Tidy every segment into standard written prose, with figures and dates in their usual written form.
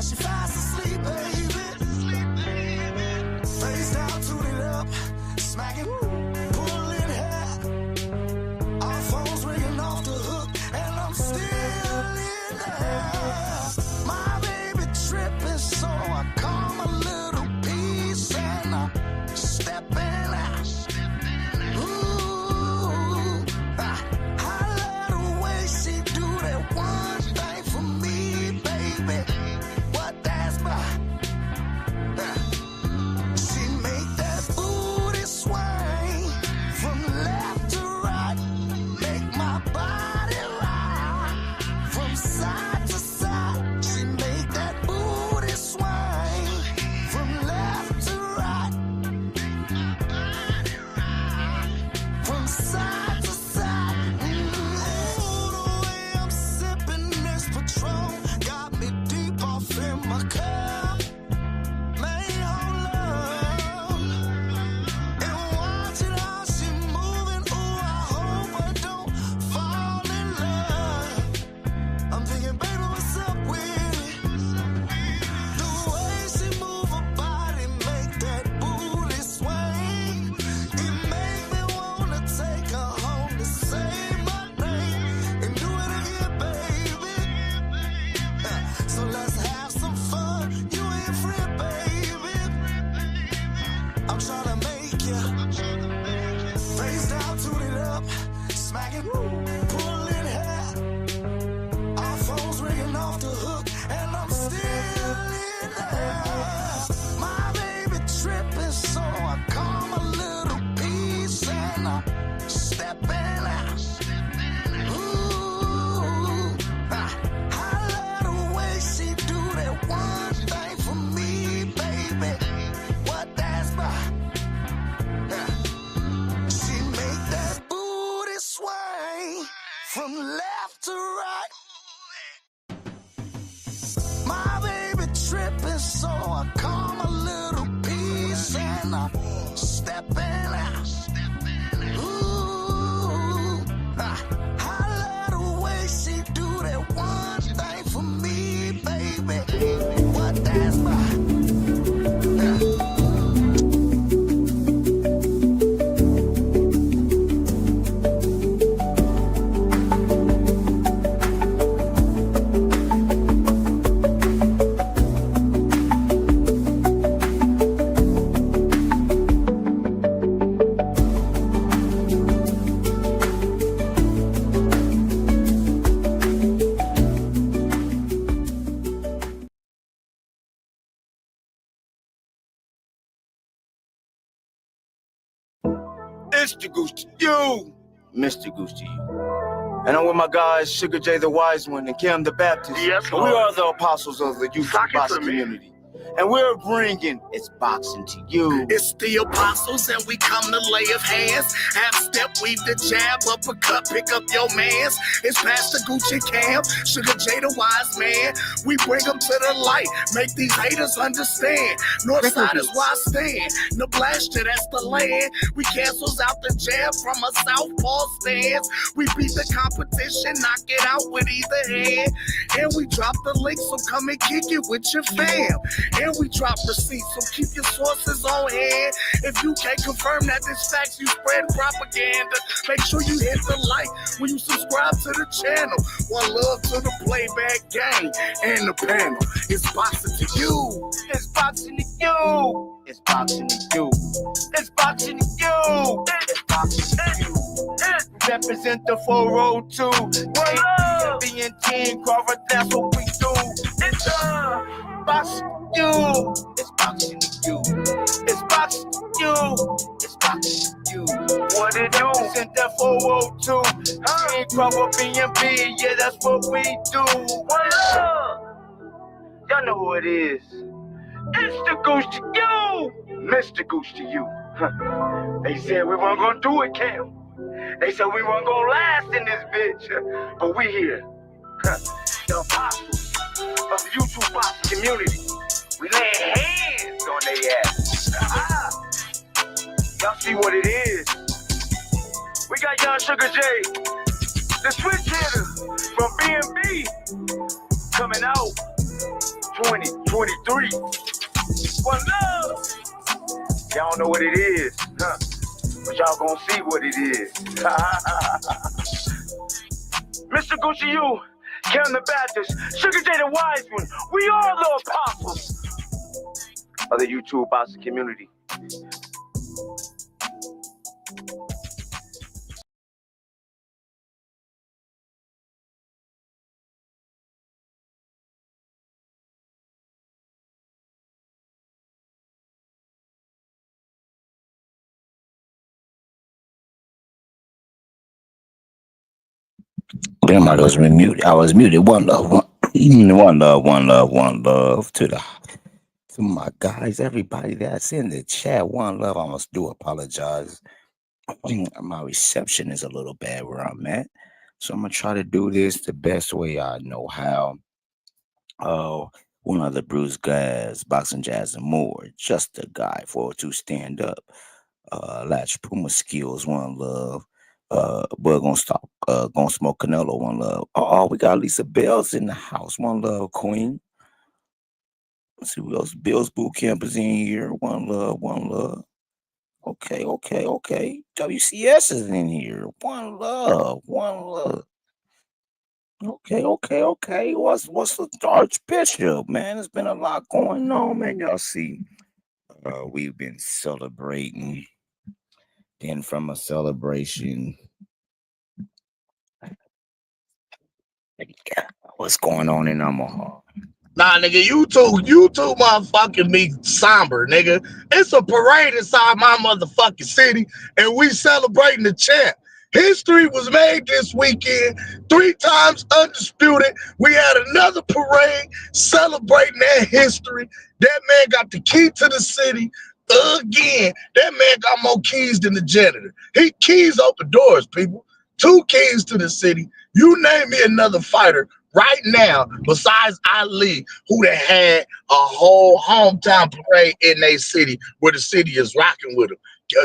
She fast asleep, baby. Face down, tooted up, smacking, pulling hair. Our phones ringing off the hook, and I'm still in there. My baby tripping, so I calm a little piece and I step in. Ooh, I love the way she do that one thing for me, baby. What that's about. She make that booty swing from left to right, make my body rock from side to side. She make that booty swing from left to right, from side to side. Ooh, the way I'm sipping this Patron got me deep off in my cup. Man, hold up and watch it how she moving. Ooh, I hope I don't fall in love. I'm thinking, baby, what's up with it? The way she move her body, make that booty swing. It make me wanna take her home to say my name and do it again, baby. So let's have some fun. You ain't free, baby. I'm tryna make ya face down, tooted up, smacking, pulling hair. Our phones ringing off the hook, and I'm still in there. My baby tripping, so I calm a little piece and I step in. Ooh, I love the way she do that one thing for me, baby. What that's about. She make that booty swing from left to right. My baby tripping, so I calm a little piece and I step in. Ooh, I love the way she do that one thing for me, baby. What that's about. Mr. Goose to you, Mr. Goose to you. And I'm with my guys, Sugar J the Wise One and Kim the Baptist. Yes, and we are the apostles of the youth boxing community. And we're bringing It's Boxing to You. It's the apostles and we come to lay of hands. Half step, weave the jab, uppercut, pick up your mans. It's Pastor Gucci Cam, Sugar J the Wise Man. We bring them to the light, make these haters understand. Northside is where I stand. Nebraska, that's the land. We cancels out the jab from a southpaw stance. We beat the competition, knock it out with either hand. And we drop the link, so come and kick it with your fam. And we drop receipts, so keep your sources on hand. If you can't confirm that this facts, you spread propaganda. Make sure you hit the like when you subscribe to the channel. One love to the playback gang and the panel. It's boxing to you. It's boxing to you. It's boxing to you. It's boxing to you. It's boxing to you. Represent the 402. Being King Crawford, that's what we do. It's boxing to you. It's boxing to you. It's boxing to you. It's boxing to you. What it do? Represent that 402. King Crawford, BNB, yeah, that's what we do. What up? Y'all know who it is. It's the Goose to you. Mr. Goose to you. They said we weren't gonna do it, Cam. They said we weren't gonna last in this bitch, but we here. The apostles of the YouTube boxing community. We laying hands on their ass. Y'all see what it is. We got young Sugar J, the switch hitter from BNB, coming out, 2023. One love. Y'all don't know what it is, huh? But y'all gonna see what it is. Mr. Gucci, you, Kevin the Baptist, Sugar J the Wise One, we are the apostles of the YouTube boxing community. Damn, I was muted. I was muted. One love, one love, one love, one love to my guys, everybody that's in the chat. One love. I must do apologize. My reception is a little bad where I'm at, so I'm gonna try to do this the best way I know how. Oh, one of the Bruce guys, boxing, jazz, and more. Just a guy for to stand up. Latch Puma skills, one love. Bud gonna stop. Gonna smoke Canelo, one love. Oh, we got Lisa Bells in the house, one love, Queen. Let's see who else. Bill's boot camp is in here, one love, one love. Okay, okay, okay. WCS is in here, one love, one love. Okay, okay, okay. What's the Archbishop, man? There's been a lot going on, man. Y'all see, we've been celebrating. Then from a celebration, what's going on in Omaha? Nah, nigga, you too motherfucking me somber, nigga. It's a parade inside my motherfucking city, and we celebrating the champ. History was made this weekend, 3 times undisputed. We had another parade celebrating that history. That man got the key to the city again. That man got more keys than the janitor. He keys open doors, people. 2 keys to the city. You name me another fighter right now, besides Ali, who done had a whole hometown parade in their city where the city is rocking with them.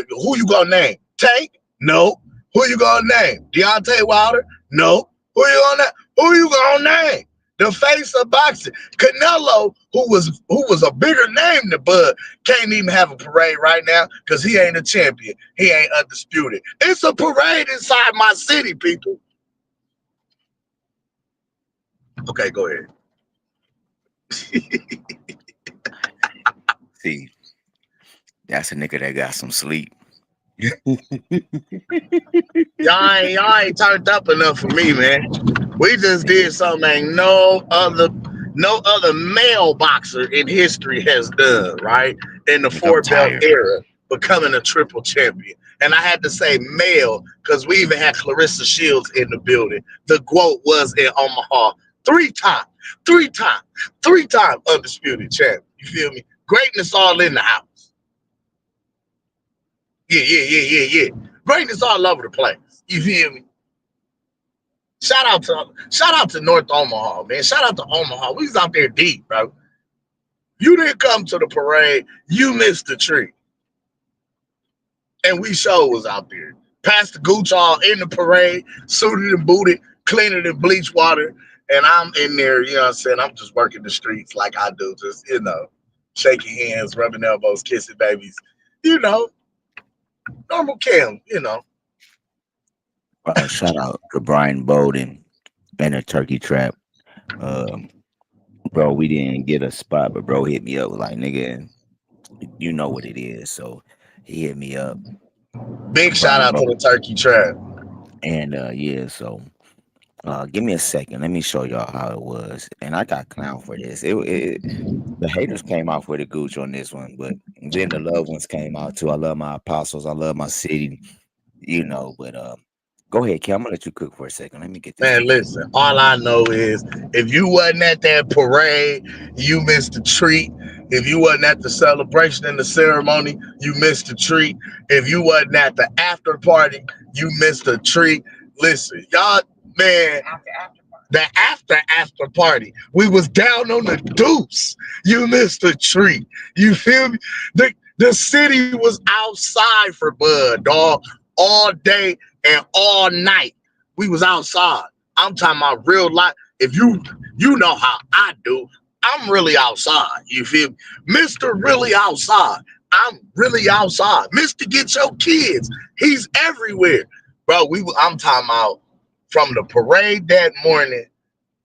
Who you gonna name? Tank? No. Who you gonna name? Deontay Wilder? No. Who you gonna name? The face of boxing. Canelo, who was a bigger name than Bud, can't even have a parade right now because he ain't a champion. He ain't undisputed. It's a parade inside my city, people. Okay, go ahead. See, that's a nigga that got some sleep. Y'all ain't turned up enough for me, man. We just did something no other male boxer in history has done, right? In the 4-belt era, becoming a triple champion. And I had to say male because we even had Clarissa Shields in the building. The GOAT was in Omaha 3 time undisputed champ. You feel me? Greatness all in the house. Yeah. Greatness all over the place. You feel me? Shout out to North Omaha, man. Shout out to Omaha. We was out there deep, bro. You didn't come to the parade. You missed the tree. And we sure was out there. Pastor Gooch all in the parade, suited and booted, cleaner than bleach water. And I'm in there, you know what I'm saying? I'm just working the streets like I do. Just, shaking hands, rubbing elbows, kissing babies. Normal Cam, Shout out to Brian Bowden and a turkey trap. Bro, we didn't get a spot, but bro hit me up, was like, nigga, you know what it is. So he hit me up. Big shout out to the turkey trap. And so give me a second. Let me show y'all how it was. And I got clown for this. The haters came out with a gooch on this one, but then the loved ones came out too. I love my apostles. I love my city, but go ahead, Kim. I'm gonna let you cook for a second. Let me get this. Man, listen, all I know is if you wasn't at that parade, you missed the treat. If you wasn't at the celebration and the ceremony, you missed the treat. If you wasn't at the after party, you missed the treat. Listen, y'all, man, the after party, we was down on the deuce. You missed the treat. You feel me? The city was outside for Bud, dog, all day and all night. We was outside. I'm talking about real life. If you know how I do, I'm really outside. You feel me? Mr. Really outside. I'm really outside. Mr. Get your kids. He's everywhere. Bro, I'm talking about from the parade that morning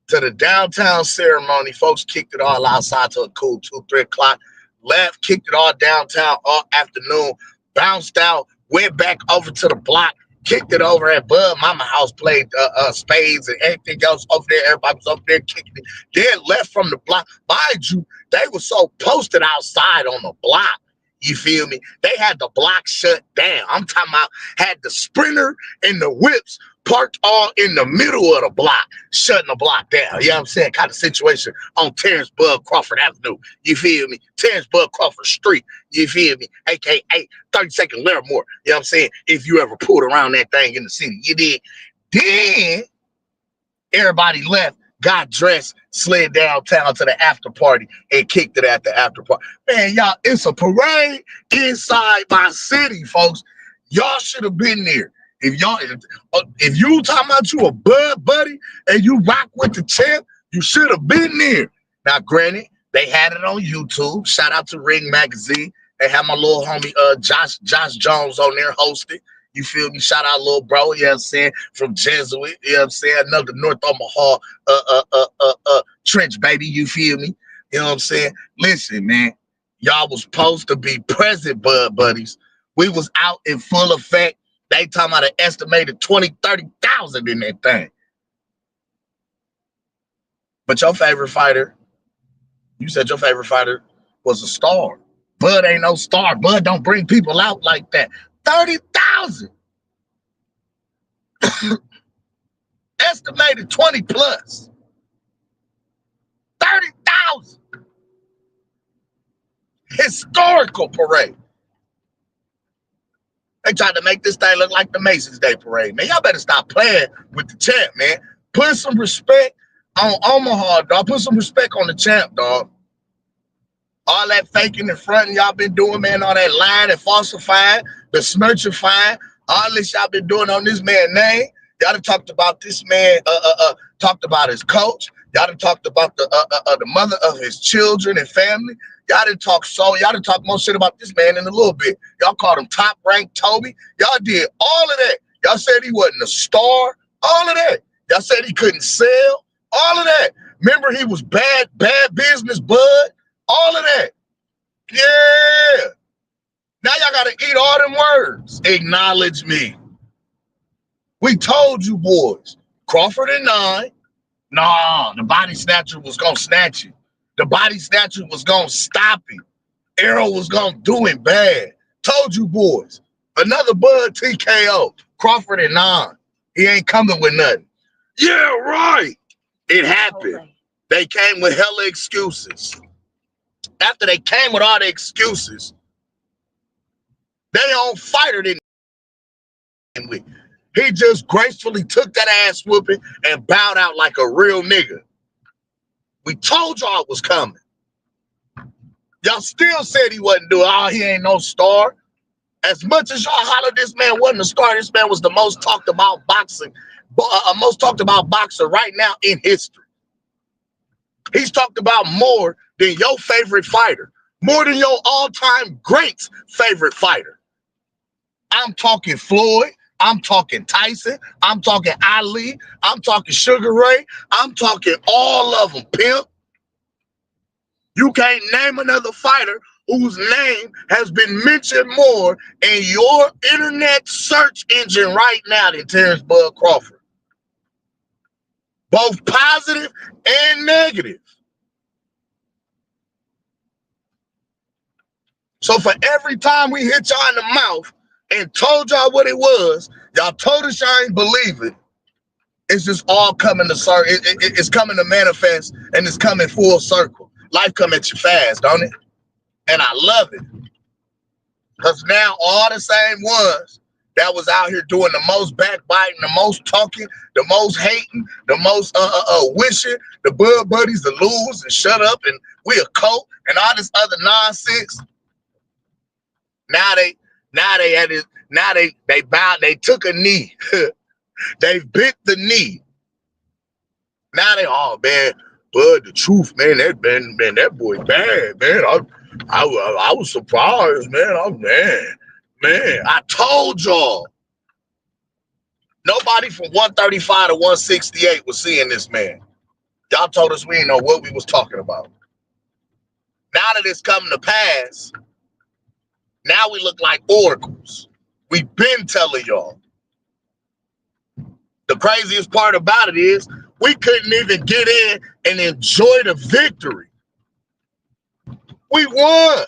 to the downtown ceremony. Folks kicked it all outside till a cool 2, 3 o'clock. Left, kicked it all downtown all afternoon. Bounced out, went back over to the block, kicked it over at Bud Mama house, played spades and everything else over there. Everybody was up there kicking it. Then left from the block. Mind you, they were so posted outside on the block. You feel me? They had the block shut down. I'm talking about had the Sprinter and the whips parked all in the middle of the block, shutting the block down. You know what I'm saying? Kind of situation on Terrence Bud Crawford Avenue. You feel me? Terrence Bud Crawford Street. You feel me? AKA 32nd Larimore. You know what I'm saying? If you ever pulled around that thing in the city, you did. Then everybody left, got dressed, slid downtown to the after party, and kicked it at the after party. Man, y'all, it's a parade inside my city, folks. Y'all should have been there. If you talking about you a Bud buddy and you rock with the champ, you should have been there. Now, granted, they had it on YouTube. Shout out to Ring Magazine. They had my little homie Josh Jones on there hosting. You feel me? Shout out little bro, you know what I'm saying, from Jesuit, you know what I'm saying? Another North Omaha trench, baby, you feel me? You know what I'm saying? Listen, man, y'all was supposed to be present, Bud buddies. We was out in full effect. They talking about an estimated 20, 30,000 in that thing. But your favorite fighter, you said your favorite fighter was a star. Bud ain't no star. Bud don't bring people out like that. 30,000. Estimated 20 plus. 30,000. Historical parade. They tried to make this thing look like the Macy's Day Parade. Man, y'all better stop playing with the champ, man. Put some respect on Omaha, dog. Put some respect on the champ, dog. All that faking and fronting y'all been doing, man, all that lying and falsifying, the smirchifying, all this y'all been doing on this man's name. Y'all done talked about this man, talked about his coach. Y'all done talked about the mother of his children and family. Y'all done talk more shit about this man in a little bit. Y'all called him top ranked Toby. Y'all did all of that. Y'all said he wasn't a star. All of that. Y'all said he couldn't sell. All of that. Remember he was bad business, Bud. All of that. Yeah. Now y'all got to eat all them words. Acknowledge me. We told you boys. Crawford and 9. Nah, the body snatcher was going to snatch you. The body snatcher was going to stop him. Arrow was going to do him bad. Told you boys. Another Bud TKO. Crawford and 9. He ain't coming with nothing. Yeah, right. It happened. They came with hella excuses. After they came with all the excuses, they own fighter didn't with. He just gracefully took that ass whooping and bowed out like a real nigga. We told y'all it was coming. Y'all still said he wasn't doing, he ain't no star. As much as y'all hollered this man wasn't a star, this man was the most talked about boxer right now in history. He's talked about more than your favorite fighter, more than your all-time great's favorite fighter. I'm talking Floyd. I'm talking Tyson. I'm talking Ali. I'm talking Sugar Ray. I'm talking all of them, pimp. You can't name another fighter whose name has been mentioned more in your internet search engine right now than Terrence Bud Crawford. Both positive and negative. So for every time we hit y'all in the mouth and told y'all what it was, y'all told us y'all ain't believe it. It's just all coming to it's coming to manifest, and it's coming full circle. Life come at you fast, don't it? And I love it. Because now all the same ones that was out here doing the most backbiting, the most talking, the most hating, the most wishing, the Bud buddies to lose and shut up and we a cult and all this other nonsense. Now they bowed, they took a knee. They bit the knee. Now they, oh man, Bud, the truth, man, that boy bad, man. I was surprised, man. Man, I told y'all. Nobody from 135 to 168 was seeing this man. Y'all told us we didn't know what we was talking about. Now that it's coming to pass, now we look like oracles. We've been telling y'all. The craziest part about it is we couldn't even get in and enjoy the victory. We won.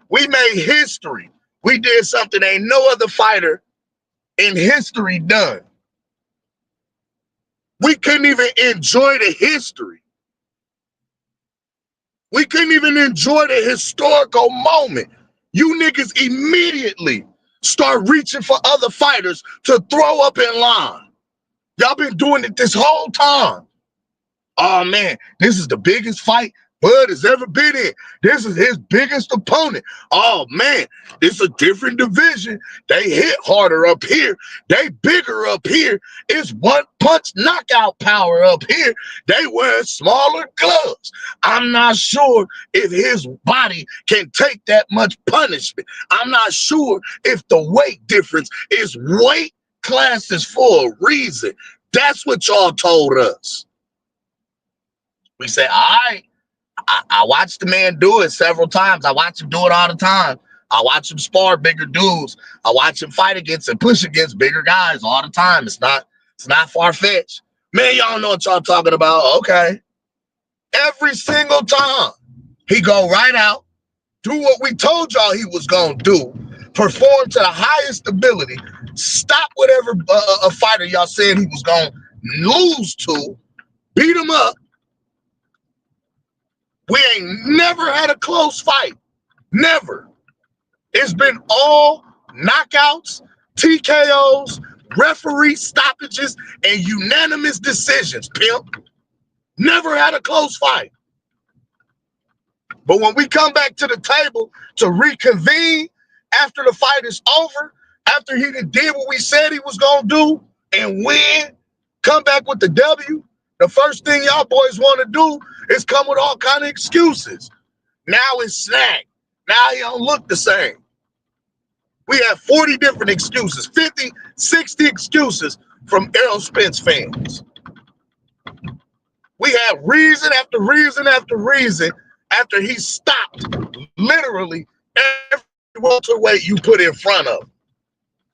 We made history. We did something ain't no other fighter in history done. We couldn't even enjoy the history. We couldn't even enjoy the historical moment. You niggas immediately start reaching for other fighters to throw up in line. Y'all been doing it this whole time. Oh man, this is the biggest fight Bud has ever been in. This is his biggest opponent. Oh man, it's a different division. They hit harder up here. They bigger up here. It's one punch knockout power up here. They wear smaller gloves. I'm not sure if his body can take that much punishment. I'm not sure if the weight difference is weight classes for a reason. That's what y'all told us. We say, all right. I watched the man do it several times. I watch him do it all the time. I watch him spar bigger dudes. I watch him fight against and push against bigger guys all the time. It's not far-fetched. Man, y'all know what y'all talking about. Okay. Every single time, he go right out, do what we told y'all he was going to do, perform to the highest ability, stop whatever a fighter y'all said he was going to lose to, beat him up. We ain't never had a close fight. Never. It's been all knockouts, TKOs, referee stoppages, and unanimous decisions, pimp. Never had a close fight. But when we come back to the table to reconvene after the fight is over, after he did what we said he was going to do and win, come back with the W, the first thing y'all boys want to do is come with all kind of excuses. Now it's snag. Now he don't look the same. We have 40 different excuses, 50, 60 excuses from Errol Spence fans. We have reason after reason after reason after he stopped literally every welterweight you put in front of him.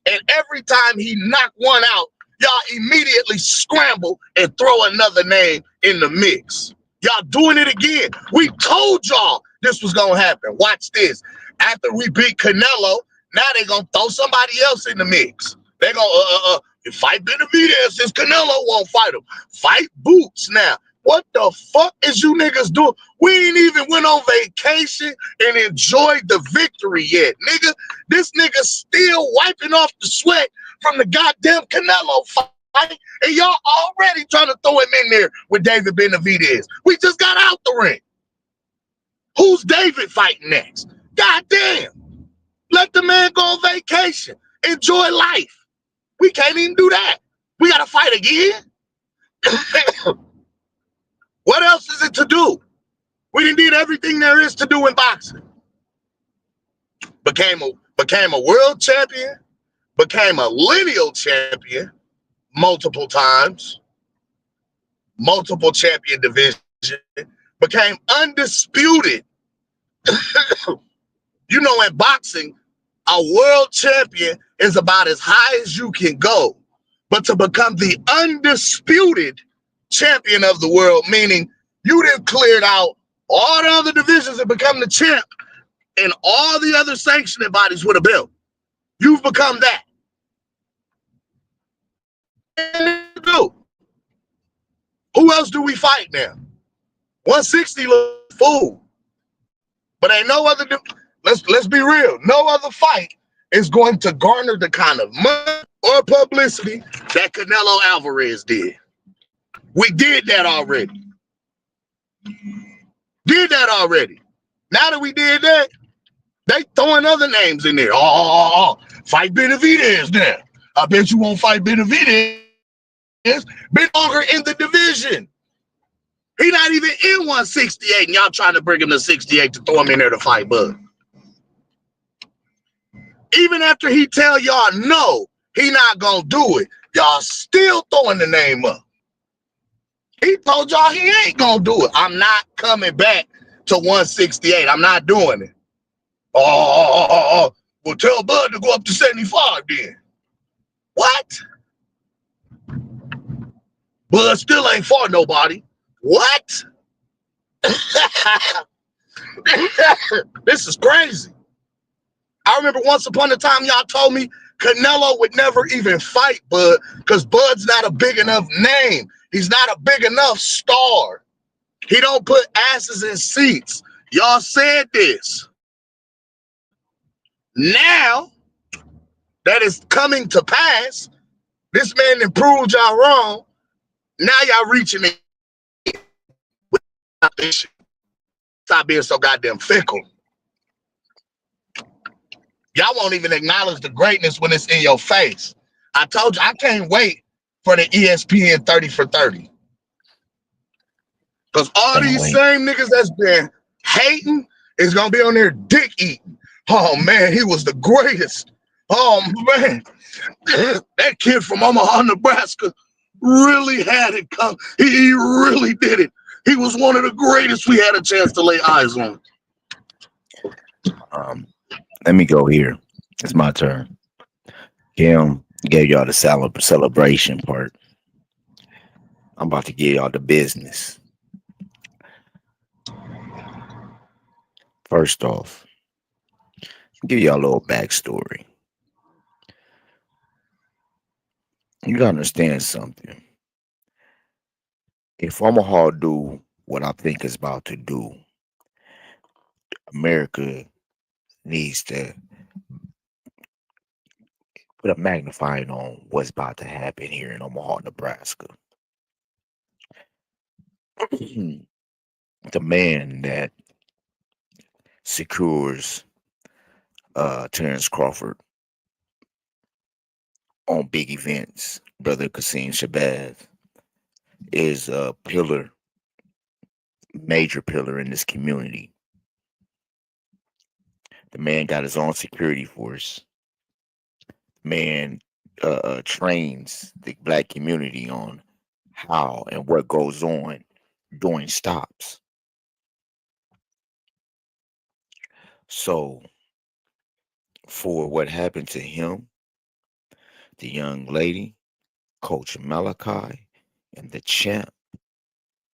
And every time he knocked one out, y'all immediately scramble and throw another name in the mix. Y'all doing it again. We told y'all this was going to happen. Watch this. After we beat Canelo, now they're going to throw somebody else in the mix. They're going to fight Benavidez since Canelo won't fight him. Fight Boots now. What the fuck is you niggas doing? We ain't even went on vacation and enjoyed the victory yet, nigga. This nigga still wiping off the sweat from the goddamn Canelo fight. And y'all already trying to throw him in there with David Benavidez. We just got out the ring. Who's David fighting next? Goddamn. Let the man go on vacation. Enjoy life. We can't even do that. We got to fight again? What else is it to do? We done did everything there is to do in boxing. Became a world champion, became a lineal champion multiple times, multiple champion division, became undisputed. You know, in boxing, a world champion is about as high as you can go. But to become the undisputed champion of the world, meaning you done cleared out all the other divisions and become the champ and all the other sanctioning bodies with a belt. You've become that. Who else do we fight now? 160 look fool. But ain't no other, let's be real, no other fight is going to garner the kind of money or publicity that Canelo Alvarez did. We did that already. Now that we did that, they throwing other names in there. Fight Benavidez now. I bet you won't fight Benavidez. Been longer in the division. He not even in 168, and y'all trying to bring him to 68 to throw him in there to fight Bud. Even after he tell y'all no, he not gonna do it, y'all still throwing the name up. He told y'all he ain't gonna do it. I'm not coming back to 168. I'm not doing it. Well, tell Bud to go up to 75 then. What? Bud still ain't fought nobody. What? This is crazy. I remember once upon a time y'all told me Canelo would never even fight Bud because Bud's not a big enough name. He's not a big enough star. He don't put asses in seats. Y'all said this. Now that is coming to pass, this man then proved y'all wrong. Now y'all reaching it. Stop being so goddamn fickle. Y'all won't even acknowledge the greatness when it's in your face. I told you, I can't wait for the ESPN 30 for 30. Because all these same niggas that's been hating is going to be on there dick eating. Oh, man, he was the greatest. Oh, man. That kid from Omaha, Nebraska really had it come. He really did it. He was one of the greatest we had a chance to lay eyes on. Let me go here. It's my turn. Kim gave y'all the celebration part. I'm about to give y'all the business. First off, I'll give y'all a little backstory. You gotta understand something. If Omaha do what I think is about to do, America needs to put a magnifying on what's about to happen here in Omaha, Nebraska. The man that secures Terrence Crawford on big events, Brother Kasim Shabazz, is a pillar, major pillar in this community. The man got his own security force. Man trains the black community on how and what goes on during stops. So, for what happened to him, the young lady, Coach Malachi, and the champ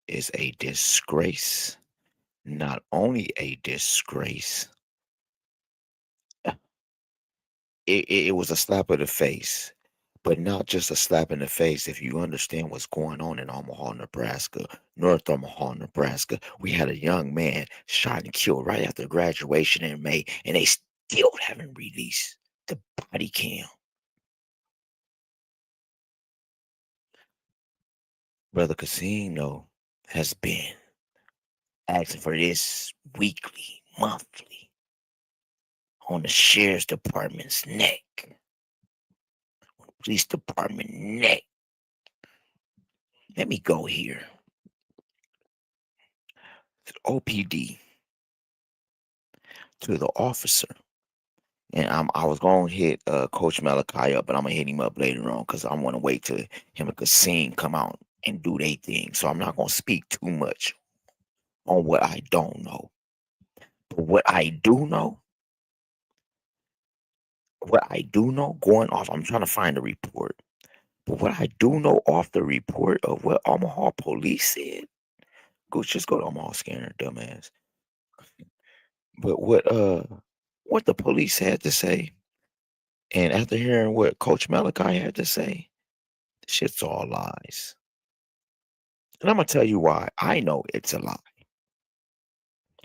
is a disgrace. Not only a disgrace, it was a slap of the face, but not just a slap in the face. If you understand what's going on in Omaha, Nebraska, North Omaha, Nebraska, we had a young man shot and killed right after graduation in May, and they still haven't released the body cam. Brother Casino has been asking for this weekly, monthly, on the sheriff's department's neck, police department neck. Let me go here. To the OPD, to the officer. And I was going to hit Coach Malachi up, but I'm going to hit him up later on because I want to wait till him and Kasim come out and do their thing. So I'm not going to speak too much on what I don't know. But what I do know, going off, I'm trying to find a report. But what I do know off the report of what Omaha police said, just go to Omaha Scanner, dumbass. But what the police had to say, and after hearing what Coach Malachi had to say, shit's all lies. And I'm gonna tell you why I know it's a lie.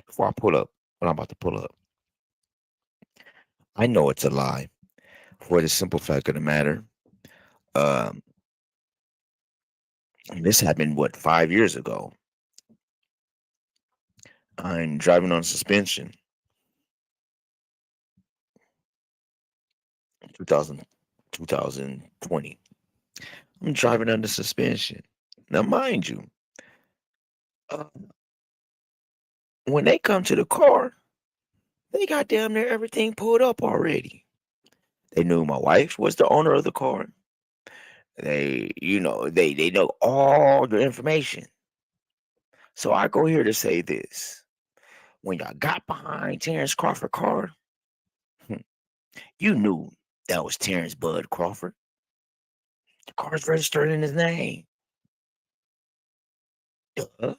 Before I pull up what I'm about to pull up, I know it's a lie for the simple fact of the matter. Um, this happened 5 years ago. I'm driving on suspension. 2020. I'm driving under suspension. Now, mind you, Uh, when they come to the car, they got damn near everything pulled up already. They knew my wife was the owner of the car. They know all the information. So I go here to say this: when y'all got behind Terrence Crawford car, hmm, you knew that was Terrence Bud Crawford. The car's registered in his name. Duh.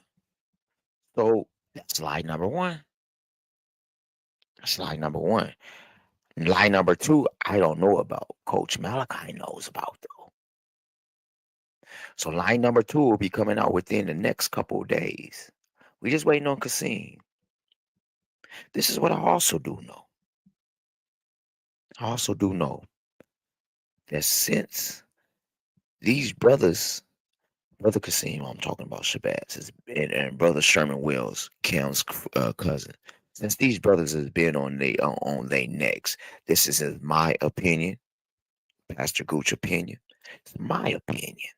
So that's lie number one. That's lie number one. Lie number two, I don't know about. Coach Malachi knows about though. So lie number two will be coming out within the next couple of days. We just waiting on Kasim. This is what I also do know. I also do know that since these brothers, Brother Kasim, I'm talking about Shabazz, and Brother Sherman Wells, Cam's cousin, since these brothers has been on their necks, this is my opinion, Pastor Gooch opinion. It's my opinion.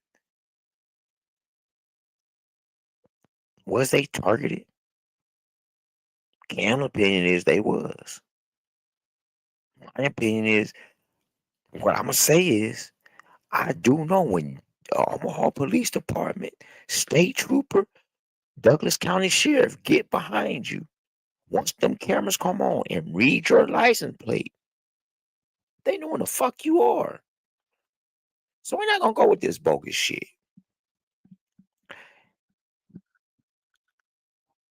Was they targeted? Cam's opinion is they was. My opinion is what I'm gonna say is I do know when Omaha Police Department, State Trooper, Douglas County Sheriff get behind you. Once them cameras come on and read your license plate, they know when the fuck you are. So we're not gonna go with this bogus shit.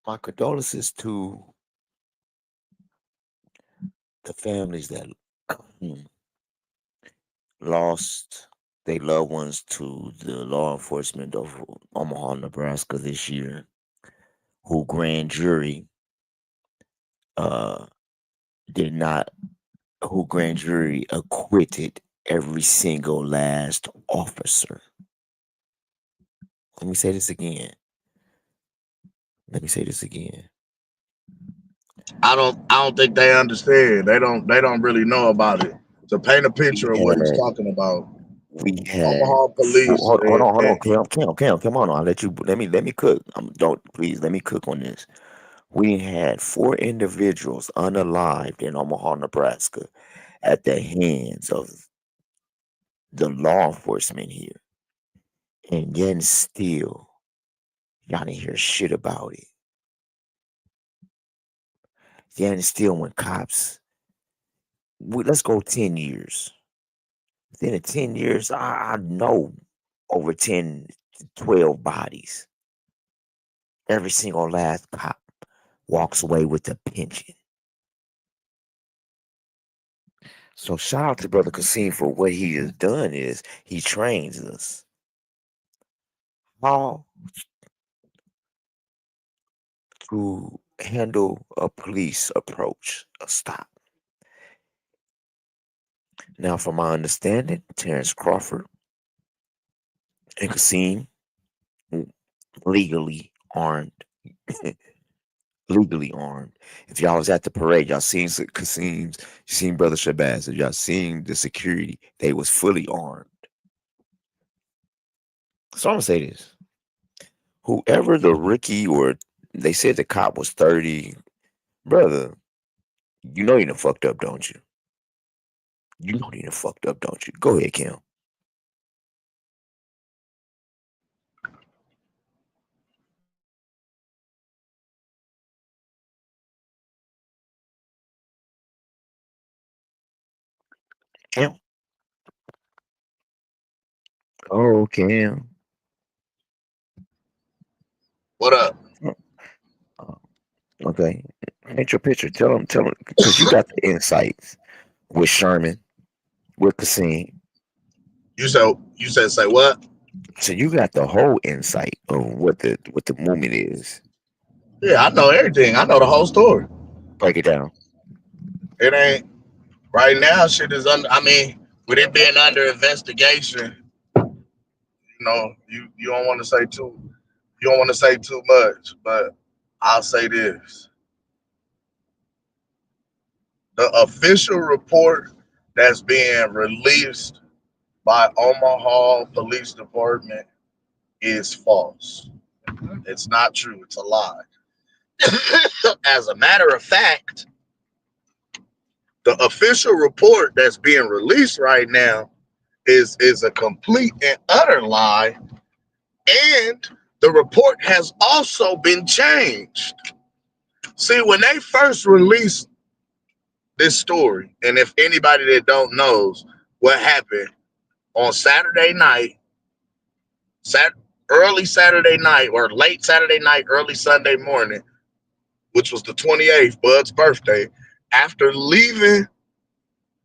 My condolences to the families that lost their loved ones to the law enforcement of Omaha, Nebraska this year, who grand jury uh did not who grand jury acquitted every single last officer. Let me say this again. Let me say this again. I don't think they understand. They don't really know about it. To paint a We picture of what he's had talking about, we had Omaha police hold on, and Cam, come on. I'll let you let me cook. Don't please let me cook on this. We had four individuals unalived in Omaha, Nebraska, at the hands of the law enforcement here, and yet still y'all didn't hear shit about it. Yet still, when cops, let's go 10 years. Within the 10 years, I know over 10, 12 bodies. Every single last cop walks away with a pension. So shout out to Brother Kasim for what he has done is he trains us how to handle a police approach, a stop. Now, from my understanding, Terrence Crawford and Kasim legally armed. Legally armed. If y'all was at the parade, y'all seen Kasim's, you seen Brother Shabazz, if y'all seen the security, they was fully armed. So I'm gonna say this: whoever the rookie or they said the cop was 30, brother, you know you done fucked up, don't you? You know you done fucked up, don't you? Go ahead, Kim. Kim. Oh, Kim. what up? Oh, okay. Paint your picture. Tell them, because you got the insights with Sherman, with Kasim. You said say what? So you got the whole insight of what the movement is. Yeah, I know everything. I know the whole story. Break it down. It ain't right now. Shit is under. I mean, with it being under investigation, you don't want to say too. You don't want to say too much, but I'll say this: the official report that's being released by Omaha Police Department is false. It's not true. It's a lie. As a matter of fact, the official report that's being released right now is a complete and utter lie. And the report has also been changed. See, when they first released this story, and if anybody that don't knows what happened on Saturday night, early Saturday night or late Saturday night, early Sunday morning, which was the 28th, Bud's birthday, after leaving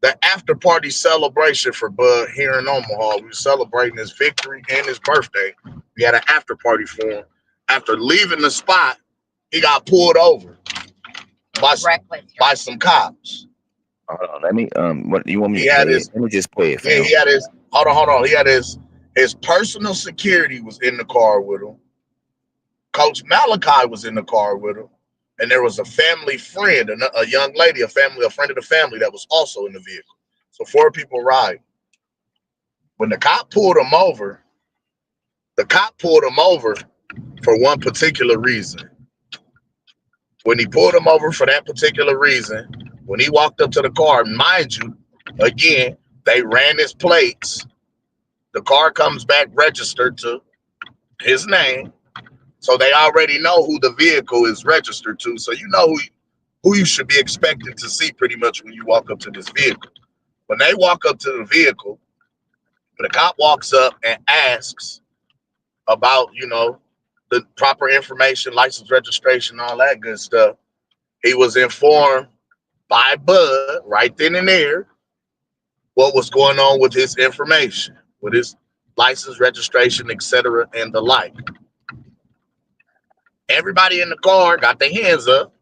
the after party celebration for Bud here in Omaha, we were celebrating his victory and his birthday. We had an after party for him. After leaving the spot, he got pulled over by some cops. Hold on, let me what you want me He to had play his, it? Let me just play it, yeah, fam. he had his, hold on. He had his personal security was in the car with him. Coach Malachi was in the car with him. And there was a family friend, a young lady, a friend of the family that was also in the vehicle. So 4 people ride. When the cop pulled him over for one particular reason. When he pulled him over for that particular reason, when he walked up to the car, mind you, again, they ran his plates. The car comes back registered to his name. So they already know who the vehicle is registered to. So you know who you should be expecting to see pretty much when you walk up to this vehicle. When they walk up to the vehicle, the cop walks up and asks about, the proper information, license registration, all that good stuff. He was informed by Bud right then and there what was going on with his information, with his license registration, etc., and the like. Everybody in the car got their hands up.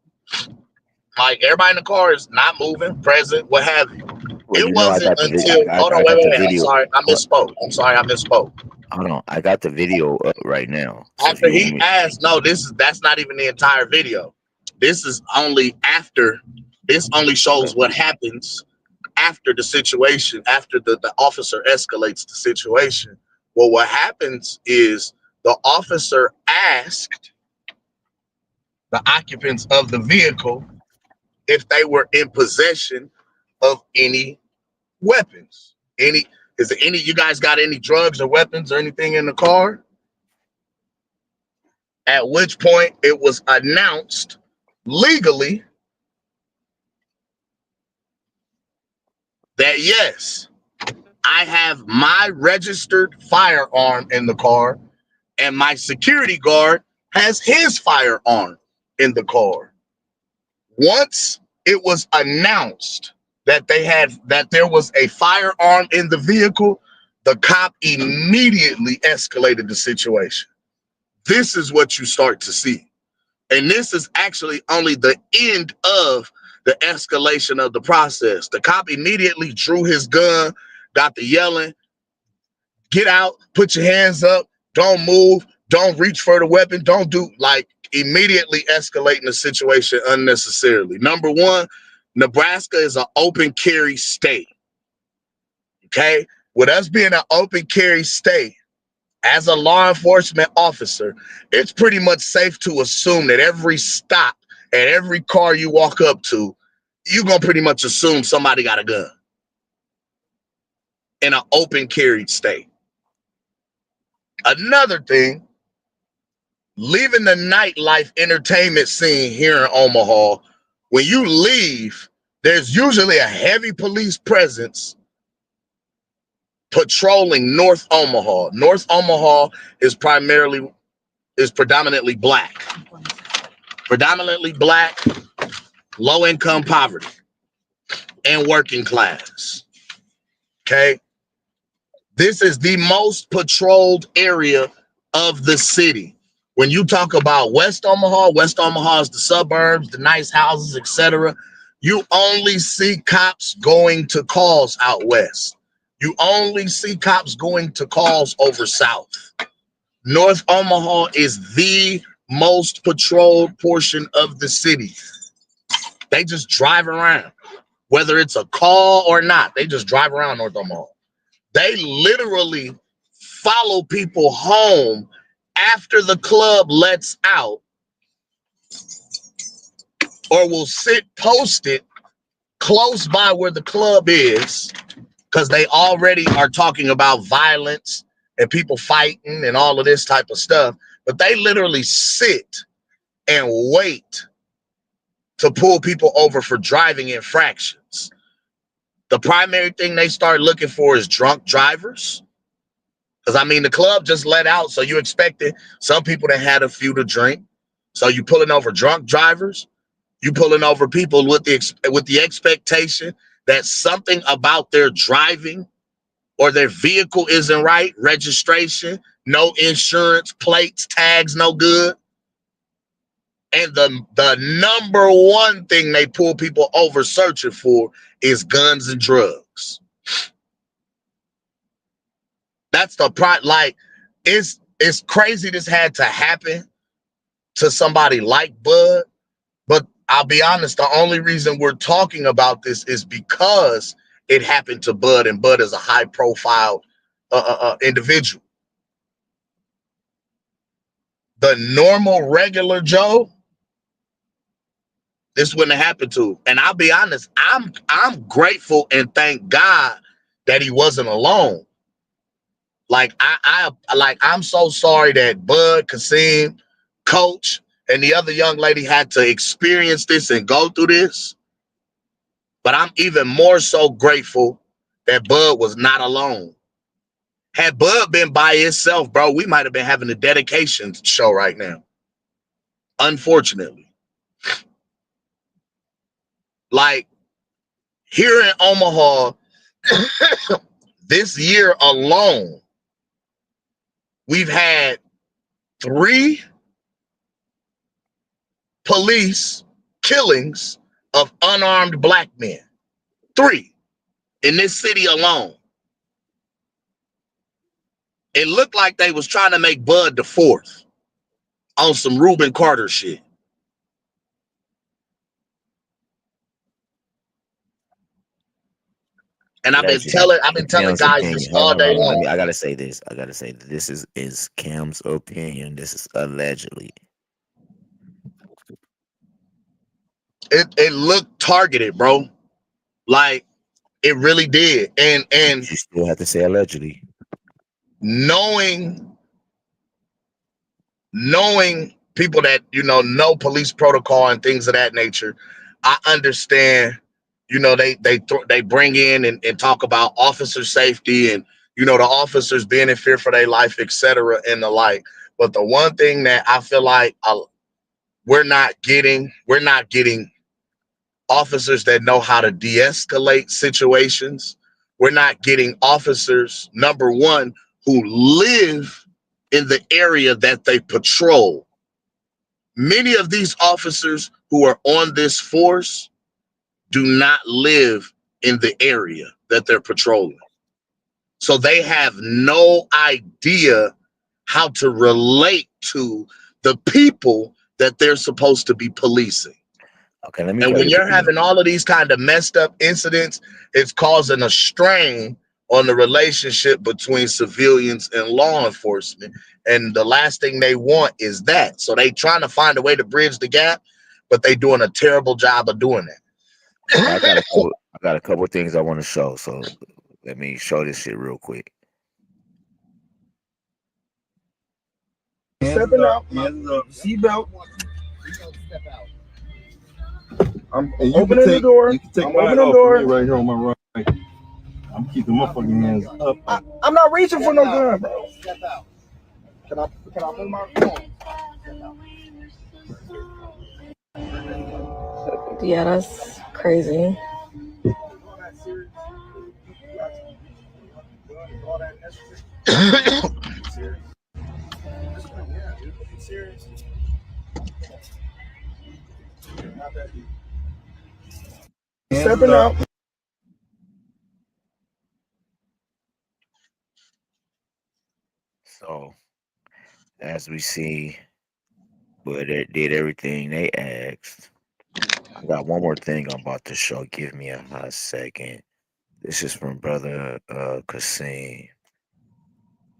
Like, everybody in the car is not moving, present, what have you. Well, It wasn't until, hold on, I wait. got the I'm video. sorry, I misspoke. Hold on, I got the video up right now. So if After you want he me, asked, no, that's not even the entire video. This is only after, this only shows okay. what happens after the situation, after the officer escalates the situation. Well, what happens is the officer asked the occupants of the vehicle if they were in possession of any weapons. Is there any, you guys got any drugs or weapons or anything in the car? At which point it was announced legally that yes, I have my registered firearm in the car, and my security guard has his firearm in the car. Once it was announced that there was a firearm in the vehicle, the cop immediately escalated the situation. This is what you start to see. And this is actually only the end of the escalation of the process. The cop immediately drew his gun, got the yelling, get out, put your hands up, don't move, don't reach for the weapon, don't do, like, immediately escalating the situation unnecessarily. Number one, Nebraska is an open carry state. Okay? With us being an open carry state, as a law enforcement officer, it's pretty much safe to assume that every stop and every car you walk up to, you're going to pretty much assume somebody got a gun in an open carried state. Another thing, leaving the nightlife entertainment scene here in Omaha, when you leave, there's usually a heavy police presence patrolling North Omaha. North Omaha is predominantly black. Predominantly black, low-income poverty, and working class. Okay? This is the most patrolled area of the city. When you talk about West Omaha is the suburbs, the nice houses, etc. You only see cops going to calls out west. You only see cops going to calls over south. North Omaha is the most patrolled portion of the city. They just drive around. Whether it's a call or not, they just drive around North Omaha. They literally follow people home after the club lets out, or will sit posted close by where the club is, because they already are talking about violence and people fighting and all of this type of stuff. But they literally sit and wait to pull people over for driving infractions. The primary thing they start looking for is drunk drivers. Because, I mean, the club just let out, so you expected some people that had a few to drink. So you pulling over drunk drivers. You pulling over people with the expectation that something about their driving or their vehicle isn't right. Registration, no insurance, plates, tags, no good. And the number one thing they pull people over searching for is guns and drugs. That's the part. Like, it's crazy this had to happen to somebody like Bud. But I'll be honest, the only reason we're talking about this is because it happened to Bud, and Bud is a high-profile individual. The normal, regular Joe, this wouldn't have happened to. And I'll be honest, I'm grateful and thank God that he wasn't alone. Like I'm so sorry that Bud, Kasim, Coach, and the other young lady had to experience this and go through this. But I'm even more so grateful that Bud was not alone. Had Bud been by himself, bro, we might have been having a dedication show right now. Unfortunately. Like, here in Omaha, this year alone, we've had 3 police killings of unarmed black men. 3 in this city alone. It looked like they was trying to make Bud the 4th on some Reuben Carter shit. And I've been telling Cam's guys this opinion. all Hold day on. long. I gotta say this. This is Cam's opinion. This is allegedly. It looked targeted, bro. Like, it really did. And You still have to say allegedly. knowing people that, know police protocol and things of that nature, I understand, they bring in and talk about officer safety and, the officers being in fear for their life, etc. and the like. But the one thing that I feel like we're not getting officers that know how to de-escalate situations. We're not getting officers, number one, who live in the area that they patrol. Many of these officers who are on this force do not live in the area that they're patrolling. So they have no idea how to relate to the people that they're supposed to be policing. Okay, let me. And when you're having all of these kind of messed up incidents, it's causing a strain on the relationship between civilians and law enforcement. And the last thing they want is that. So they trying to find a way to bridge the gap, but they doing a terrible job of doing that. I got a couple of things I want to show. So let me show this shit real quick. Stepping out, seatbelt. I'm opening the door. You can take I'm mine opening the off door. me right here on my right. I'm keeping my fucking hands up. I'm not reaching for no gun, bro. Step out. Can I move my phone? Yeah, that's crazy. Stepping out. So, as we see, but it did everything they asked. I got one more thing I'm about to show. Give me a hot second. This is from brother Kasim.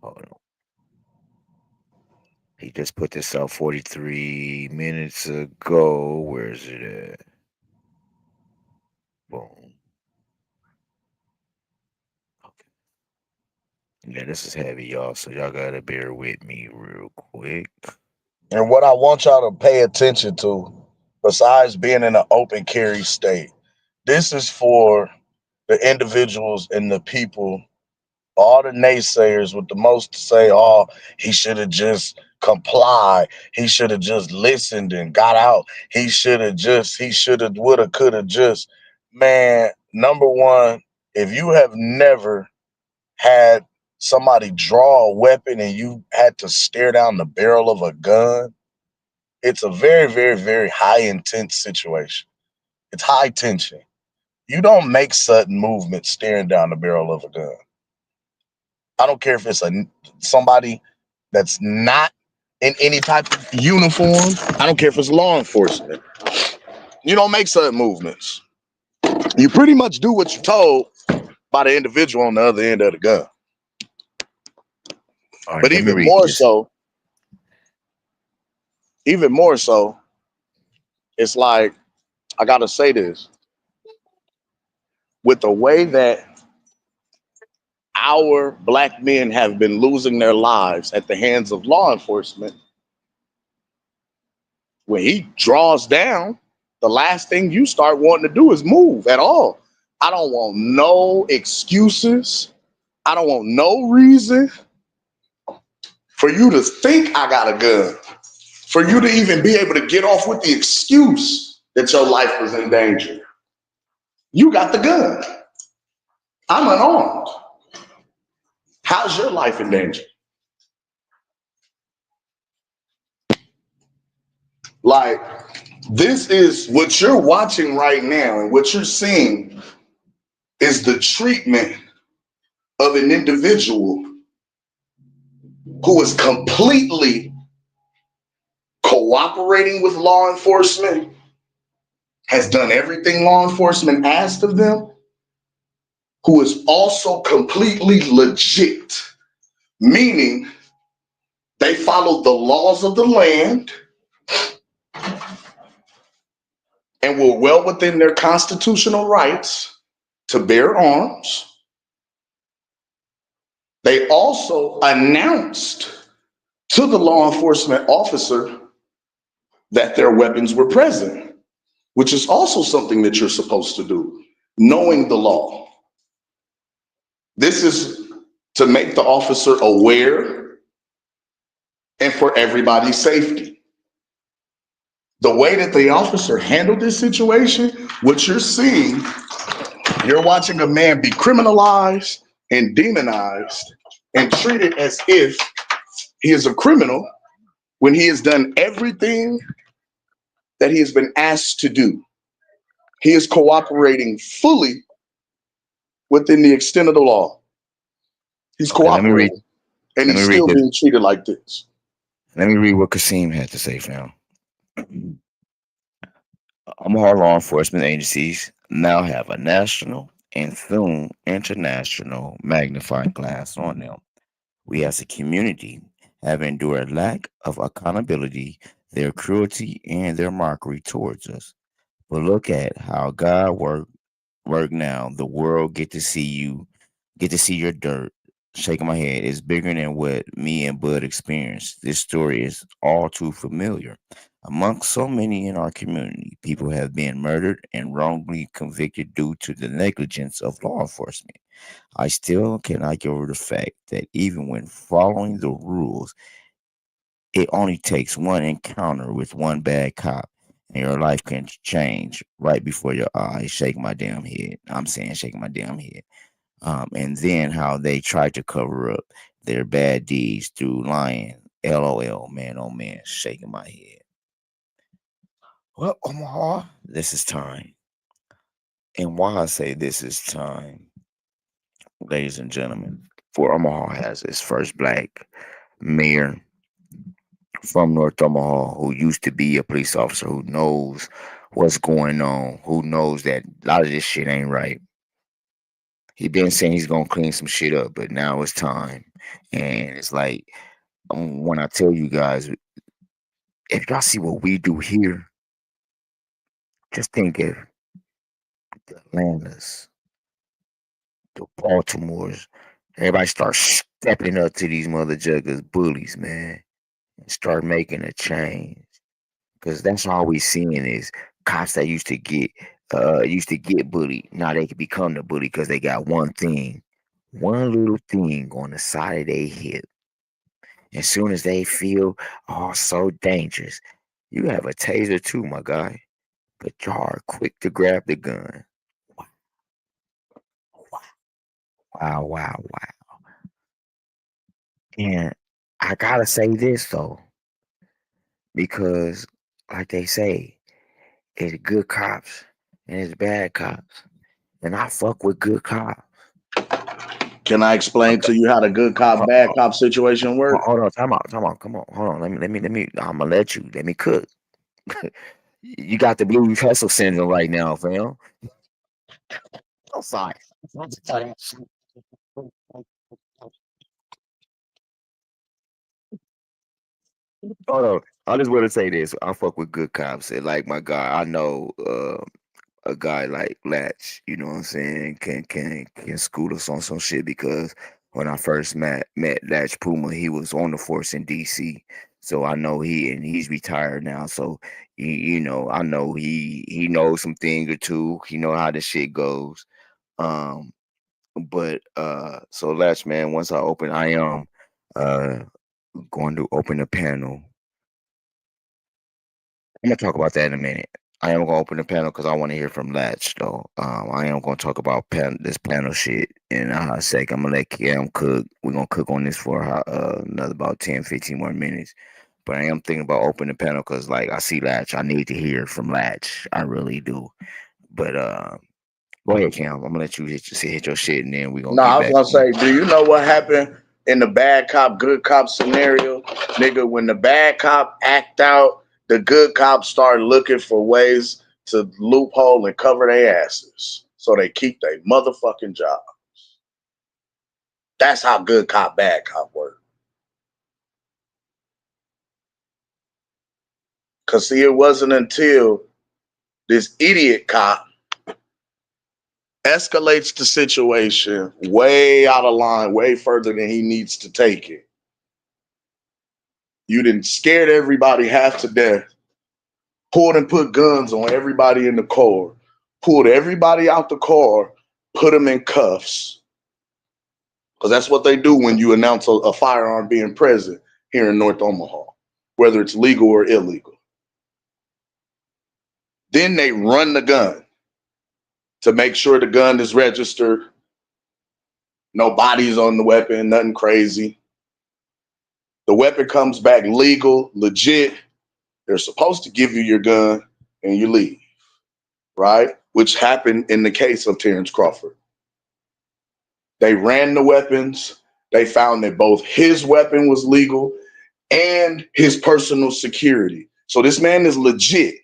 Hold on. He just put this up 43 minutes ago. Where is it at? Boom. Okay. Yeah, this is heavy, y'all. So y'all gotta bear with me real quick. And what I want y'all to pay attention to, besides being in an open carry state, this is for the individuals and the people, all the naysayers with the most to say, oh, he should have just complied. He should have just listened and got out. He should have, would have, could have just. Man, number one, if you have never had somebody draw a weapon and you had to stare down the barrel of a gun, it's a very, very, very high intense situation. It's high tension. You don't make sudden movements staring down the barrel of a gun. I don't care if it's somebody that's not in any type of uniform. I don't care if it's law enforcement. You don't make sudden movements. You pretty much do what you're told by the individual on the other end of the gun. All right, But let me read this. even more so, it's like, I gotta say this. With the way that our black men have been losing their lives at the hands of law enforcement, when he draws down, the last thing you start wanting to do is move at all. I don't want no excuses. I don't want no reason for you to think I got a gun, for you to even be able to get off with the excuse that your life was in danger. You got the gun. I'm unarmed. How's your life in danger? Like, this is what you're watching right now, and what you're seeing is the treatment of an individual who is completely cooperating with law enforcement, has done everything law enforcement asked of them, who is also completely legit, meaning they follow the laws of the land and were well within their constitutional rights to bear arms. They also announced to the law enforcement officer that their weapons were present, which is also something that you're supposed to do, knowing the law. This is to make the officer aware and for everybody's safety. The way that the officer handled this situation, what you're seeing, you're watching a man be criminalized and demonized and treated as if he is a criminal when he has done everything that he has been asked to do. He is cooperating fully within the extent of the law. He's Okay, let me read. cooperating, and Let me he's read still this. being treated like this. Let me read what Kasim had to say, fam. Omaha law enforcement agencies now have a national and soon international magnifying glass on them. We as a community have endured lack of accountability, their cruelty, and their mockery towards us. But look at how God work now. The world get to see your dirt. Shaking my head. It's bigger than what me and Bud experienced. This story is all too familiar. Amongst so many in our community, people have been murdered and wrongly convicted due to the negligence of law enforcement. I still cannot get over the fact that even when following the rules, it only takes one encounter with one bad cop and your life can change right before your eyes. Shake my damn head. I'm saying shaking my damn head. And then how they try to cover up their bad deeds through lying. LOL, man, oh man, shaking my head. Well, Omaha, this is time. And why I say this is time, ladies and gentlemen, for Omaha has its first black mayor from North Omaha who used to be a police officer who knows what's going on, who knows that a lot of this shit ain't right. He been saying he's gonna clean some shit up, but now it's time. And it's like when I tell you guys, if y'all see what we do here, just think if the Atlantas, the Baltimores, everybody start stepping up to these mother juggers bullies, man, and start making a change. Cause that's all we seeing is cops that used to get bullied. Now they can become the bully because they got one little thing on the side of their hip. As soon as they feel so dangerous, you have a taser too, my guy. But y'all are quick to grab the gun. Wow, wow, wow. And I gotta say this though, because like they say, it's good cops and it's bad cops. And I fuck with good cops. Can I explain to you how the good cop, bad cop situation works? Hold on, time out, come on, hold on. Let me. I'm gonna let you. Let me cook. You got the blues hustle syndrome right now, fam. I'm sorry. Hold on. I just want to say this. I fuck with good cops. And like my guy, I know a guy like Latch, you know what I'm saying, can school us on some shit because when I first met Latch Puma, he was on the force in DC. So I know he's retired now. So you know, I know he knows some thing or two. He know how the shit goes. Um but so Latch man, once I am uh going to open a panel. I'm gonna talk about that in a minute. I am gonna open the panel because I want to hear from Latch though. I am gonna talk about this panel shit in a hot sec. I'm gonna let Cam cook. We're gonna cook on this for another about 10, 15 more minutes. But I am thinking about opening the panel because like I see Latch. I need to hear from Latch. I really do. But go ahead, Cam. I'm gonna let you hit your shit and then we're gonna No, get I was back gonna to you. say, do you know what happened in the bad cop, good cop scenario? Nigga, when the bad cop act out, the good cops start looking for ways to loophole and cover their asses. So they keep their motherfucking job. That's how good cop, bad cop work. Cause see, it wasn't until this idiot cop escalates the situation way out of line, way further than he needs to take it. You done scared everybody half to death, pulled and put guns on everybody in the car, pulled everybody out the car, put them in cuffs. Because that's what they do when you announce a firearm being present here in North Omaha, whether it's legal or illegal. Then they run the gun to make sure the gun is registered. No bodies on the weapon, nothing crazy. The weapon comes back legal, legit. They're supposed to give you your gun and you leave, right? Which happened in the case of Terrence Crawford. They ran the weapons. They found that both his weapon was legal and his personal security. So this man is legit.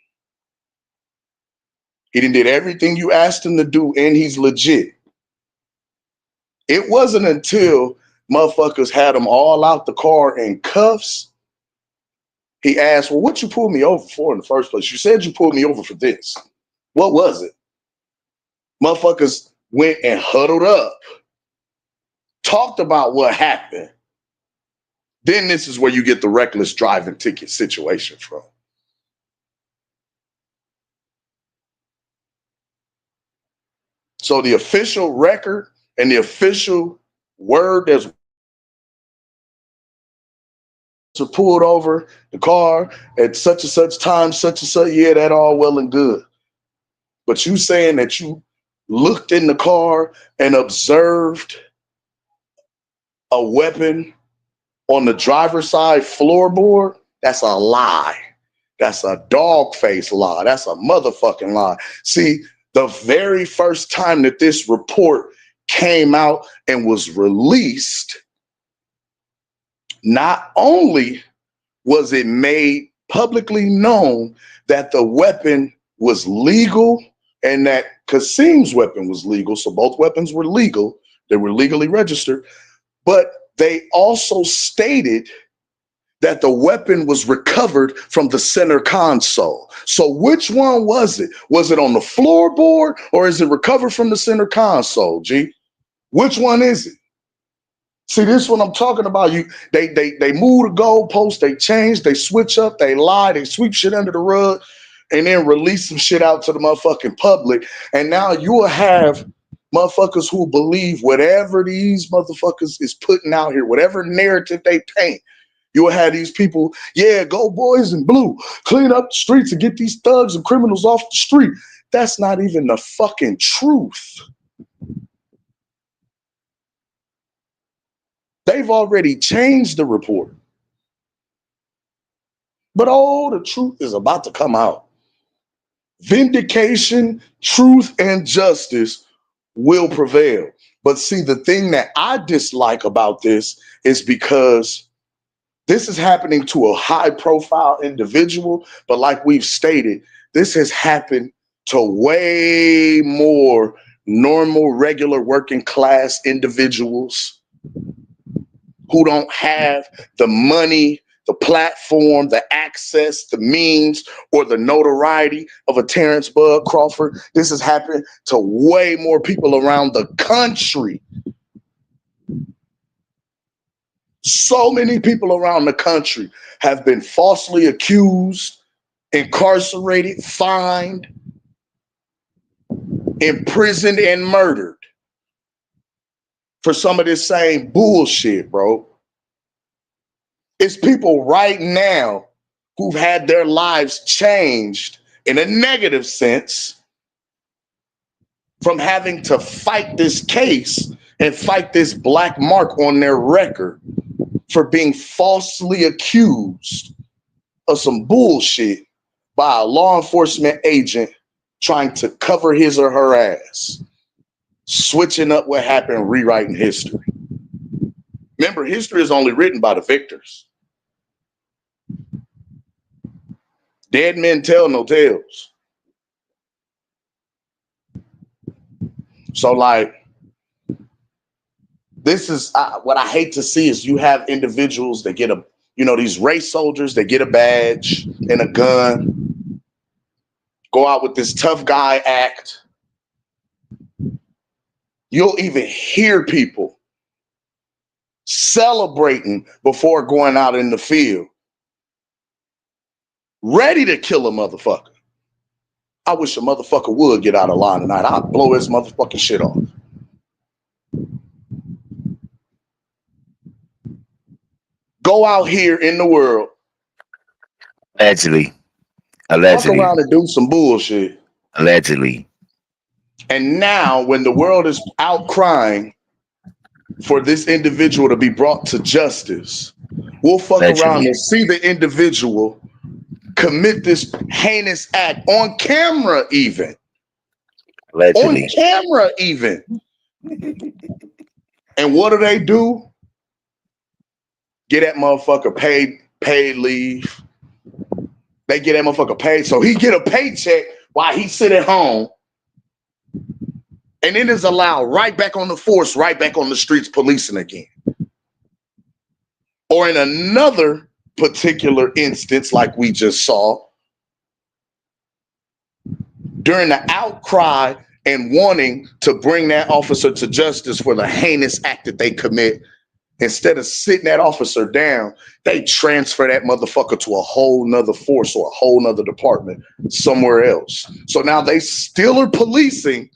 He did everything you asked him to do, and he's legit. It wasn't until motherfuckers had him all out the car in cuffs. He asked, well, what you pulled me over for in the first place? You said you pulled me over for this. What was it? Motherfuckers went and huddled up, talked about what happened. Then this is where you get the reckless driving ticket situation from. So the official record and the official word that's pulled over the car at such and such time, such and such, yeah, that all well and good. But you saying that you looked in the car and observed a weapon on the driver's side floorboard, that's a lie. That's a dog face lie. That's a motherfucking lie. See, the very first time that this report came out and was released, not only was it made publicly known that the weapon was legal and that Kasim's weapon was legal, so both weapons were legal, they were legally registered, but they also stated that the weapon was recovered from the center console. So which one was it? Was it on the floorboard or is it recovered from the center console, G? Which one is it? See, this is what I'm talking about. They move the goalposts, they change, they switch up, they lie, they sweep shit under the rug, and then release some shit out to the motherfucking public. And now you will have motherfuckers who believe whatever these motherfuckers is putting out here, whatever narrative they paint. You will have these people, yeah, go boys in blue, clean up the streets and get these thugs and criminals off the street. That's not even the fucking truth. They've already changed the report. But the truth is about to come out. Vindication, truth, and justice will prevail. But see, the thing that I dislike about this is because this is happening to a high-profile individual, but like we've stated, this has happened to way more normal, regular, working-class individuals who don't have the money, the platform, the access, the means, or the notoriety of a Terrence Bud Crawford. This has happened to way more people around the country. So many people around the country have been falsely accused, incarcerated, fined, imprisoned, and murdered for some of this same bullshit, bro. It's people right now who've had their lives changed in a negative sense from having to fight this case and fight this black mark on their record for being falsely accused of some bullshit by a law enforcement agent trying to cover his or her ass, switching up what happened, rewriting history. Remember, history is only written by the victors. Dead men tell no tales. So, like, this is what I hate to see is you have individuals that get these race soldiers that get a badge and a gun, go out with this tough guy act. You'll even hear people celebrating before going out in the field, ready to kill a motherfucker. I wish a motherfucker would get out of line tonight. I'd blow his motherfucking shit off. Go out here in the world. Allegedly. Walk around and do some bullshit. Allegedly. And now when the world is out crying for this individual to be brought to justice, we'll fuck around and see the individual commit this heinous act on camera even. Allegedly. On camera even. And what do? Get that motherfucker paid leave. They get that motherfucker paid. So he get a paycheck while he sit at home. And then is allowed right back on the force, right back on the streets policing again. Or in another particular instance, like we just saw, during the outcry and wanting to bring that officer to justice for the heinous act that they commit, instead of sitting that officer down, they transfer that motherfucker to a whole nother force or a whole nother department somewhere else. So now they still are policing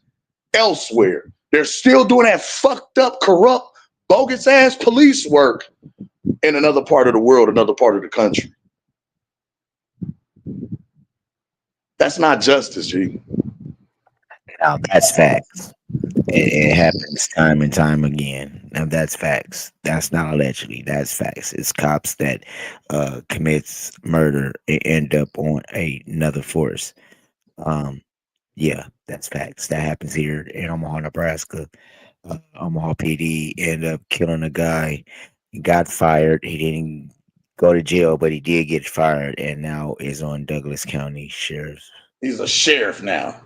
elsewhere. They're still doing that fucked up, corrupt, bogus ass police work in another part of the world, another part of the country. That's not justice, G. Now that's facts. It happens time and time again. Now that's facts. That's not allegedly. That's facts. It's cops that commits murder and end up on another force. Yeah, that's facts. That happens here in Omaha, Nebraska. Omaha PD ended up killing a guy. He got fired. He didn't go to jail, but he did get fired, and now is on Douglas County Sheriff's. He's a sheriff now.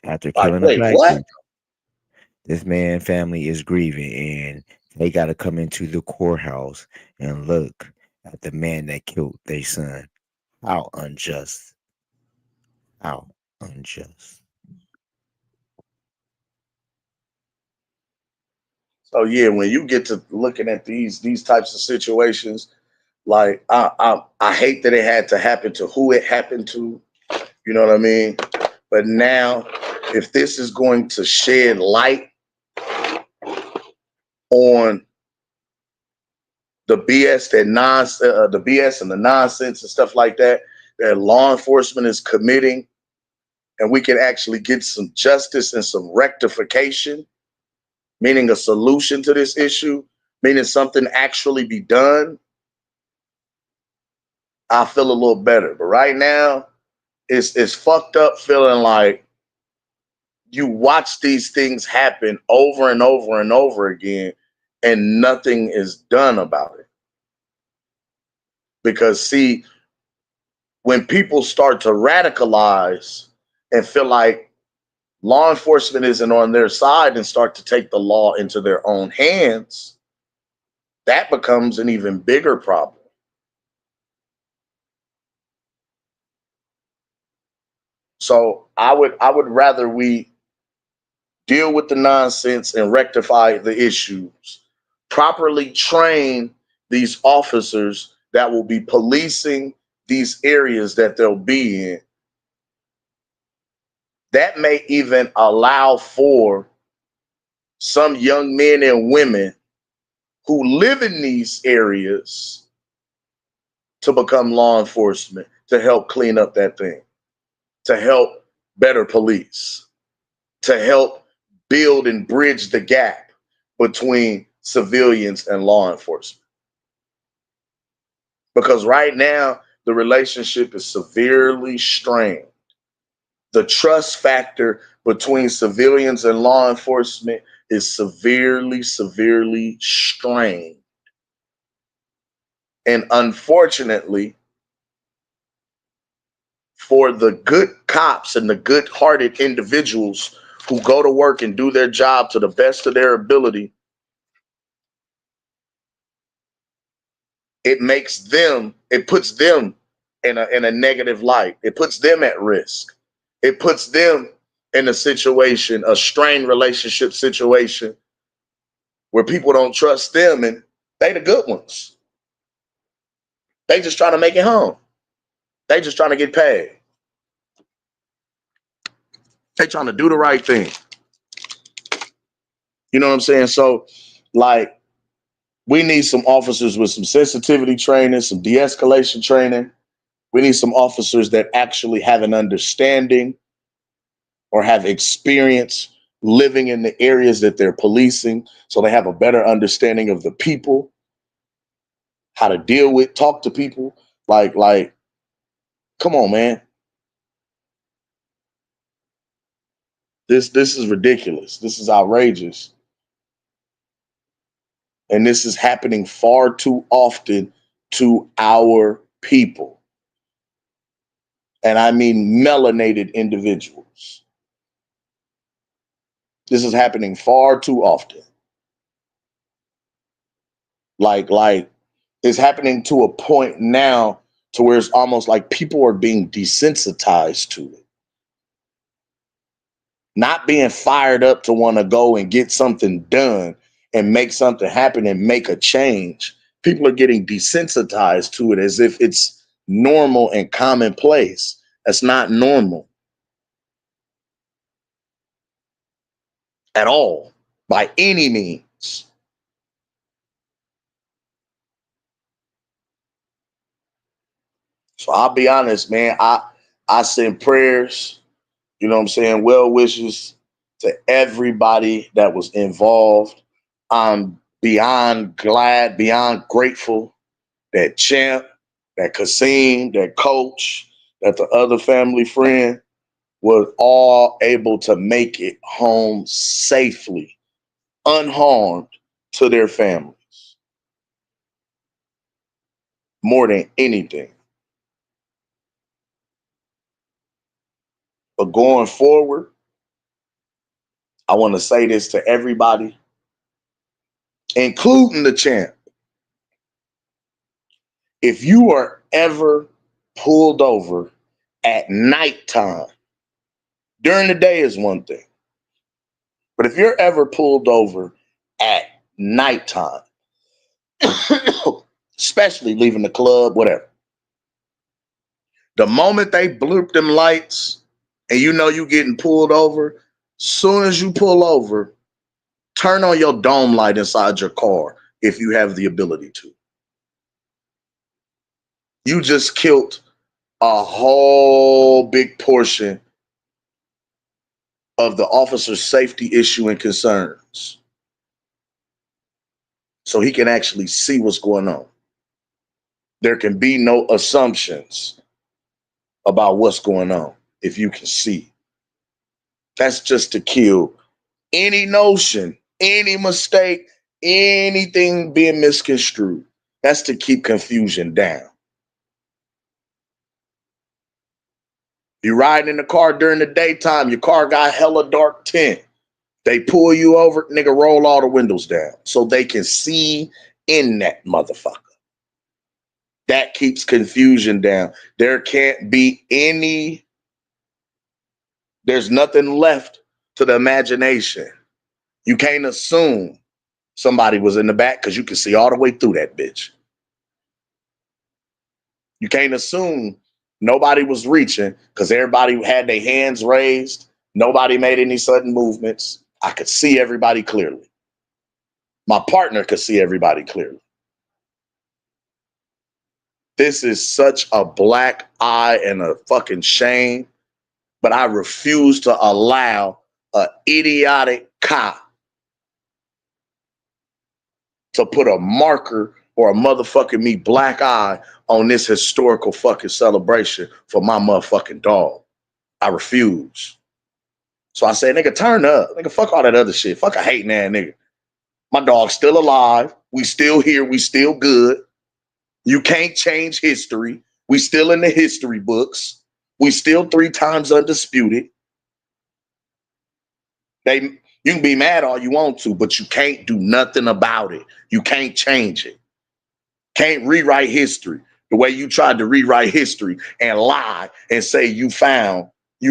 After killing a black man. This man's family is grieving, and they got to come into the courthouse and look at the man that killed their son. How unjust. How unjust. So yeah, when you get to looking at these types of situations, like I hate that it had to happen to who it happened to. You know what I mean? But now, if this is going to shed light on the BS the BS and the nonsense and stuff like that that law enforcement is committing, and we can actually get some justice and some rectification, meaning a solution to this issue, meaning something actually be done, I feel a little better. But right now, it's fucked up feeling like you watch these things happen over and over and over again, and nothing is done about it. Because see, when people start to radicalize and feel like law enforcement isn't on their side and start to take the law into their own hands, that becomes an even bigger problem. So I would rather we deal with the nonsense and rectify the issues, properly train these officers that will be policing these areas that they'll be in. That may even allow for some young men and women who live in these areas to become law enforcement, to help clean up that thing, to help better police, to help build and bridge the gap between civilians and law enforcement. Because right now, the relationship is severely strained. The trust factor between civilians and law enforcement is severely, severely strained. And unfortunately, for the good cops and the good hearted individuals who go to work and do their job to the best of their ability, it puts them in a negative light. It puts them at risk. It puts them in a situation, a strained relationship situation where people don't trust them and they the good ones. They just trying to make it home. They just trying to get paid. They trying to do the right thing. You know what I'm saying? So, like, we need some officers with some sensitivity training, some de-escalation training. We need some officers that actually have an understanding or have experience living in the areas that they're policing, so they have a better understanding of the people, how to deal with, talk to people. Like, come on, man. This is ridiculous. This is outrageous. And this is happening far too often to our people. And I mean melanated individuals. This is happening far too often. Like it's happening to a point now to where it's almost like people are being desensitized to it. Not being fired up to want to go and get something done and make something happen and make a change. People are getting desensitized to it as if it's normal and commonplace. That's not normal at all, by any means. So I'll be honest, man. I send prayers, you know what I'm saying, well wishes to everybody that was involved. I'm beyond glad, beyond grateful that Champ, that Kasim, that Coach, that the other family friend was all able to make it home safely, unharmed to their families. More than anything. But going forward, I want to say this to everybody, including the Champ. If you are ever pulled over at nighttime, during the day is one thing. But if you're ever pulled over at nighttime, especially leaving the club, whatever, the moment they bloop them lights and you know you getting pulled over, soon as you pull over, turn on your dome light inside your car if you have the ability to. You just killed a whole big portion of the officer's safety issue and concerns. So he can actually see what's going on. There can be no assumptions about what's going on if you can see. That's just to kill any notion, any mistake, anything being misconstrued. That's to keep confusion down. You riding in the car during the daytime, your car got hella dark tint. They pull you over, nigga, roll all the windows down so they can see in that motherfucker. That keeps confusion down. There can't be there's nothing left to the imagination. You can't assume somebody was in the back because you can see all the way through that bitch. You can't assume nobody was reaching because everybody had their hands raised. Nobody made any sudden movements. I could see everybody clearly. My partner could see everybody clearly. This is such a black eye and a fucking shame, but I refuse to allow an idiotic cop to put a marker or a motherfucking me black eye on this historical fucking celebration for my motherfucking dog. I refuse. So I say, nigga, turn up. Nigga, fuck all that other shit. Fuck a hating ass nigga. My dog's still alive. We still here. We still good. You can't change history. We still in the history books. We still 3 times undisputed. You can be mad all you want to, but you can't do nothing about it. You can't change it. Can't rewrite history the way you tried to rewrite history and lie and say you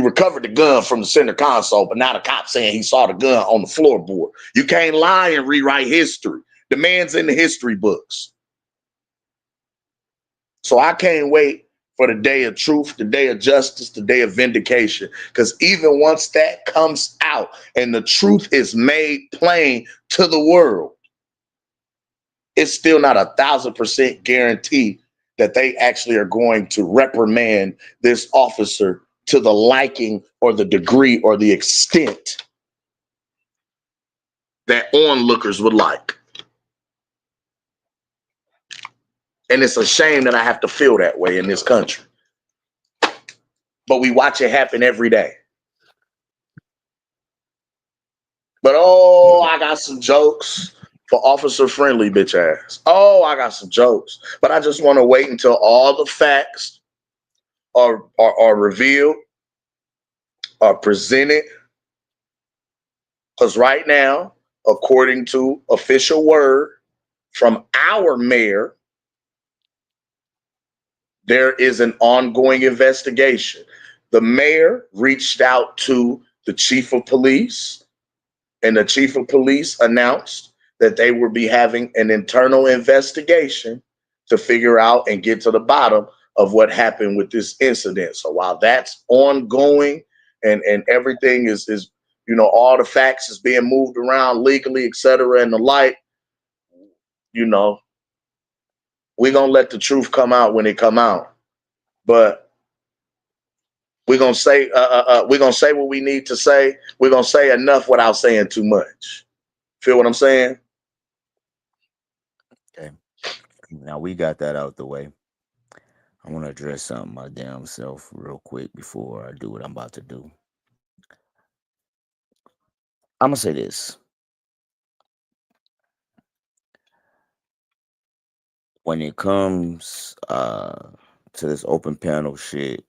recovered the gun from the center console, but now the cop saying he saw the gun on the floorboard. You can't lie and rewrite history. The man's in the history books. So I can't wait for the day of truth, the day of justice, the day of vindication. Because even once that comes out and the truth is made plain to the world, it's still not 1,000% guarantee that they actually are going to reprimand this officer to the liking or the degree or the extent that onlookers would like. And it's a shame that I have to feel that way in this country. But we watch it happen every day. But I got some jokes for officer friendly bitch ass. I got some jokes. But I just want to wait until all the facts are revealed, are presented. Because right now, according to official word from our mayor, there is an ongoing investigation. The mayor reached out to the chief of police, and the chief of police announced that they will be having an internal investigation to figure out and get to the bottom of what happened with this incident. So while that's ongoing and everything is all the facts is being moved around legally, et cetera, and the like, we're going to let the truth come out when it come out. But we're going to say what we need to say. We're going to say enough without saying too much. Feel what I'm saying? Okay. Now we got that out the way. I want to address something my damn self real quick before I do what I'm about to do. I'm gonna say this. When it comes to this open panel shit,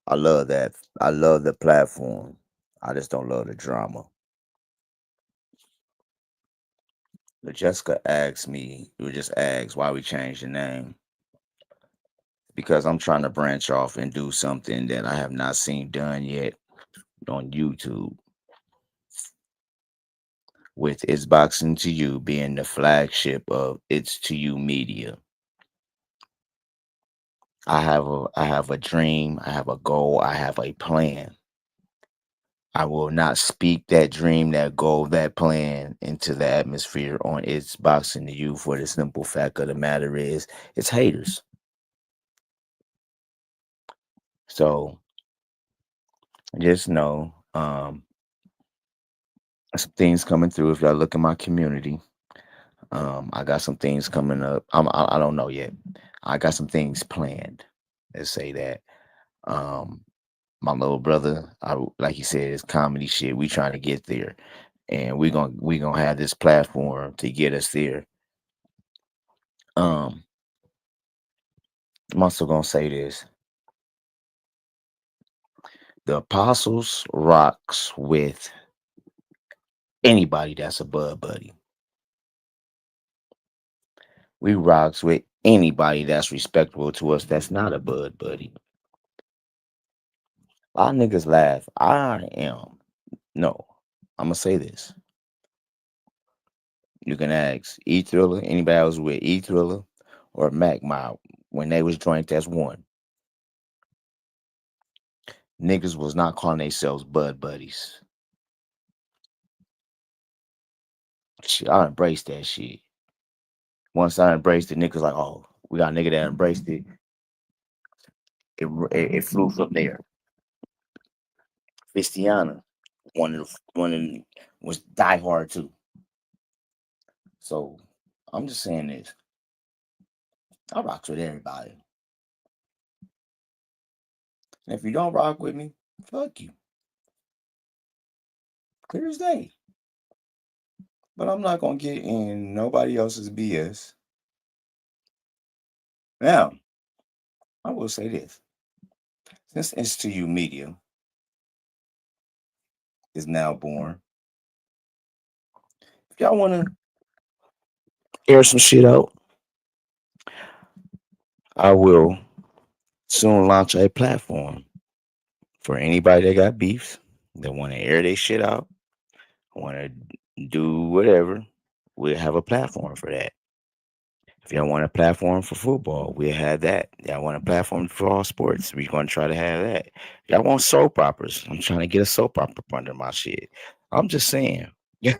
I love that. I love the platform. I just don't love the drama. Jessica asked me, we just asked why we changed the name. Because I'm trying to branch off and do something that I have not seen done yet on YouTube, with It's Boxing to You being the flagship of It's to You Media. I have a dream, I have a goal, I have a plan. I will not speak that dream, that goal, that plan into the atmosphere on It's Boxing to You, for the simple fact of the matter is it's haters. So just know some things coming through. If y'all look in my community, I got some things coming up. I don't know yet. I got some things planned. Let's say that. Um, my little brother, like you said, it's comedy shit. We trying to get there, and we gonna have this platform to get us there. Um, I'm also gonna say this: the Apostles rocks with anybody that's a bud buddy. We rocks with anybody that's respectable to us. That's not a bud buddy. A lot of niggas laugh. I am. No, I'm gonna say this. You can ask E Thriller, anybody else with E Thriller or Mac Mile when they was joined as one. Niggas was not calling themselves bud buddies. Shit, I embraced that shit. Once I embraced it, niggas like, oh, we got a nigga that embraced it. It flew from there. Fistiana, one was die hard too. So I'm just saying this. I rocks with everybody. And if you don't rock with me, fuck you. Clear as day. But I'm not gonna get in nobody else's BS. Now, I will say this. Since STU Media is now born, if y'all wanna air some shit out, I will soon launch a platform for anybody that got beefs, that wanna air their shit out, wanna do whatever. We'll have a platform for that. If y'all want a platform for football, we'll have that. Y'all want a platform for all sports, we're gonna try to have that. Y'all want soap operas, I'm trying to get a soap opera up under my shit. I'm just saying. I'm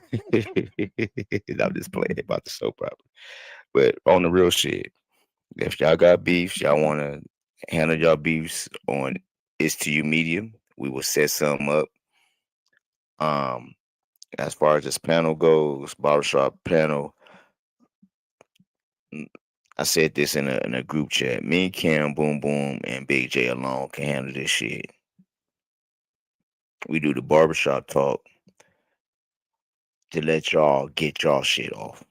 just playing about the soap opera. But on the real shit, if y'all got beefs, y'all want to handle y'all beefs on It's to You Media, we will set some up. Um, as far as this panel goes, barbershop panel, mm, I said this in a group chat. Me, Cam, Boom Boom, and Big J alone can handle this shit. We do the barbershop talk to let y'all get y'all shit off.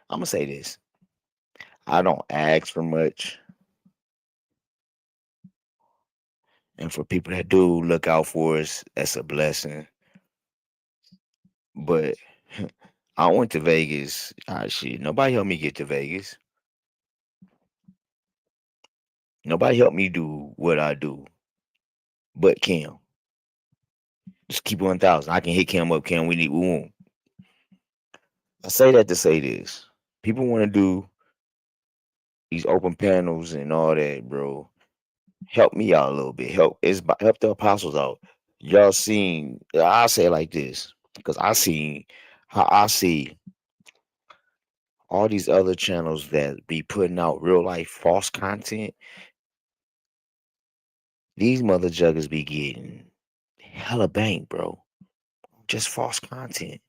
I'm gonna say this. I don't ask for much. And for people that do look out for us, that's a blessing. But I went to Vegas. Ah, shit. Nobody helped me get to Vegas. Nobody helped me do what I do. But Cam. Just keep it 1,000. I can hit Cam up. Cam, we won't. I say that to say this. People want to do these open panels and all that, bro. Help me out a little bit. Help the apostles out. Y'all seen, I'll say it like this. Because I seen how I see all these other channels that be putting out real life false content. These mother juggers be getting hella bank, bro. Just false content.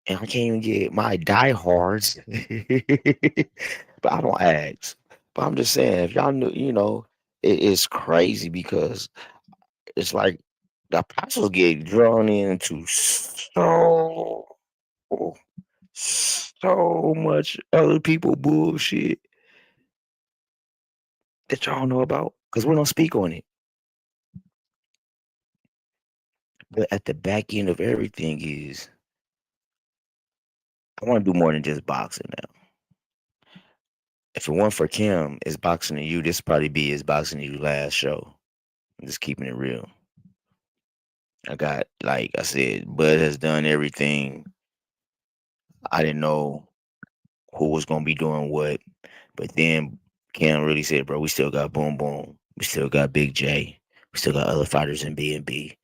And I can't even get my diehards. But I don't ask. But I'm just saying, if y'all knew, it's crazy because it's like the apostles get drawn into so much other people bullshit that y'all know about because we don't speak on it. But at the back end of everything is I want to do more than just boxing now. If it weren't for Kim, it's boxing to you. This probably be his boxing to you last show. I'm just keeping it real. I got like I said, Bud has done everything. I didn't know who was gonna be doing what, but then Kim really said, "Bro, we still got Boom Boom. We still got Big J. We still got other fighters in B&B.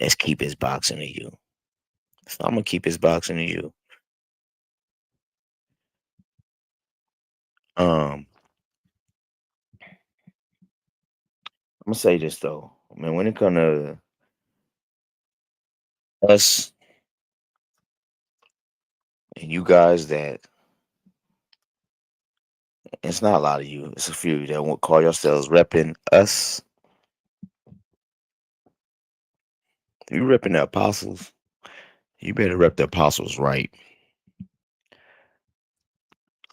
Let's keep his boxing to you." So I'm gonna keep his boxing to you. Um, I'm gonna say this though. I mean, when it comes to us and you guys, that it's not a lot of you. It's a few that won't call yourselves repping us. If you repping the apostles, you better rep the apostles right.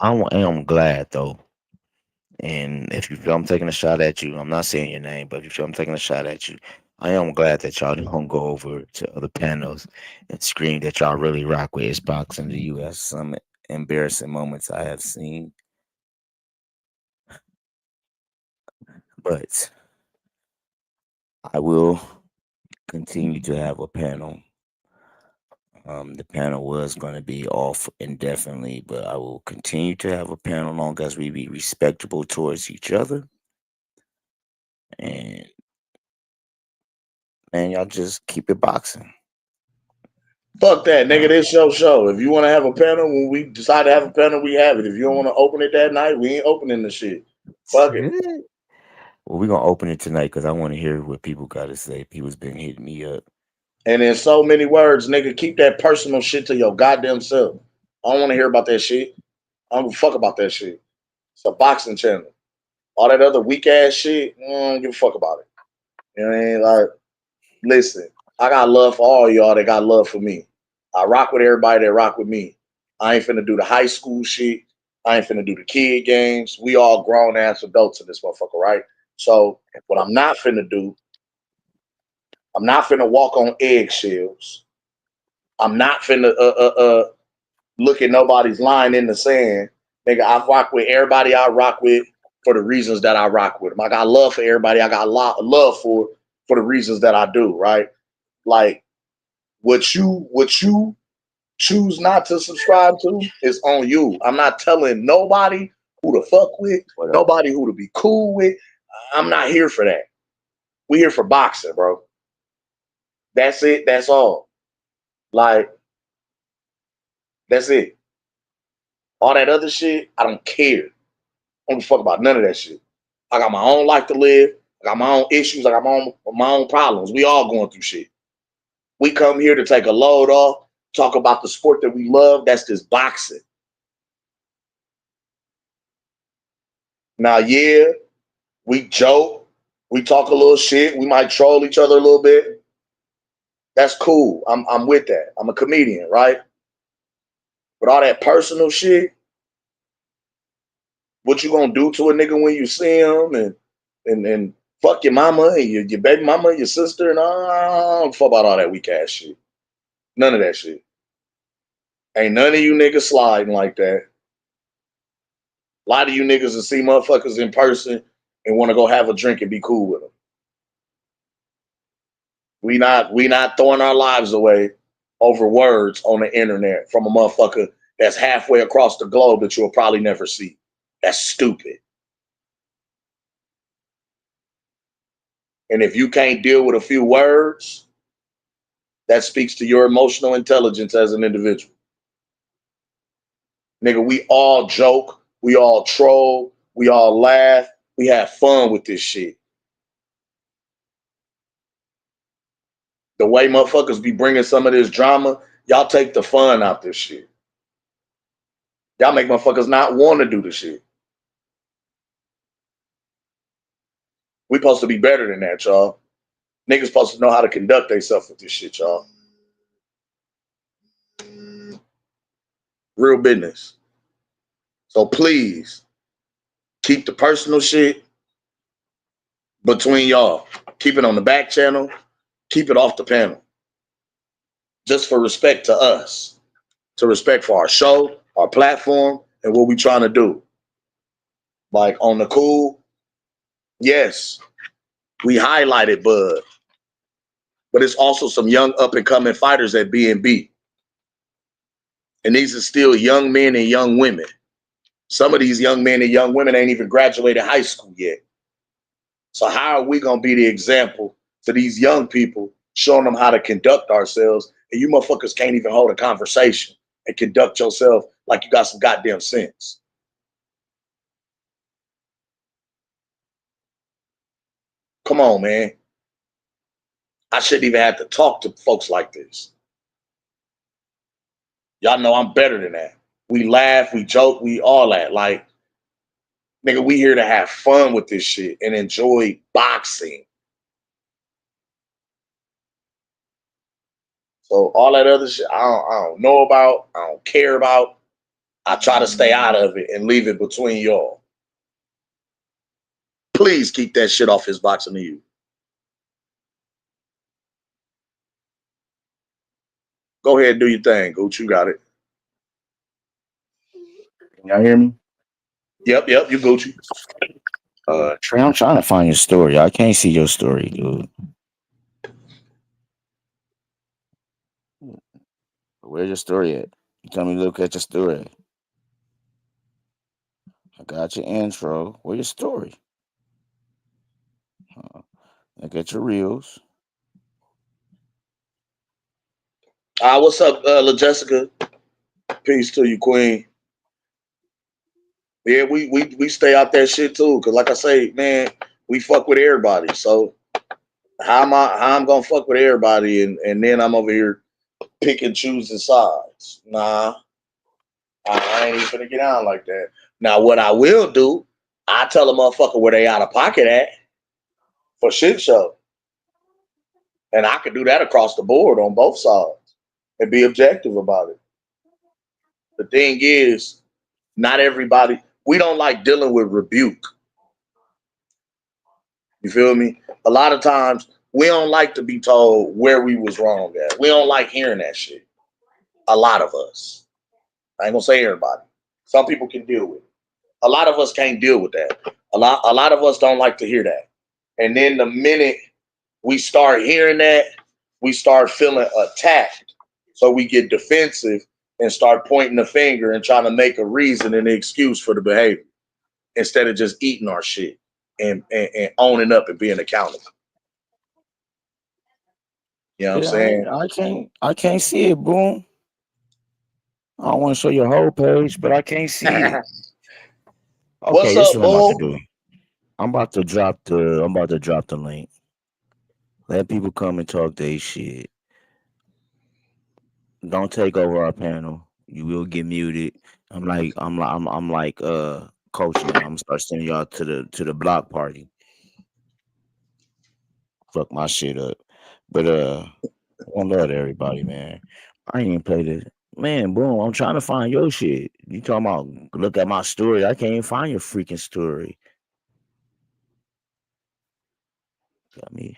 I am glad though. And if you feel I'm taking a shot at you, I'm not saying your name, but if you feel I'm taking a shot at you, I am glad that y'all don't go over to other panels and scream that y'all really rock with Xbox in the US. Some embarrassing moments I have seen. But I will continue to have a panel. The panel was going to be off indefinitely, but I will continue to have a panel long as we be respectable towards each other. And man, y'all just keep it boxing. Fuck that, nigga. Uh, This your show. If you want to have a panel, when we decide to have a panel, we have it. If you don't want to open it that night, we ain't opening the shit. Fuck it. well, we're gonna open it tonight because I want to hear what people got to say. People's been hitting me up. And in so many words, nigga, keep that personal shit to your goddamn self. I don't want to hear about that shit. I don't give a fuck about that shit. It's a boxing channel. All that other weak ass shit, I don't give a fuck about it. You know what I mean? Like, listen, I got love for all y'all that got love for me. I rock with everybody that rock with me. I ain't finna do the high school shit. I ain't finna do the kid games. We all grown ass adults in this motherfucker, right? So what I'm not finna do, I'm not finna walk on eggshells. I'm not finna look at nobody's line in the sand. Nigga, I rock with everybody I rock with for the reasons that I rock with them. I got love for everybody. I got a lot of love for the reasons that I do, right? Like what you choose not to subscribe to is on you. I'm not telling nobody who to fuck with, What up? nobody who to be cool with. I'm not here for that. We here for boxing, bro. That's it. That's all. Like, that's it. All that other shit, I don't care. I don't give a fuck about none of that shit. I got my own life to live. I got my own issues. I got my own problems. We all going through shit. We come here to take a load off, talk about the sport that we love. That's this boxing. Now, yeah, we joke, we talk a little shit, we might troll each other a little bit. That's cool. I'm with that. I'm a comedian, right? But all that personal shit, what you gonna do to a nigga when you see him and fuck your mama and your baby mama, your sister, and I don't fuck about all that weak ass shit. None of that shit. Ain't none of you niggas sliding like that. A lot of you niggas will see motherfuckers in person and want to go have a drink and be cool with them. We not throwing our lives away over words on the internet from a motherfucker that's halfway across the globe that you'll probably never see. That's stupid. And if you can't deal with a few words, that speaks to your emotional intelligence as an individual. Nigga, we all joke, we all troll, we all laugh, we have fun with this shit. The way motherfuckers be bringing some of this drama, y'all take the fun out this shit. Y'all make motherfuckers not want to do the shit. We supposed to be better than that, y'all. Niggas supposed to know how to conduct themselves with this shit, y'all. Real business. So please keep the personal shit between y'all. Keep it on the back channel. Keep it off the panel. just for respect to us, to respect for our show, our platform, and what we trying to do. Like on the cool, yes, we highlighted Bud, but it's also some young up and coming fighters at B&B. And these are still young men and young women. Some of these young men and young women ain't even graduated high school yet. So how are we going to be the example to these young people, showing them how to conduct ourselves? And you motherfuckers can't even hold a conversation and conduct yourself like you got some goddamn sense. Come on, man. I shouldn't even have to talk to folks like this. Y'all know I'm better than that. We laugh, we joke, we all that. Like, nigga, we here to have fun with this shit and enjoy boxing. So all that other shit, I don't know about, I don't care about. I try to stay out of it and leave it between y'all. Please keep that shit off his boxing to you. Go ahead and do your thing, Gooch. You got it. Can y'all hear me? Yep, you Gucci. Trey, I'm trying to find your story. I can't see your story, dude. Where's your story at? You tell me to look at your story. I got your intro. Where's your story? Look at your reels. What's up, La Jessica? Peace to you, Queen. Yeah, we stay out that shit too. Cause like I say, man, we fuck with everybody. So how I'm gonna fuck with everybody and then I'm over here pick and choosing sides. Nah, I ain't even gonna get on like that. Now what I will do, I tell a motherfucker where they out of pocket at for shit show. And I could do that across the board on both sides and be objective about it. The thing is, not everybody, we don't like dealing with rebuke. You feel me? A lot of times we don't like to be told where we was wrong at. We don't like hearing that shit. A lot of us. I ain't gonna say everybody. Some people can deal with it. A lot of us can't deal with that. A lot of us don't like to hear that. And then the minute we start hearing that, we start feeling attacked. So we get defensive and start pointing the finger and trying to make a reason and an excuse for the behavior instead of just eating our shit and owning up and being accountable. You know what I'm saying? I can't see it, boom. I don't want to show your whole page, but I can't see it. Okay, What's this is up, what I'm about to Bull? do. I'm about to drop the link. Let people come and talk their shit. Don't take over our panel. You will get muted. I'm like coach now. I'm gonna start sending y'all to the block party. Fuck my shit up. But one love to everybody, man. I ain't even play this. Man, boom, I'm trying to find your shit. You talking about look at my story. I can't even find your freaking story. Got me.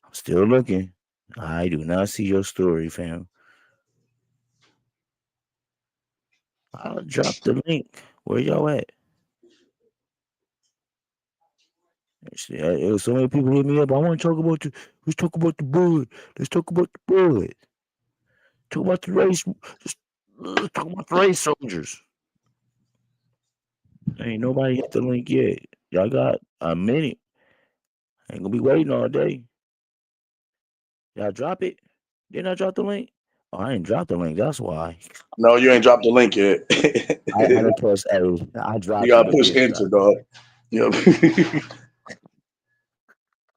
I'm still looking. I do not see your story, fam. I'll drop the link. Where y'all at? It was so many people hit me up. I want to talk about let's talk about the bullet. Let's talk about the bullet. Talk about the race. Let's talk about the race soldiers. Ain't nobody hit the link yet. Y'all got a minute. Ain't gonna be waiting all day. Y'all drop it? Didn't I drop the link? Oh, I ain't dropped the link. That's why. No, you ain't dropped the link yet. I didn't press A. I You dropped it, gotta but push didn't enter, drop it. dog. Yep.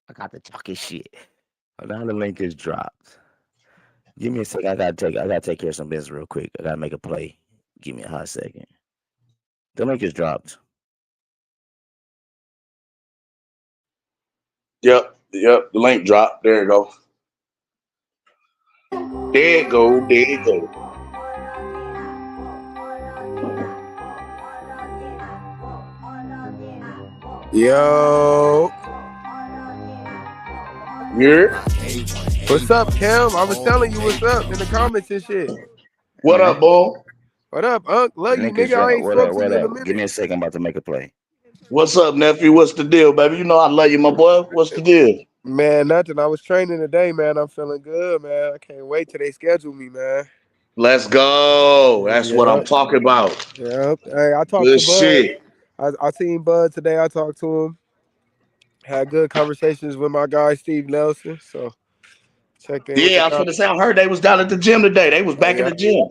I got the talking shit. Now the link is dropped. Give me a second. I gotta take care of some business real quick. I gotta make a play. Give me a hot second. The link is dropped. Yep. The link dropped. There you go. There you go. There you go. Yo, Yeah. What's up, Kim? I was telling you what's up in the comments and shit. What up, boy? What up, Unc? Love you, Niggas, nigga. I ain't what up? spoke to What you in a up? Give minute. me a second. I'm about to make a play. What's up, nephew? What's the deal, baby? You know I love you, my boy. What's the deal? Man, nothing. I was training today, man. I'm feeling good, man. I can't wait till they schedule me, man. Let's go. That's what I'm Yep, talking about. yep. Hey, I talked Good to Bud. shit. I seen Bud today. I talked to him. Had good conversations with my guy Steve Nelson. So checked in with the Yeah, I was guy. gonna say I heard they was down at the gym today. They was back in Yep, the gym.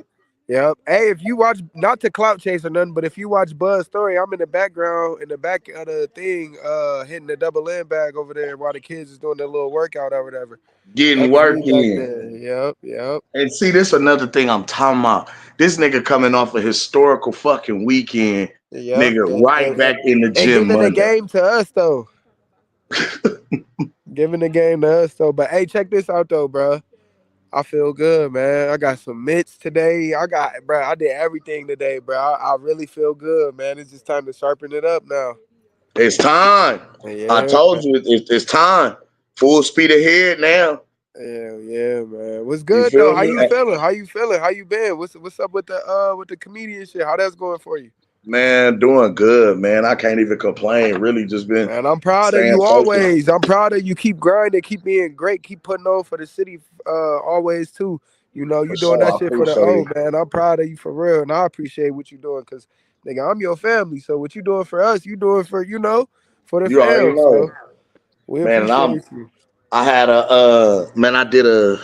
yep. Hey, if you watch, not to clout chase or nothing, but if you watch Bud's story, I'm in the background, in the back of the thing, hitting the double end bag over there while the kids is doing their little workout or whatever. Getting That's me work back in. there. Yep, yep, And see, this another thing I'm talking about. This nigga coming off a historical fucking weekend, yep. nigga, right back in the And gym giving the Monday. game to us though. Giving the game to us though. But hey, check this out though, bro. I feel good, man. I got some mitts today. I did everything today, bro. I really feel good, man. It's just time to sharpen it up now. It's time. I Yeah, told you it's time. Full speed ahead now. yeah, man. What's You good though? feel How me? you feeling? How you feeling? How you been? What's up with the comedian shit? How that's going for you? Man, doing good, man. I can't even complain. Really just been Man, I'm proud of staying you focused. always. I'm proud of you. Keep grinding, keep being great, keep putting on for the city always too. You know, For you doing sure. that I shit for the appreciate O, it. man. I'm proud of you for real. And I appreciate what you doing because nigga, I'm your family. So what you doing for us, you doing for, for the You already fam. So know. we Man, and appreciate you. I had I did a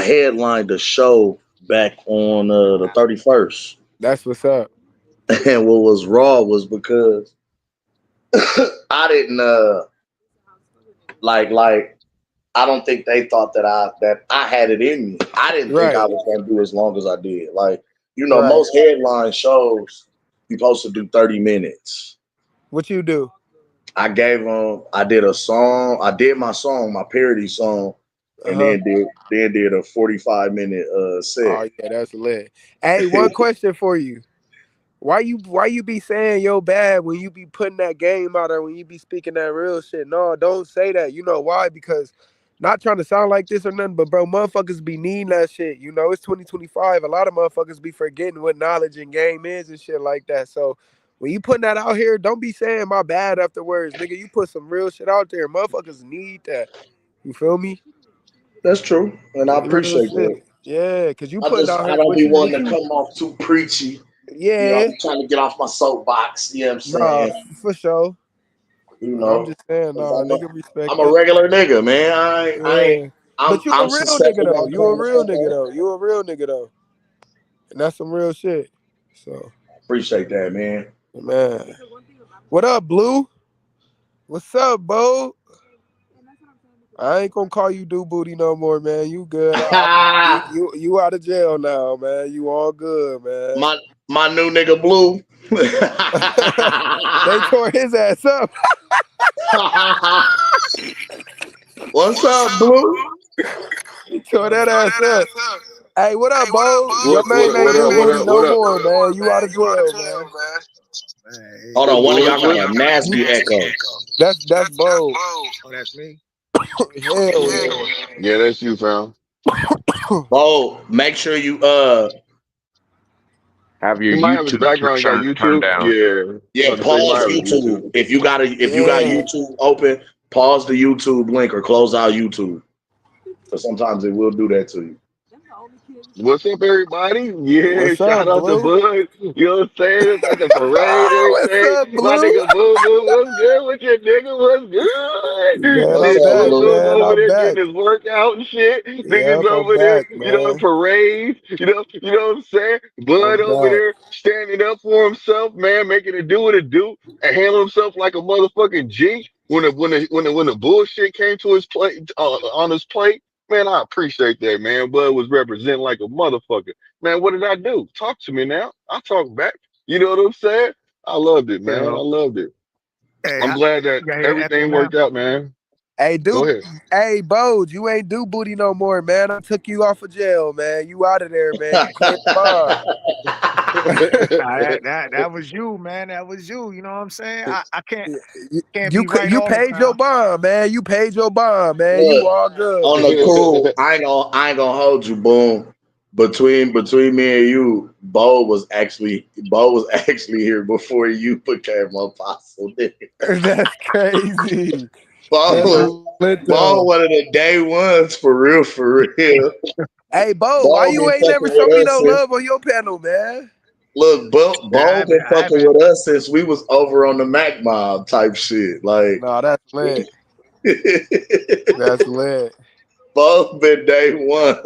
headlined the show back on the 31st. That's what's up. And what was raw was because I didn't like I don't think they thought that I had it in me. I didn't think I Right, was gonna do as long as I did. Like, right. most headline shows you supposed to do 30 minutes. What you do? I did a song, I did my song, my parody song, and Uh-huh. then did a 45-minute set. Oh yeah, that's lit. Hey, one question for you. Why you be saying yo bad when you be putting that game out there when you be speaking that real shit? No, don't say that. You know why? Because not trying to sound like this or nothing, but bro, motherfuckers be needing that shit. You know, it's 2025. A lot of motherfuckers be forgetting what knowledge and game is and shit like that. So when you putting that out here, don't be saying my bad afterwards, nigga. You put some real shit out there. Motherfuckers need that. You feel me? That's true, and I Real appreciate shit. that. Yeah, cause you putting out I here don't what be you what wanting to you come off too preachy. yeah. I'm trying to get off my soapbox. You know what I'm Nah, saying? for sure. You But I'm know, just saying, 'cause nah, nigga, respect I'm a that. regular nigga, man. I ain't. Yeah. But you a I'm real nigga susceptible. though. I'm You a calm the real fuck nigga down. though. You a real nigga though. And that's some real shit. So, Appreciate that, man. man. What up, Blue? What's up, Bo? I ain't gonna call you do booty no more, man. You good. You out of jail now, man. You all good, man. my my new nigga Blue. They tore his ass up. What's up, Blue? Tore that ass up. Hey, what up, Bo? Your name ain't What do up? What booty up? What no up? more, man. You out of jail, man. Hold on, one of y'all got a You, nasty echo. that's Bo. Oh, that's me. Hell yeah. Yeah, that's you, fam. Oh, make sure you Have your He might have his YouTube background got turned YouTube. down. Yeah, yeah, about to say he might pause have his YouTube. YouTube. If you got Yeah. YouTube open, pause the YouTube link or close out YouTube. So sometimes it will do that to you. What's up, everybody? Yeah, What's shout up, out to Blue? Bud. You know what I'm saying? It's like the parade, What's everything. up, My Blue? nigga Boo Boo, what's good with your nigga? What's good? Man, What's I'm Shit, up, back, Boo Blue? Boo man. over I'm there back. getting his workout and shit. Niggas Yep, I'm over there, back, man. parades. You know what I'm saying? Bud I'm over back. there standing up for himself, man, making it do what it do, and handle himself like a motherfucking G. When the bullshit came to his plate on his plate. Man, I appreciate that, man. Bud was representing like a motherfucker. Man, what did I do? Talk to me now. I'll talk back. You know what I'm saying? I loved it, man. I Yo, loved it. hey, I'm glad that you got hear the echo everything now? worked out, man. Hey, Go dude. ahead. Hey, Bode, you ain't do booty no more, man. I took you off of jail, man. You out of there, man. You cleared bond. Nah, that was you, man. That was you. You know what I'm saying? I can't be You right you all the paid your time. bond, man. You paid your bond, man. Look, You all good. on the cool, I ain't gonna hold you, boom. Between me and you, Bo was actually here before you became apostle. That's crazy. That's Bo Yeah. lit though. Bo one of the day ones for real. Hey, Bo, why Bo you been ain't never fucking show with me us no since love on your panel, man? look, Bo been I fucking haven't with us since we was over on the Mac Mob type shit. Like No, that's lit. That's lit. Bo been day one.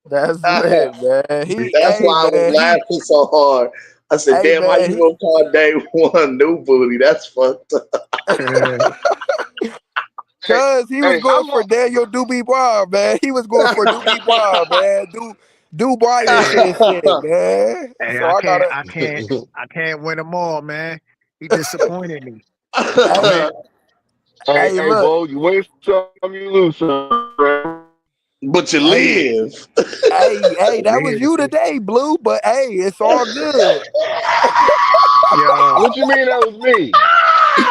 That's lit, man. That's why I was laughing so hard. I said, Hey, damn, how man, you gonna call day one new booty? That's fucked up. Hey, cause he was hey, going how for long? Daniel Dubois, man. He was going for Dubois, man. Dubois and shit, man. Hey, So I gotta, I can't win them all, man. He disappointed me. hey, hey, Hey, look, Bo, you win some, you lose some, right? But you Hey, live. hey, that was man, you today, Blue. But hey, it's all good, yo, What you mean that was me?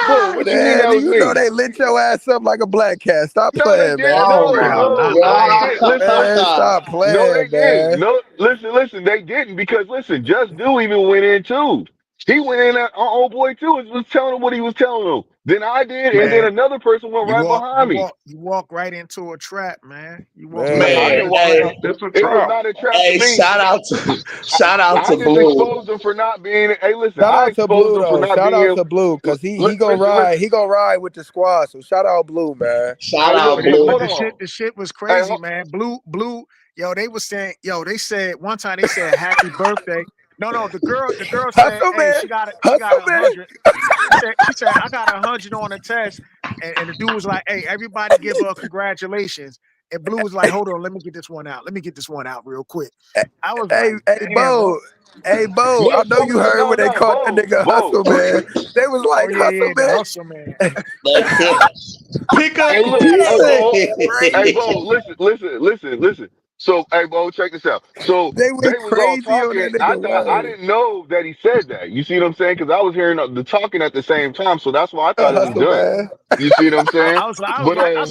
Bo, what you mean man. that was You know me? they lit your ass up like a black cat. Stop No, they playing, didn't. man. Oh Come No, my on, yo, no, they I didn't. Listen, man. listen. Stop No, playing, they didn't. man. No, listen, they didn't because listen, Just Do even went in too. He went in on old boy too and was telling him what he was telling him. Then I did, and then man, another person went right behind me. you walk right into a trap, man. You walk Man, right I into man. didn't a walk. trap. Hey, It's a It was trap. not a trap to hey, me. shout out I to just Blue. exposed them for not being. Hey, listen, Shout I out to exposed Blue them for though. not Shout out being. to Blue, cause he gonna Listen, ride. listen. He gonna ride with the squad. So shout out Blue, man. Shout Hey, out look, But it, but Blue. hold on. the shit was Hey, crazy, man. Blue, yo, they was saying, yo, they said one time they said happy birthday. No, the girl said, Hustle, hey, man. she got Hustle, man. 100. She said, I got 100 on the test, and the dude was like, hey, everybody give her congratulations. And Blue was like, hold on, let me get this one out. Let me get this one out real quick. I was Hey, like, hey, damn, bro. Bo. Hey, Bo. I look, know you heard when they no, called that nigga Bo. Hustle, man. They was Oh like, yeah, Hustle, yeah, the man. hustle man. Pick up Hey, the look, hey, Bo. Hey, pieces. Bo, listen. So, hey, Bo, check this out. So They they went was all crazy on talking. that I nigga thought I word. didn't know that he said that. You see what I'm saying? Because I was hearing the talking at the same time, so that's why I thought it was Hustle, done. man. You see what I'm saying? I was But like, I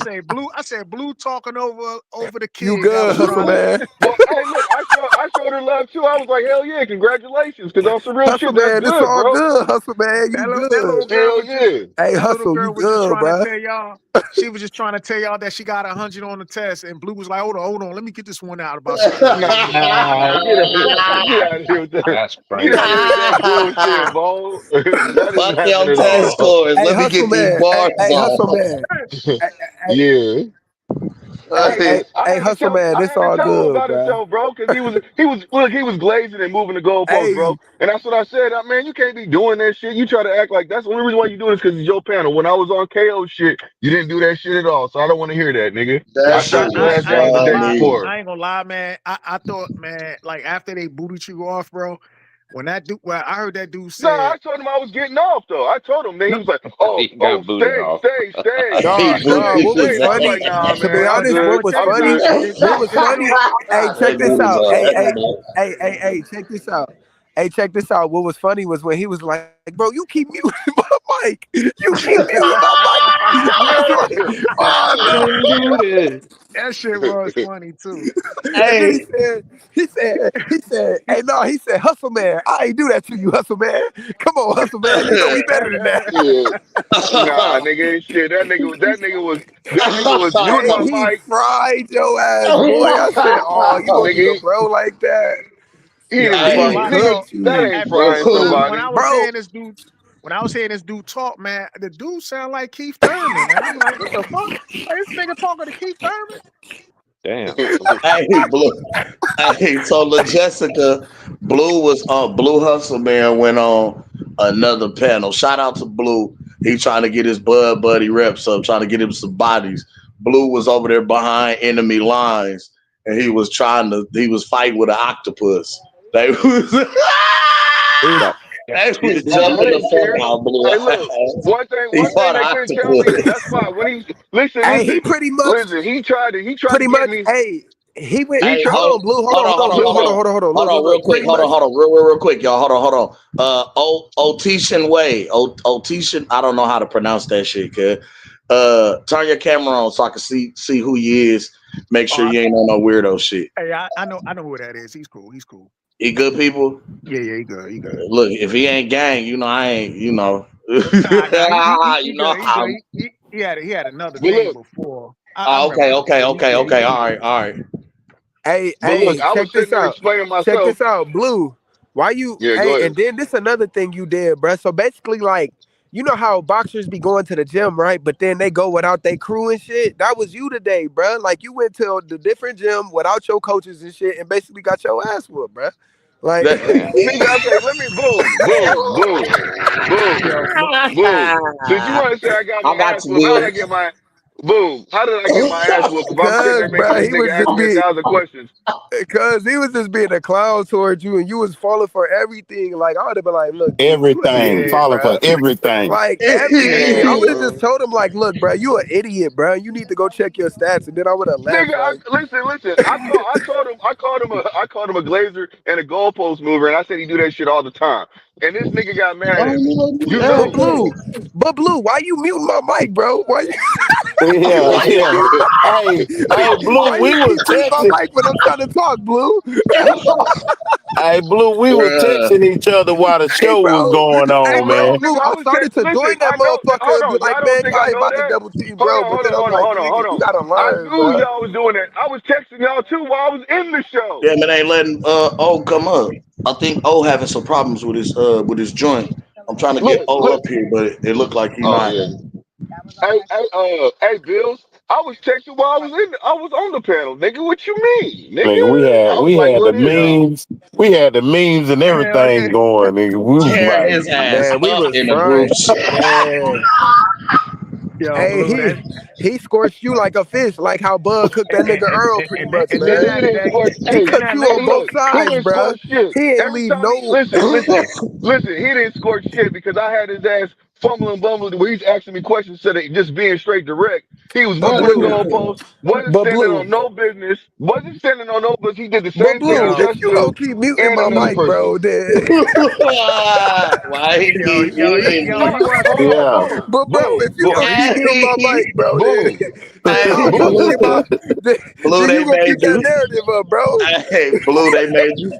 said Blue talking over the You kid that good, was Hustle, trying to. man. well, hey, look, I showed her love too. I was like, hell yeah, congratulations, because on some real Hustle, shit, that's man. It's good, all bro. good, Hustle, man. You That good. little girl Hell was just yeah. Hey, Hustle, you good, trying to bruh. tell y'all. She was just trying to tell y'all that she got 100 on the test, and Blue was like, hold on, let me get this one out about security. Nah, get out of here. Get out of here with that. That's Get out of here with crazy. that bullshit, Bo. That didn't Fuck happen your at test all. scores. Hey, Let me Hustle, get these man. bars Hey, Hustle, off. man. Hey, hey, Yeah. hey, Hey, hey, hey, I had to Hustle, tell man. It's all him good, about bruh. himself, bro, because he was glazing and moving the goalposts, Hey, bro. And that's what I said. Man, you can't be doing that shit. You try to act like that's the only reason why you do this because it's your panel. When I was on KO shit, you didn't do that shit at all. So I don't want to hear that, nigga. That I Yo, shit shot your was ass I down ain't the gonna day lie. funny. before. I ain't gonna lie, man. I thought, man, like after they booted you off, bro. When that dude, well, I heard that dude No, said, I told him I was getting off though. I told him. Then he no, was like, He oh, got booted off. stay, He nah. booted What was his stay. I was funny? like, nah, ass. To be man, I'm honest, I'm good. what gonna was tell I'm you funny? this. good. What was This funny? dude, Hey, They check this booted his out. ass, bro. Check this out. Check this out. What was funny was when he was like, "Bro, you keep muting my mic. You keep muting my mic." I was like, "Oh You no!" didn't do this. that shit was funny too. And then Hey, "Hey, no," he said, "Hustle, man. I ain't do that to you, Hustle, man. Come on, Hustle, man. You know we better than that." Yeah. Nah, nigga, shit. That nigga was muting Hey, my he mic. fried your ass, boy. I said, "Oh, you gonna do the Nigga, bro like that?" he Yo, didn't I ain't gonna fry. He lie. Nigga, Yo, cooked that you, ain't at frying first, when I somebody. was bro. hearing this dude, talk, man, the dude sound like Keith Thurman, man. I'm like, what the fuck? Like, this nigga talking to Keith Thurman? Damn. hey, Blue. Hey, so La Jessica, Blue was on Blue Hustle Man went on another panel. Shout out to Blue. He trying to get his Bud Buddy reps up, trying to get him some bodies. Blue was over there behind enemy lines, and he was fighting with an octopus. They was He was That They Yeah, was I jumping the didn't care. fuck out Blue Hey, look, Eyes. one He thing fought they an couldn't tell me is octopus. that's fine. When he listen, Hey, he listen, pretty much, listen, he tried to get me. hey, he went. He Hey, tried. Hold on, Blue. Hold hold on, on, hold hold on, on, Blue. hold Hold on, on. hold on, hold on. Hold Look, on, look, real look. quick. Pretty much. Real quick, y'all. Hold on. Otishan Way. Otishan, I don't know how to pronounce that shit, kid. Turn your camera on so I can see who he is. Make sure Uh, you ain't on no weirdo shit. hey, I know who that is. He's cool. He's cool. He good people? Yeah, yeah, he good. He good. Look, if he ain't gang, I ain't, Nah, he you know good. He how. good. He had another But name look, before. I Oh, remember okay, him. okay, Yeah, okay, yeah, he okay. good. All right, all right. but look, Hey, I was check sitting this there out. explaining Check myself. this out, Blue. Why you? Yeah, go Hey, ahead. and then this another thing you did, bruh. So basically, like, you know how boxers be going to the gym, right? But then they go without their crew and shit. That was you today, bruh. Like you went to the different gym without your coaches and shit, and basically got your ass whooped, bruh. Like, See, okay, let me Yo, boom. Since you want to say I got I my got ass you, whooped, how did Will. I get my boom? How did I get my ass whooped if I'm sitting there cause, making bruh, this he was nigga ask just me a being, thousand questions? cause he was just being a clown towards you, and you was falling for everything. Like I would have been like, look, dude, you an Everything, idiot, falling for bruh. everything. Like everything. I Yeah, would have bro. just told him like, look, bro, you an idiot, bro. You need to go check your stats, and then I would have Nigga, left. Like, listen. I called him a glazer and a goalpost mover, and I said he do that shit all the time. And this nigga got mad Oh, at me. You but know? Blue, why you muting my mic, bro? Why you, Yeah, why you yeah. Hey, Blue, why we you was keep muting my texting. mic when I'm trying to talk, Blue? Hey, Blue, we was Bruh. texting each other while the Hey, show bro. was going Hey, on, bro, No, man. Blue. nigga, I I was started to listen, join that I know motherfucker hold and be on, like, y'all don't man, think I y'all ain't know about to that? double team, bro. But then I'm like, nigga, you gotta I learn, knew bro. y'all was doing that. I was texting y'all too while I was in the show. Damn it, ain't letting O come up. I think O having some problems with his joint. I'm trying to get O Look. up here, but it looked like he Oh not. yeah. Hey, Bills. I was texting while I was on the panel, nigga. What you mean, nigga? Nigga, we I had was we like, had the what is it? memes, we had the memes and hell everything yeah. going, nigga. We was Tear like, his ass Man, we up was in the group frying, chat. man. Yo, Hey, Blue, that he scorched you like a fish, like how Bud cooked that nigga Earl, pretty much, and then Nigga, man. he didn't score. He Hey, cooked that you hey, on lady, both look, he sides, didn't score bruh. shit. He ain't Every leave time he no. listen, he didn't score shit because I had his ass fumbling, bumbling. Where he's asking me questions instead of just being straight direct. He was But moving the Blue, goalposts, wasn't but standing Blue, on no business, wasn't standing on no business. He did the but same thing he Blue, yo, if just you gonna do, keep muting and my another mic, person. bro, then. Why he keep muting yo, No, he me? was hold on, yeah. boom, But bro, boom, if you boom, gonna keep muting my Hey, mic, bro, then boom. hey, hey, oh, don't Blue, get my Blue, then they you gonna made keep that you. narrative up, bro. Hey, Blue, they made you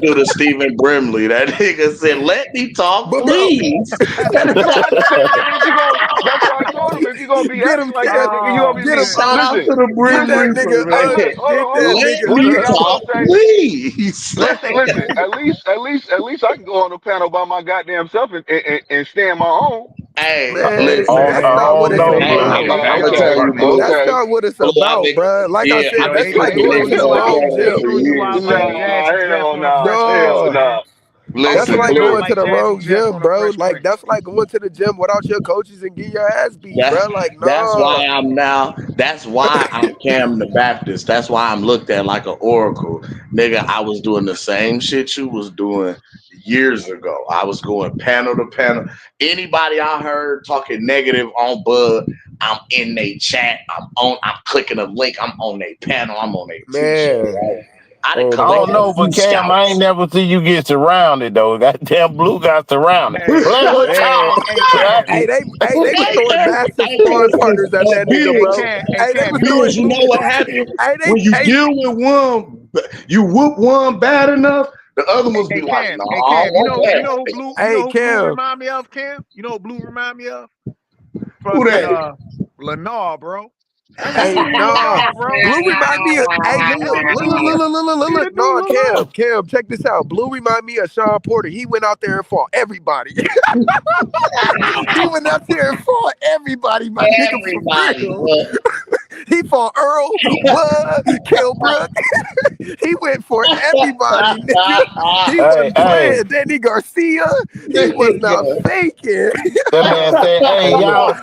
do the Stephen Brimley. That nigga said, "Let me talk, But bro, please." You know, I understand, nigga. If you go, that's why I told him if you gonna be get acting him, like that, Cam. nigga, you gonna be Get him. Shout out listen, to the Get Brim that listen. nigga. Reaper, Hey, man. look, hold on. Let One me thing I Look. will talk, say, please. listen. At least I can go on the panel by my goddamn self and stand my own. Hey, Man, I listen. that's not what don't it's know, Hey, Blue. about. they I'm gonna all tell Okay, you, working. Blue. That's okay. not what it's Blue, I've about, been, bruh. Like I yeah, said, Yo, I've been that's they like they cooking going they their to threw the you out. wrong motherfucking They ass gym. for threw you years, out like man. Jazzy Nah, Jeff hell on a nah, French hell prince, No. nah. man. I'm That's They sitting like threw you there. out going to like the Jazzy wrong Jeff gym, on a bro. Fresh Like Prince. that's like going to the gym without your coaches and getting your ass beat, That bro. Like that's no. why I'm now. That's why I'm Cam the Baptist. That's why I'm looked at like an oracle, nigga. I was doing the same shit you was doing years ago. I was going panel to panel. Anybody I heard talking negative on Bud, I'm in they chat. I'm clicking a link. I'm on their panel. I'm on their t-shirt. Man. Right? I done I On don't collected bro. a know, few but Cam, I ain't scouts. never see you get surrounded though. Goddamn Blue got surrounded. Hey, Play a little Man. talk. Cam. They was throwing massive Hey, sparring partners at that nigga, Hey, bro. Bills. Cam. Hey, Hey, they Cam. was You know throwing who Bills, you know Blue? what happened hey when you they deal with one, you whoop one bad enough, the other ones be Hey, like, Cam. "No, Hey, I don't Cam. want You know who that." Blue? You hey know who Blue Cam. remind me of? Cam. You know who Blue remind me of? Who Fucking that? Lennar, bro. That's who Hey, Blue nah. Lennar, bro. Blue remind me of. Hey, That look, nigga look, do. look, look, look, look, look, look, He the look. dude Nah, Lennar. Cam, check this out. Blue remind me of Sean Porter. He went out there and fought everybody. He went out there and fought everybody, my nigga, for Everybody, real. but He fought Earl, Bud, Kilbrook. He went for everybody, nigga. He Hey, wasn't hey, playing. Danny Garcia, he was not nigga, faking. that man Yo, said, hey, look.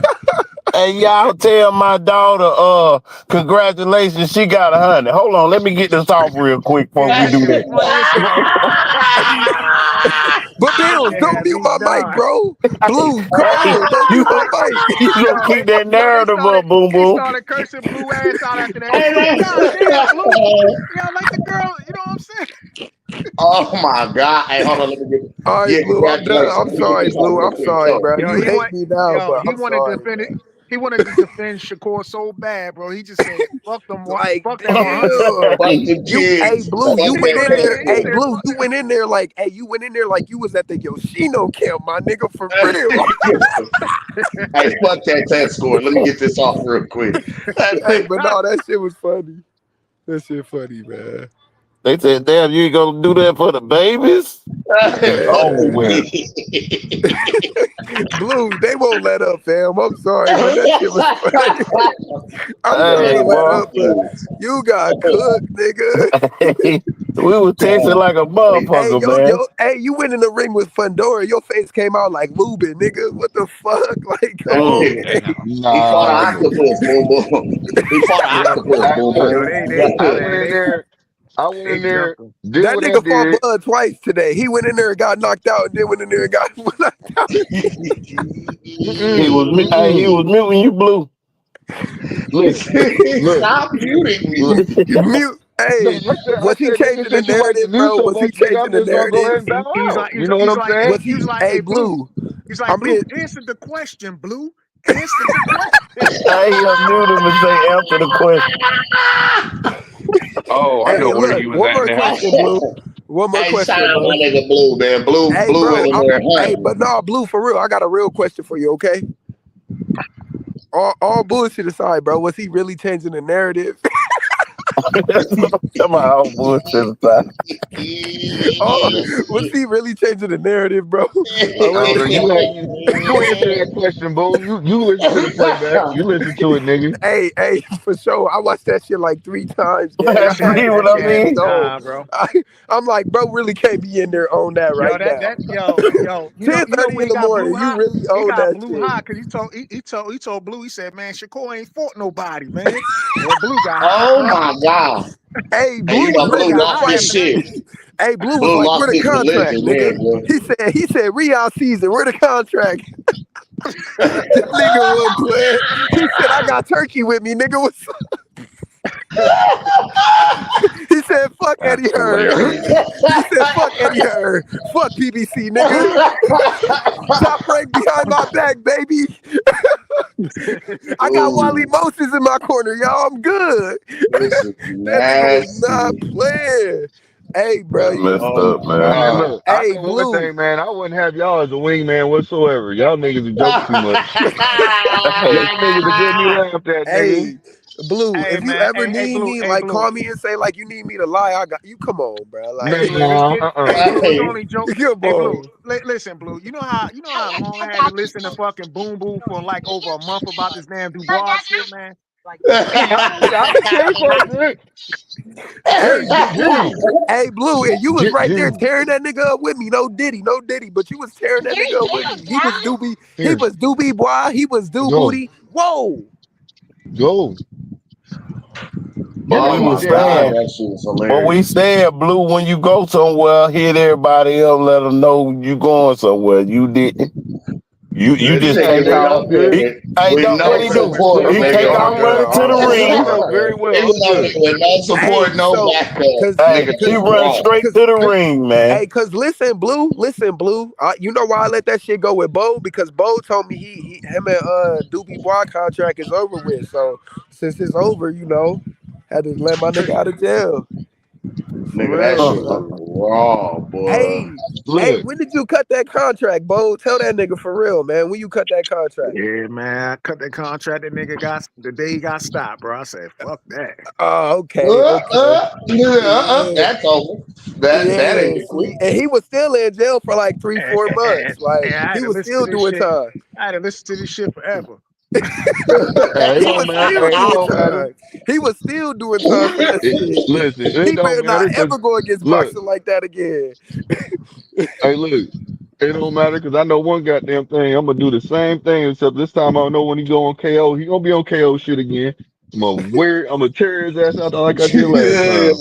hey, y'all tell my daughter, congratulations, she got 100. Hold on, let me get this off real quick before Hey, we that do shit was that. funny as hell. But Bills, don't Yeah, mute he's my mic, done. bro. Blue, come Hey, on, don't you mute my mic. you gonna Yo, keep that they narrative up, boom they boom. started cursing Blue ass out after that. God damn, Blue. Yeah, like the girl, you know what I'm saying? Oh my God. Hey, hold on. Let me get All right, Yeah, Blue, I'm done. congratulations. I'm Let me get sorry, this off Blue. real I'm quick. sorry, bro. Yo, You hate me now, but he I'm wanted to sorry, defend it. man. He wanted to defend Shakur so bad, bro. He just said, "Fuck them, Like, fuck that 100." damn. Fuck the Hey, kids. Blue, Fuck you He went that in said, there. he Hey, basketball. said, Blue, fuck. you went in there like, hey, you went in there like you was at the Yoshino camp, my nigga, for real. Hey, fuck that test score. Let me get this off real quick. Hey, but no, that shit was funny. That shit funny, man. They said, "Damn, you ain't gonna do that for the babies." It's Fuck over Man. the with. kids. Blue, they won't let up, fam. I'm sorry, but that shit was funny. I'm trying to Hey, Fuck let boy. the up, but kids. you got cooked, nigga. We were texting like a Hey, motherfucker, man. hey, you went in the ring with Fundora. Your face came out like Lubin, nigga. What the fuck? Like, come on, Mm. gang. He fought an Nah, octopus, boom boom. He fought an Yo, octopus, hey, boom look, yo, boom. I went man, in there. I went they in there, jumping. did That what I nigga fought did. Bud twice today. He went in there and got knocked out, and then went in there and got knocked out. He Mm-mm, was hey, he mm-mm. was muting you, Blue. Look, look, Stop muting me. look. Mute. No, Hey, I was he said, nigga, changing the since you like to narrative, mute bro? so Was he much, nigga, changing I'm the just gonna go ahead narrative? and bow He was out. like, You know what I'm saying? Was he? Hey, hey, Blue. Blue. He's like, I'm Blue, being. answer the question, Blue. Answer the question. Hey, he unmuted him and say, "Answer the question." Oh, I Hey, know and where look, you was one at more now. question, Blue. One more Hey, shout question, out bro. my nigga Blue, man. Blue, Hey, Blue bro. in there Hey, hunting. but no, Blue, for real. I got a real question for you. Okay. All bullshit aside, bro. Was he really changing the narrative? Come on, bullshit aside. Oh, No. was he really changing the narrative, bro? Or I was don't know. it? You answer that question, boom. You listen to the playback. You listen to it, nigga. Hey, for sure. I watched that shit like 3 times, gang. I had See to what That I shit see it. every mean? So time, bro. I'm like, bro, really can't be in there on that Yo, right now. you know 10:30 when in he the got Blue morning, you hot? really He own got that Blue shit. hot because he told Blue, he said, man, Shakur ain't fought nobody, man. And Blue got hot, Oh bro. my God. Hey, Hey, Blue you was know Blue ready Blue to got lost hot fight. his after that. shit. Hey, Blue was Blue like, lost where the his contract, religion nigga? there, boy. He said, Riyadh season, where the contract? That nigga wasn't playing. He said, I got turkey with me, nigga. He said, fuck Eddie That's Hearn. hilarious. He said, fuck Eddie Hearn. Fuck PBC, nigga. Top rank behind my back, baby. I got Wally Ooh, Moses in my corner, y'all. I'm good. this is That nigga was not nasty. playing. Hey, bro. That's messed Oh up, my man. Man, God. look, I Hey, know one Blue. thing, man. I wouldn't have y'all as a wingman whatsoever. Y'all niggas are joking too much. Hey, Y'all niggas are getting me laughed at, nigga. Hey, Blue. Hey If you man, ever need me, Hey like, Blue. call me and say, like, you need me to lie. I got you. Come on, bro. Hey Like, Blue, Nah, hey Blue, it's Hey, only joke. come Hey Blue, on. listen, Blue. You know how long I had to listen to fucking Boom Boom for like over a month about this damn Dubois shit, man. I was there for a minute. Hey, Blue. Damn. Hey, Blue, and you was right there Damn. tearing that nigga up with me. No Diddy, but you was tearing that nigga up with me. He Here, was Doobie boy. He was Do go, Booty. Whoa. go. but Give oh we that was my DJ a God, saying, bean. that shit is but we hilarious. said, Blue, when you go somewhere, hit everybody up, let them know you going somewhere. You didn't. You Just just Nah, taking take it nigga, off. off I'm good. He, with hey, what no he do? support, I'm He good. take nigga. I'm off good. running to the You ring. know very He well I'm went on good. there with no support, Hey, no so backup. cause Hey, Nigga he took run off. straight cause to the ring, man. hey, cause listen, Blue. You know why I let that shit go with Bo? Because Bo told me him and Doobie Boy contract is over with. So since it's over, had to let my nigga out of jail. For Nigga, that real, shit Uh-huh. was bro. raw, boy. Hey, hey, Look, when did you cut that contract, Bo? Tell that nigga for real, man. When you cut that contract? Yeah, man. I cut that contract. That nigga got the day he got stopped, bro. I said, fuck that. Oh, okay. Yeah, That's over. That yeah. ended quick. See, and he was still in jail for like 3-4 months. And Like I had he to was listen to still this doing shit. time. I had to listen to this shit forever. it He don't was matter. still It doing don't matter. time. He was still doing time for that shit. Listen, it He don't better not matter because ever go against look, boxing like that again. hey, look, it don't matter because I know one goddamn thing. I'm gonna do the same thing except this time I don't know when he go on KO. He gonna be on KO shit again. I'm gonna tear his ass out like I did last time.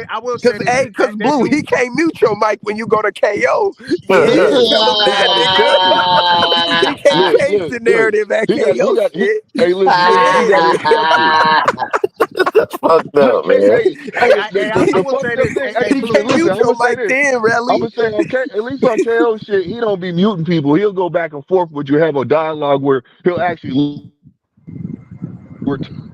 I will say this. Cause That Blue, dude, he can't mute your mic when you go to KO. You ain't gotta Yeah, tell him he that, got nigga. exactly. He can't Look, change look, the look. narrative at He KO got he. shit. Hey, listen. He got Yeah. exactly. That's fucked Look, up, man. I the will say fucked up this. thing. Hey, He can't listen. mute I'm your gonna say mic this. then, I'm Rally. gonna say okay. At least on KO shit, he don't be muting people. He'll go back and forth with you, have a dialogue where he'll actually listen to what you're saying.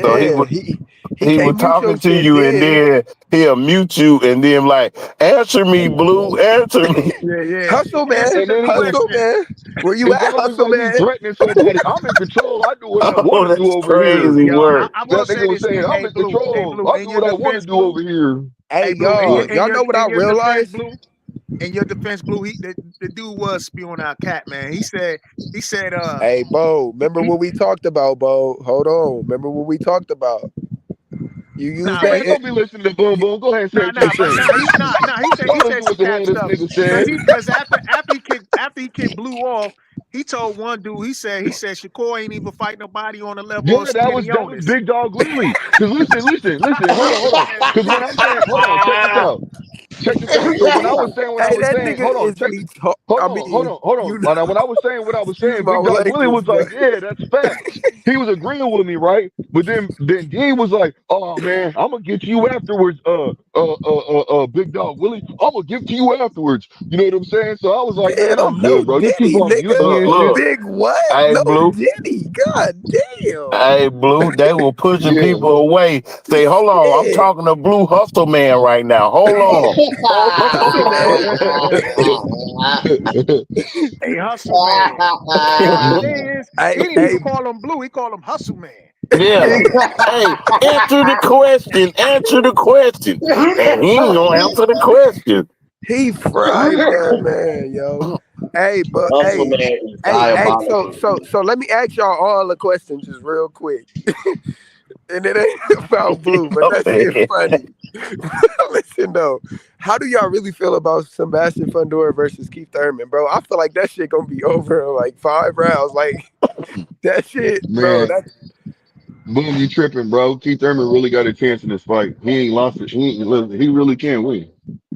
So Yeah, he he was can't mute your talking to shit you, and then. then he'll mute you, and then like, answer me, Blue, answer me. Yeah. Hustle man, And Answer then the he just hustle question. man. Where you it's at, almost hustle like he's man? threatening somebody. I'm in control. I do what I want Oh, to do that's over here. crazy Yo, work. I will That say nigga was this. saying, I'm Hey, in Blue. Hey, control. Blue. I In do your what I want to defense, do Blue. over here. Hey Hey, Blue. In your y'all, What? in y'all your know what I in your defense, realized? Blue. In your defense, Blue. The dude was spewing out cat, man. He said, Hey Bo, remember he, what we talked about, Bo? Hold on. Remember what we talked about. You use nah, that but Man, don't be listening to Boom you, Boom. Go ahead and say nah, what you nah, but saying. nah, he Don't said listen to some what the cap hell this stuff nigga because said. after he kicked Blue off, he told one dude he said Shakur ain't even fight nobody on the level of Yeah, Skinny that was Otis. Big Dog Willie. Cause listen. Hold on. Cause when I'm saying, hold on, check this out. Check this out. So when I was saying what I hey, was that saying, nigga hold on, is check. be Hold you on. know, When I was saying what I was excuse saying, my Big Dog Willie language, was like, but "Yeah, that's facts." He was agreeing with me, right? But then Dean was like, "Oh man, I'm gonna get to you afterwards, Big Dog Willie. I'm gonna give to you afterwards." You know what I'm saying? So I was like, "Man, I'm damn, no good, bro. You keep Diddy, on muting me nigga. Look, and shit." look. Big what? Hey, No Blue. Diddy. God damn. Hey, Blue. They were pushing Yeah. people away. Say, hold on. I'm Shit. talking to Blue Hustle Man right now. Hold on. Hold Hustle man. Hey, Hustle Man. But the on. thing is, he Hey, didn't hey, even call him Blue. He called him Hustle Man. Yeah. Hey, answer the question. Answer the question. And he ain't gonna answer the question. he fried that man, yo. Hey, but Hustle man is so diabolical. so let me ask y'all all a question just real quick. And it ain't about Blue, but that shit Okay. funny. Listen though, how do y'all really feel about Sebastian Fundora versus Keith Thurman, bro? I feel like that shit gonna be over in like 5 rounds. Like that shit, bro. Man, That Boom, you tripping, bro. Keith Thurman really got a chance in this fight. He ain't lost it. He really can win.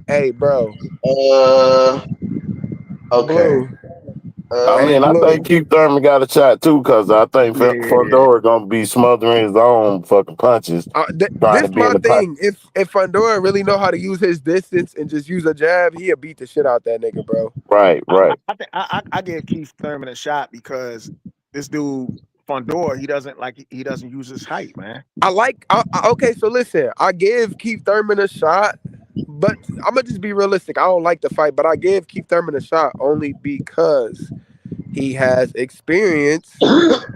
hey, bro, Uh, okay. Blue, I hey, mean, I think Blue. Keith Thurman got a shot too, because I think Yeah. Fedora gonna be smothering his own fucking punches, trying to This be in my the pot. thing. If Fundora really know how to use his distance and just use a jab, he'll beat the shit out that nigga, bro. Right, I right. I think I give Keith Thurman a shot because this dude Fondor he doesn't use his height, man. Okay, so listen, I give Keith Thurman a shot, but I'm gonna just be realistic. I don't like the fight, but I give Keith Thurman a shot only because he has experience.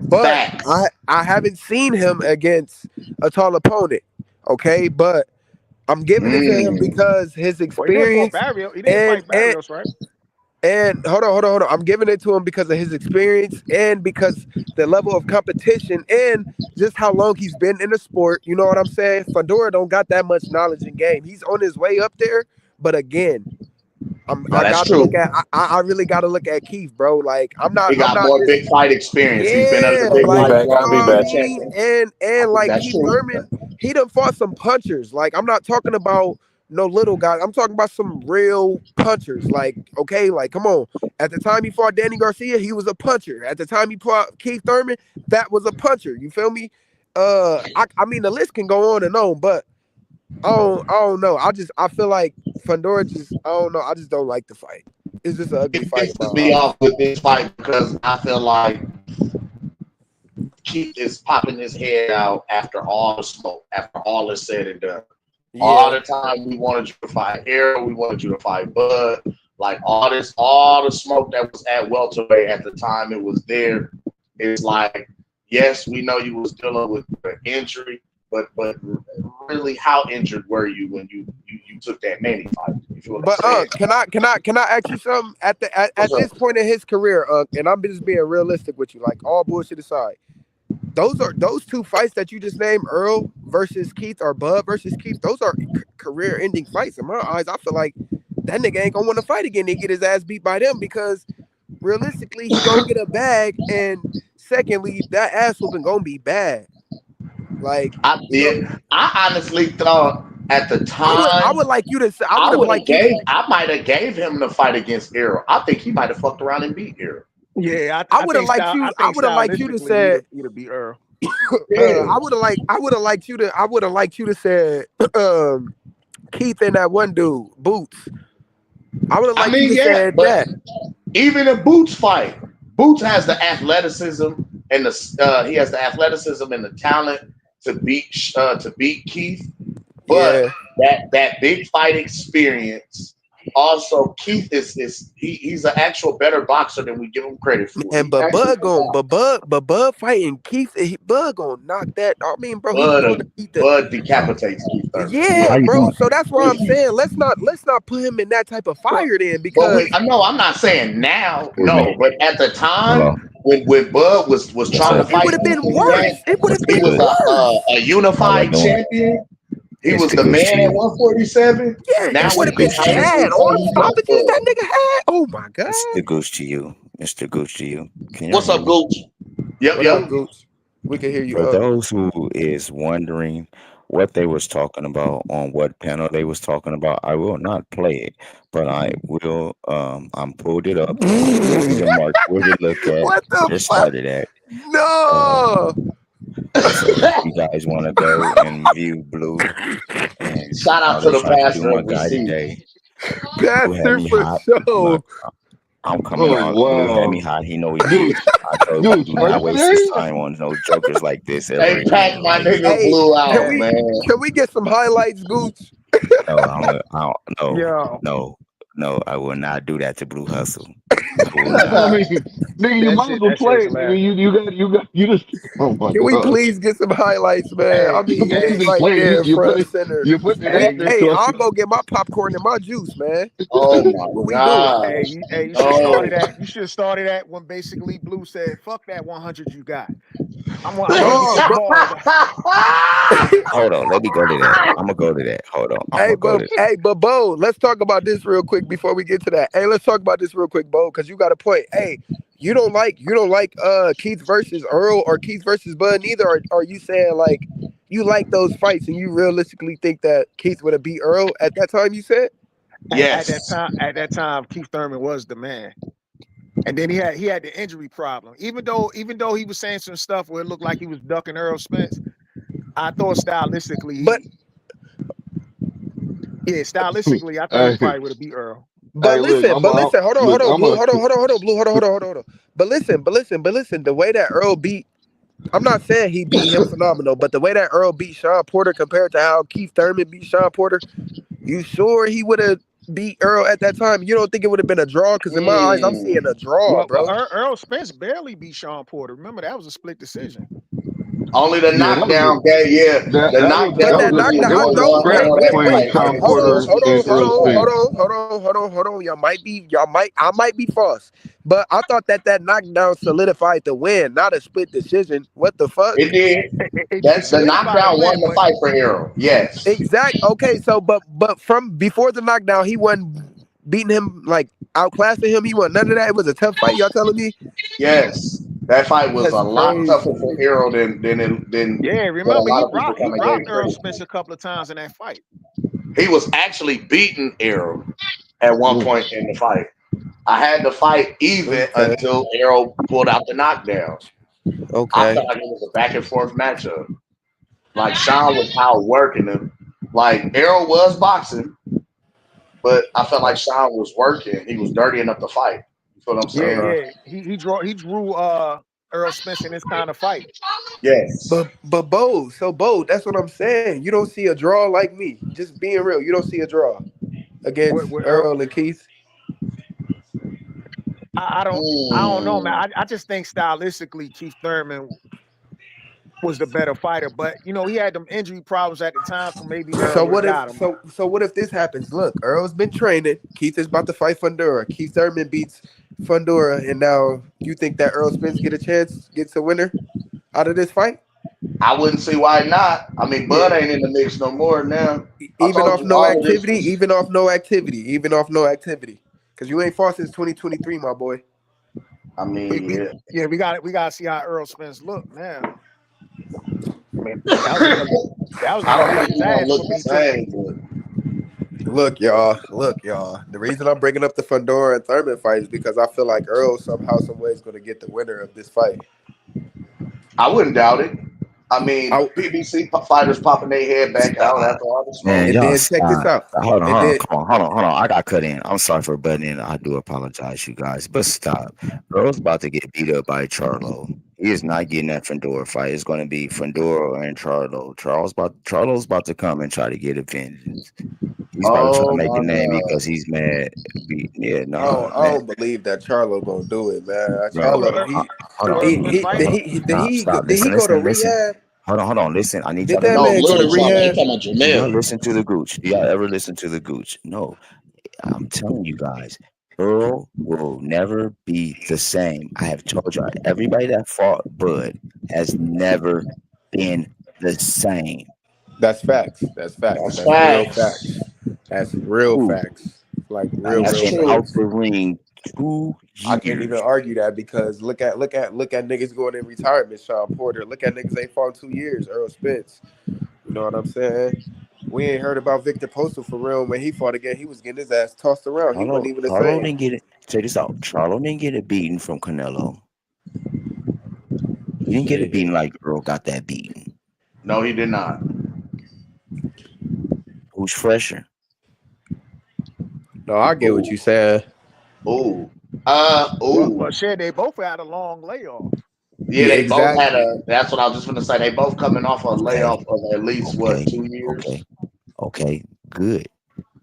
But I Facts. I haven't seen him against a tall opponent. Okay, but I'm giving it to him Mm. because his Well, he didn't fight experience Barrios. He didn't and fight and Barrios, right? and hold on. I'm giving it to him because of his experience and because the level of competition and just how long he's been in the sport. You know what I'm saying? Fedora don't got that much knowledge in game. He's on his way up there, but again, Now I that's gotta look true. at I really gotta look at Keith, bro. Like He I'm got not more just big fight experience. He's been under yeah, big I'll be like fights back. you I'll know longer be than what I you back. check mean? him. I And think like that's Keith true. Thurman, he done fought some punchers. Like I'm not talking about no little guys. I'm talking about some real punchers. Like, okay, like come on. At the time he fought Danny Garcia, he was a puncher. At the time he fought Keith Thurman, that was a puncher. You feel me? I mean the list can go on and on, but I don't know. I feel like Fundora just I don't know. I just don't like the fight. It's just an ugly It fight in my pisses me eyes. off with this fight because I feel like Keith is popping his head out after all the smoke, after all is said and done. All Yeah. the time we wanted you to fight Hero, we wanted you to fight Bud. Like all the smoke that was at welterweight at the time it was there. It's like, yes, we know you was dealing with an injury, but really, how injured were you when you took that Manny fight? You feel what I'm But saying? can I ask you something What's at up? this point in his career, and I'm just being realistic with you, like all bullshit aside. Those two fights that you just named, Earl versus Keith or Bud versus Keith. Those are career-ending fights in my eyes. I feel like that nigga ain't gonna want to fight again. He get his ass beat by them because realistically, he gonna get a bag and secondly, that ass whooping gonna be bad. Like, I you know, did. I honestly thought at the I time would like you to say, I I would have would have liked you to. gave. I might have gave him the fight against Errol. I think he might have fucked around and beat Errol. Yeah, I I would have think liked style. you. I I think would have liked you to stylistically, say. he'd have beat Earl. Yeah. I would have liked you to. I would have liked you to say, Keith and that one dude, Boots. I would have I liked you mean, to yeah, say but that. even in Boots fight, Boots has the athleticism and he has the athleticism and the talent to beat Keith. But Yeah. that big fight experience, also Keith he's an actual better boxer than we give him credit for. And He actually can box. but Bud fighting Keith, Bud gonna knock that. I mean, bro, he's Bud gonna beat the. Bud decapitates Keith Thurman. Yeah, How you bro. doing? So that's why I'm saying let's not put him in that type of Well, fire then, But because I know I'm not saying now, Excuse me. no, but at the Hello. time when Bud was What's trying to up? it fight would have Keith been in the game, worse. It would have What's he been was good? worse. a How I unified doing? champion. He was Mr. the Gucci. man at 147. Yeah, Now it would have with been his height Gucci. bad. and All them size, stoppages that nigga had. Oh my Mr. god. Gucci you. Mr. Gucci you. Can y'all what's hear up, me? Gooch? Yep, What up, yep. Gooch? We can hear you For up. those who is wondering what they was talking about on what panel they was talking about, I will not play it, but I will I'm pulled it up. Give me the mark where to look at. What the Just fuck? started at. No. So if you guys want to go and view Blue and Shout how out to they the tried to do pastor my of guy received. today, Blue had Pastor me for hot. show. Look, I'm coming Oh on. Blue had me wow, hot. He know he beat Gooch, me. I told Blue Gooch, do are not you waste his serious? time on no jokers like this ever Hey, pack again. my Like, nigga Hey, Blue can out, hey, we man. can we get some highlights, Gooch? no, I don't, yo, no, I will not do that to Blue Hustle. I will not. I mean, nigga, you might as well that play shit's it, nigga. hilarious. You just. Oh my Can we god. please get some highlights, man? I Hey, mean, You it's hey, just right play it. there, You front and put center. you putting it out hey, there Hey, so I I'll can. go get my popcorn and my juice, man. Oh my What we doing? gosh. you should have started No. that. You should have started that when basically Blue said, "Fuck that 100 you got. I want to get No, this bro. ball back." Hold on, let me go to that. I'm gonna go to that. Hold on, I'm gonna go to that. Hey, but Bo, let's talk about this real quick before we get to that. Hey, let's talk about this real quick, Bo, because you got a point. Hey, you don't like Keith versus Earl or Keith versus Bud neither, or are you saying like you like those fights and you realistically think that Keith would have beat Earl at that time? You said. Yes. At that time, Keith Thurman was the man. And then he had the injury problem. Even though he was saying some stuff where it looked like he was ducking Earl Spence, I thought But stylistically, I thought he Hey, probably would have beat Earl. But look, listen, hold look, on, I'm Blue, a. hold on, Blue, hold on. But listen, the way that Earl beat, I'm not saying he beat him phenomenal, but the way that Earl beat Sean Porter compared to how Keith Thurman beat Sean Porter, you sure he would have beat Earl at that time? You don't think it would have been a draw? Because in my eyes, I'm Mm. seeing a draw, Well, bro. Earl Spence barely beat Sean Porter. Remember that was a split decision. Only the Yeah, knockdown game. Yeah, the But knockdown that was knockdown, the that was one a no, scrap between wait, Sean hold Porter on, and Earl Spence. hold on. I thought that knockdown solidified the win, not a split decision. What the fuck? It did. It That the solidified a knockdown won win, the but fight for Errol. Yes. Exact. Okay, so but from before the knockdown, he wasn't beating him like outclassing him. He wasn't none of that. It was a tough fight. Y'all telling me? Yes. That fight was That's a lot tougher for crazy. Errol than yeah, what a remember lot of people he kind of gave rocked Earl credit Spence for. a couple of times in that fight. He was actually beating Errol at one Ooh. point in the fight. I had the fight even Okay. until Errol pulled out the knockdown. I Okay. felt like it was a back and forth matchup. Like Sean was outworking him. Like Errol was boxing, but I felt like Sean was working. He was dirtying up the fight. You feel what I'm Yeah, saying? Uh, yeah. He drew Earl Spence in this kind of fight. Yes. but Bo, that's what I'm saying. You don't see a draw like me. Just being real, you don't see a draw against With Earl, Earl and Keith. I don't know, man. Mm. I just think stylistically Keith Thurman was the better fighter, but he had them injury problems at the time, so maybe Earl So would have what if got him. what if this happens? Look, Earl's been training. Keith is about to fight Fundora. Keith Thurman beats Fundora, and now you think that Earl Spence gets a winner out of this fight? I wouldn't see why not. I mean, Bud Yeah. ain't in the mix no more now. I Even told off you no all of this activity, was even off no activity. Because you ain't fought since 2023, my boy. I mean, yeah. We got to see how Earl Spence look now. I mean, that was another I don't think bad he's gonna pass look when the he took. same, but Look, y'all. The reason I'm bringing up the Fundora and Thurman fight is because I feel like Earl somehow, some way is going to get the winner of this fight. I wouldn't doubt it. I mean, I, PBC fighters popping their head back out Stop. after all the Man, smoke. and y'all then check this stop. out. Hold on, And hold on, then come on, hold on. I got cut in. I'm sorry for butting in. I do apologize, you guys. But stop. Earl's about to get beat up by Charlo. He is not getting that Fedor fight. It's going to be Fedor and Charlo. Charlo's about to come and try to get a vengeance. He's about to try to Oh make a my name god. because he's mad. Yeah, no, I man, don't believe that Charlo gonna do it, man. bro. Who Charlo, Hold on, Earl Spence fighting? did he go to listen. rehab? Hold on. Listen, I need Did y'all to that No, listen man to go to Lil me. talking. He rehab? talking about Do y'all Jamel. listen to the Gooch? Do y'all ever listen to the Gooch? No, I'm telling you guys, Earl will never be the same. I have told y'all, everybody that fought Bud has never been the same. That's facts. That's facts. That's That's real facts. facts. That's real Who? facts. Like real, He's That's real been true. out facts. the ring I can't even 2 years. argue that because look at niggas going in retirement. Sean Porter. Look at niggas ain't fought in 2 years. Earl Spence. You know what I'm saying? We ain't heard about Victor Postal for real. When he fought again, he was getting his ass tossed around. He wasn't even the Charlo same. didn't get it. Check this out. Charlo didn't get it beaten from Canelo. He didn't get it beaten Shit. like Earl got that beaten. No, he did not. Who's fresher? No, I get what you Ooh. saying. Ooh. Well, Ooh. shit, they both had a long layoff. Yeah, Yeah, they both had exactly. a. That's what I was just gonna say. They both coming off a Okay, layoff of at least what okay, 2 years. okay, okay, good.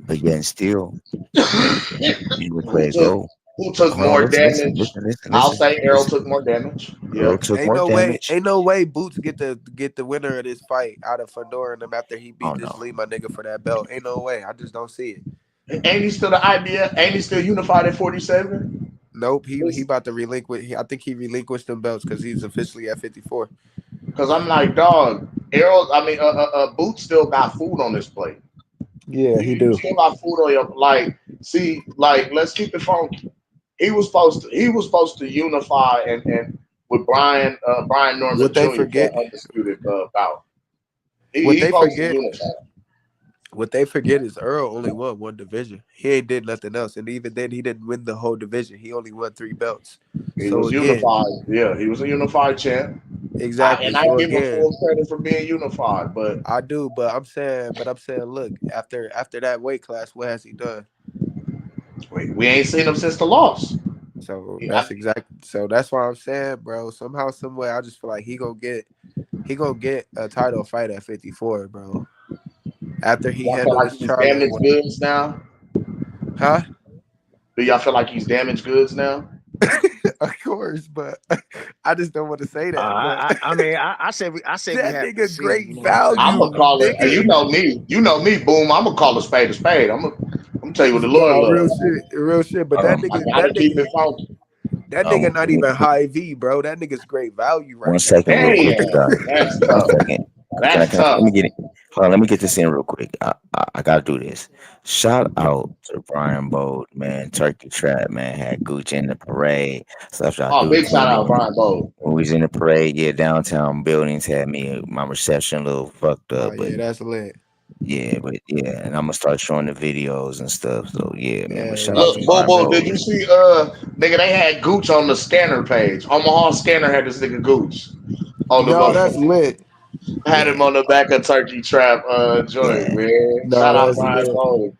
But yet and still, you just let who it took go. who took Hold on, more listen, damage? I'll say Errol took more damage. Earl Yeah. took more damage. Ain't no way Boots get the winner of this fight out of Fedor and them after he Oh beat this no. Lima nigga for that belt. Ain't no way. I just don't see it. Ain't he still the idea? Ain't he still unified at 47? Nope. He about to relinquish. I think he relinquished them belts because he's officially at 54. Because I'm like, dog, Errol. I mean, Boots still got food on his plate. Yeah, he You do. still got food on your like. See, like, let's keep it funky. He was supposed to unify and with Brian Norman What they Jr. for forget. an undisputed bout. What He they supposed to forget. unify. What they forget is Earl only won one division. He ain't did nothing else, and even then, he didn't win the whole division. He only won 3 belts. He So was again, unified. Yeah, he was a unified champ. exactly. And I So give him again, full credit for being unified. But I do, but I'm saying, look, after that weight class, what has he done? we ain't seen him since the loss. So I, that's why I'm saying, bro. Somehow, some way, I just feel like he gonna get a title fight at 54, bro. After he y'all feel handled like this he's Charlo damaged one, goods now? huh? Do y'all feel like he's damaged goods now? Of course, but I just don't want to say that. But I mean, I say we that have to nigga see. great You know what I'm I'm saying? gonna value, call it. You nigga. know me. You know me. Boom. I'm gonna call a spade a spade. I'm gonna tell you what the Lord No, loves. real shit. But Hold on. I gotta keep it funky. that nigga not even high V, bro. That nigga's great value One right now. second, real quick, you Damn, guys. that's 1 tough. second. That's Let tough. me get it. Hold on, let me get this in real quick. I gotta do this. Shout out to Brian Bold, man. Turkey Trap, man. Had Gucci in the parade. Stuff y'all Oh, do big shout to out me. Brian Bowe. When we was in the parade, yeah, downtown buildings had me my reception a little fucked Oh up, but yeah, that's lit. and I'm gonna start showing the videos and stuff. So yeah, man. But Yeah, shout out to Look, yeah. Brian Bobo, Bold, did you man. see nigga they had Gooch on the scanner page. Omaha scanner had this nigga Gooch on the No, that's motherfucker. lit. Had him Yeah, on the back of Turkey Trap joint, yeah. man. Shout No, out that's Brian lit. Bowe.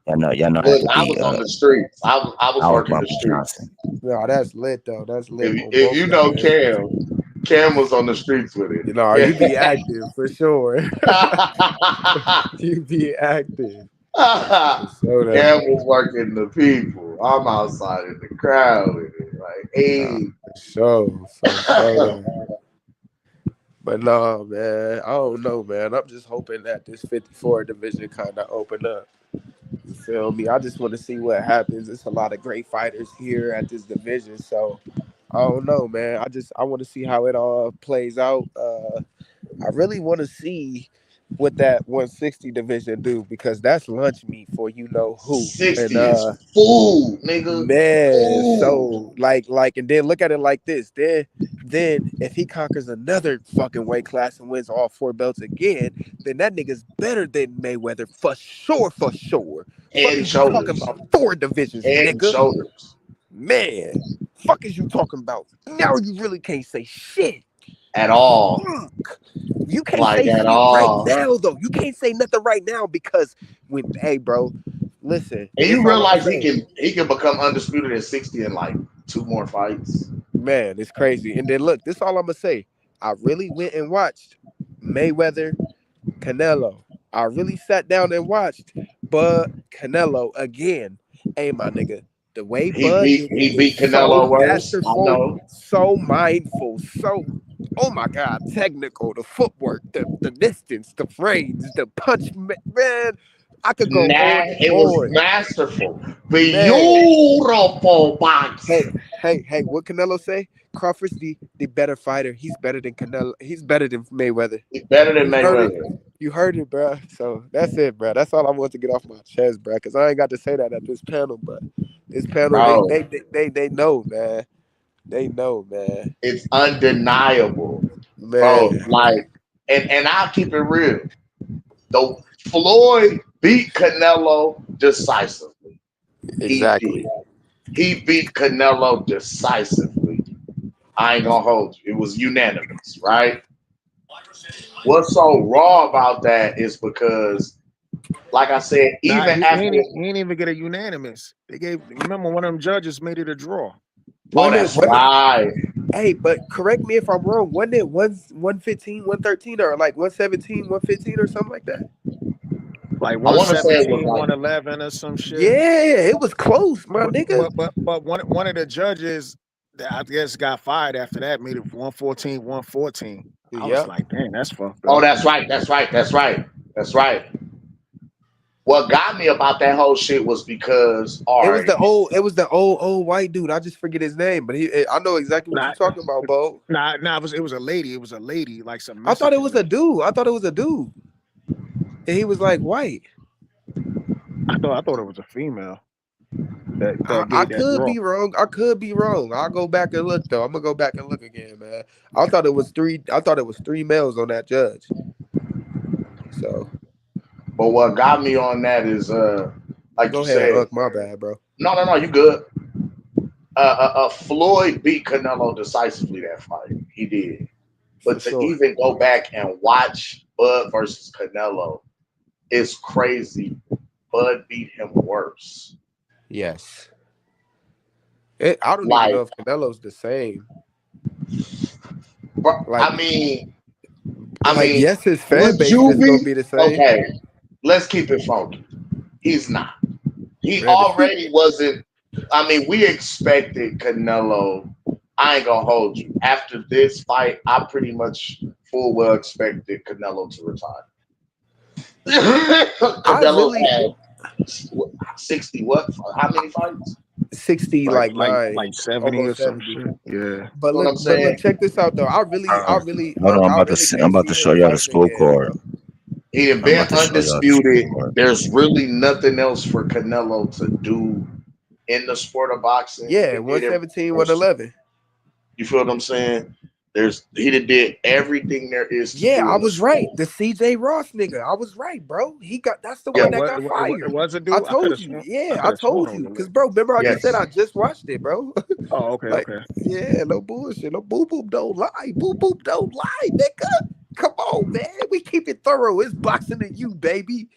Y'all know I had Look, to I be was on the streets. I was I was working the Bubba streets. Johnson. No, that's lit though. That's lit on If both you y'all know ends. Cam was on the streets with it. You know, you be active for sure. Yeah. You be active. Cam So though. was working the people. I'm outside in the crowd with it. Like, Nah, hey. for sure. For sure though. But no, man, I don't know, man. I'm just hoping that this 54 division kind of open up. You feel me? I just want to see what happens. There's a lot of great fighters here at this division, so I don't know, man. I want to see how it all plays out. I really want to see what that 160 division do, because that's lunch meat for you know who. And 60 is food, nigga. man, Food. so like, and then look at it like this. Then if he conquers another fucking weight class and wins all four belts again, then that nigga's better than Mayweather for sure, for sure. Head Fuck and is you talking shoulders. about? Four divisions, Head and nigga. shoulders. Man, fuck is you talking about? Now you really can't say shit. At all. Fuck. You can't Like say at shit right all. now though. You can't say nothing right now because when hey bro, listen, And this you all I'm realize saying. he can become undisputed at 60 in like 2 more fights. Man, it's crazy. And then look, this all I'm gonna say. I really went and watched Mayweather Canelo. I really sat down and watched Bud Canelo again. Hey, my nigga, the way Bud did it He is beat so Canelo worse. I masterful, know. so mindful, so oh my god, technical. The footwork, the distance, the frames, the punch. Man, I could go on and It was on. masterful. Man, Beautiful hey, boxing. hey, what Canelo say? Crawford's the better fighter. He's better than Canelo. He's better than Mayweather. He's better than You heard it. Mayweather. You heard it, bro. So that's it, bro. That's all I want to get off my chest, bro. Because I ain't got to say that at this panel, but this panel, they Bro, they they they know, man. They know, man. it's undeniable. Bro, Man, like, and I'll keep it real. Though Floyd beat Canelo decisively. He did. exactly. He beat Canelo decisively. I ain't gonna hold you. It was unanimous, right? What's so raw about that is because, like I said, Nah, even after, he ain't even get a unanimous. They gave. Remember, one of them judges made it a draw. oh, Wasn't it? that's Wasn't it? right. Hey, but correct me if I'm wrong. Wasn't it 115, 113, or like 117, 115, or something like that? Like I want to say it was 117, like 111 or some shit. Yeah, it was close, my nigga. But one of the judges that I guess got fired after that made it 114, 114. I was Yep. like, dang, that's fucked oh, up. that's right, that's right. What got me about that whole shit was because, all It was right, the old white dude. I just forget his name, but I know exactly what you're Nah, talking about, Bo. it was a lady. It was a lady, like some I thought it Mexican was a lady. dude. I thought it was a dude. And he was like white. I thought it was a female I, that I gave that could draw. be wrong. I could be wrong. I'll go back and look though. I'm gonna go back and look again, man. I thought it was three males on that judge. So but what got me on that is, like go you ahead, said, Unc. My bad, bro. no, you good. Floyd beat Canelo decisively that fight. He did. For But to sure. even go back and watch Bud versus Canelo is crazy. Bud beat him worse. Yes. I don't even Like, know if Canelo's the same. bro, Like, I mean, yes, his fan would base you is gonna be be the same. okay? Let's keep it funky. He's not. He Man, already wasn't. I mean, we expected Canelo. I ain't gonna hold you. After this fight, I pretty much full well expected Canelo to retire. I Canelo really had 60 what? How many fights? 60 like nine, Like 70 or almost some 70. shit. Yeah. You know what I'm But look, saying? check this out though. Hold on, I really I'm can't about to see show him y'all the fighting again, scorecard. bro. He had I'm been about to show y'all the undisputed. scorecard. There's really nothing else for Canelo to do in the sport of boxing. He Yeah, done did everything 117, else. 111. You feel what I'm saying? He done did everything there is to Yeah, do I in the was right. sport. The CJ Ross nigga. I was right, bro. That's the Oh, one Yeah. that got it fired. was a I dude. told you. I Yeah, could I have sworn told it was you. a Cause lady. bro, remember I just said Yes. I just watched it, bro. Oh, okay, Like, okay. yeah, no bullshit. No boop boop don't lie. Boop boop don't lie, nigga. Come on, man. We keep it thorough. It's boxing to you, baby.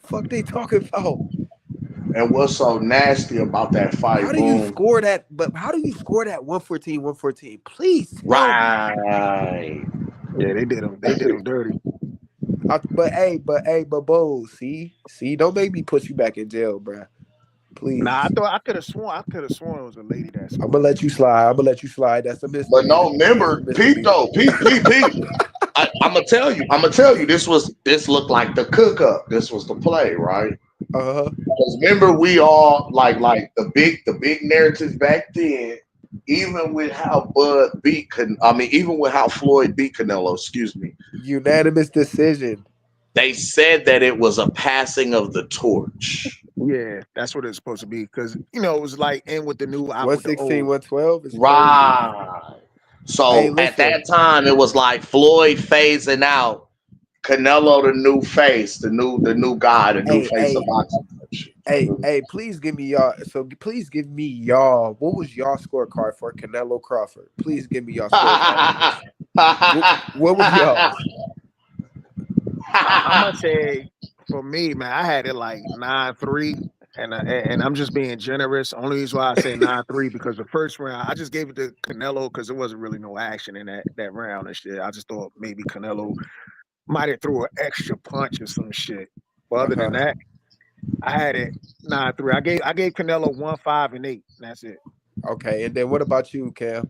Fuck they talking about. And what's so nasty about that How fight, do you boom? score that? But how do you score that 114, 114? Please tell me. Right. Yeah, they did him. They did him dirty. But Bo, see, don't make me put you back in jail, bruh. Nah, Please. I could have sworn. I could have sworn it was a lady that I'm gonna scored it. let you slide. I'm gonna let you slide. That's a But misdemeanor. no, That's a remember, peep misdemeanor. though, peep. I'm gonna tell you. This looked like the cook up. This was the play, right? Uh-huh. Because remember, we all like the big narrative back then. Even with how even with how Floyd beat Canelo, excuse me. Unanimous decision. They said that it was a passing of the torch. Yeah, that's what it's supposed to be because it was like in with the new, out with the 116, old. 112 is crazy. Right. Hey, So at listen. that time, it was like Floyd phasing out, Canelo the new face, the new guy, the new Hey, face of hey, boxing. hey, please give me y'all. So please give me y'all. What was y'all scorecard for Canelo Crawford? Please give me y'all scorecard on this. What was y'all's? I must say, for me, man, I had it like 9-3, and I'm just being generous. Only reason why I say 9-3 because the first round I just gave it to Canelo because there wasn't really no action in that round and shit. I just thought maybe Canelo might have threw an extra punch or some shit. But other than Uh-huh. that, I had it 9-3. I gave Canelo 1, 5, and 8. And that's it. Okay, and then what about you, Cam?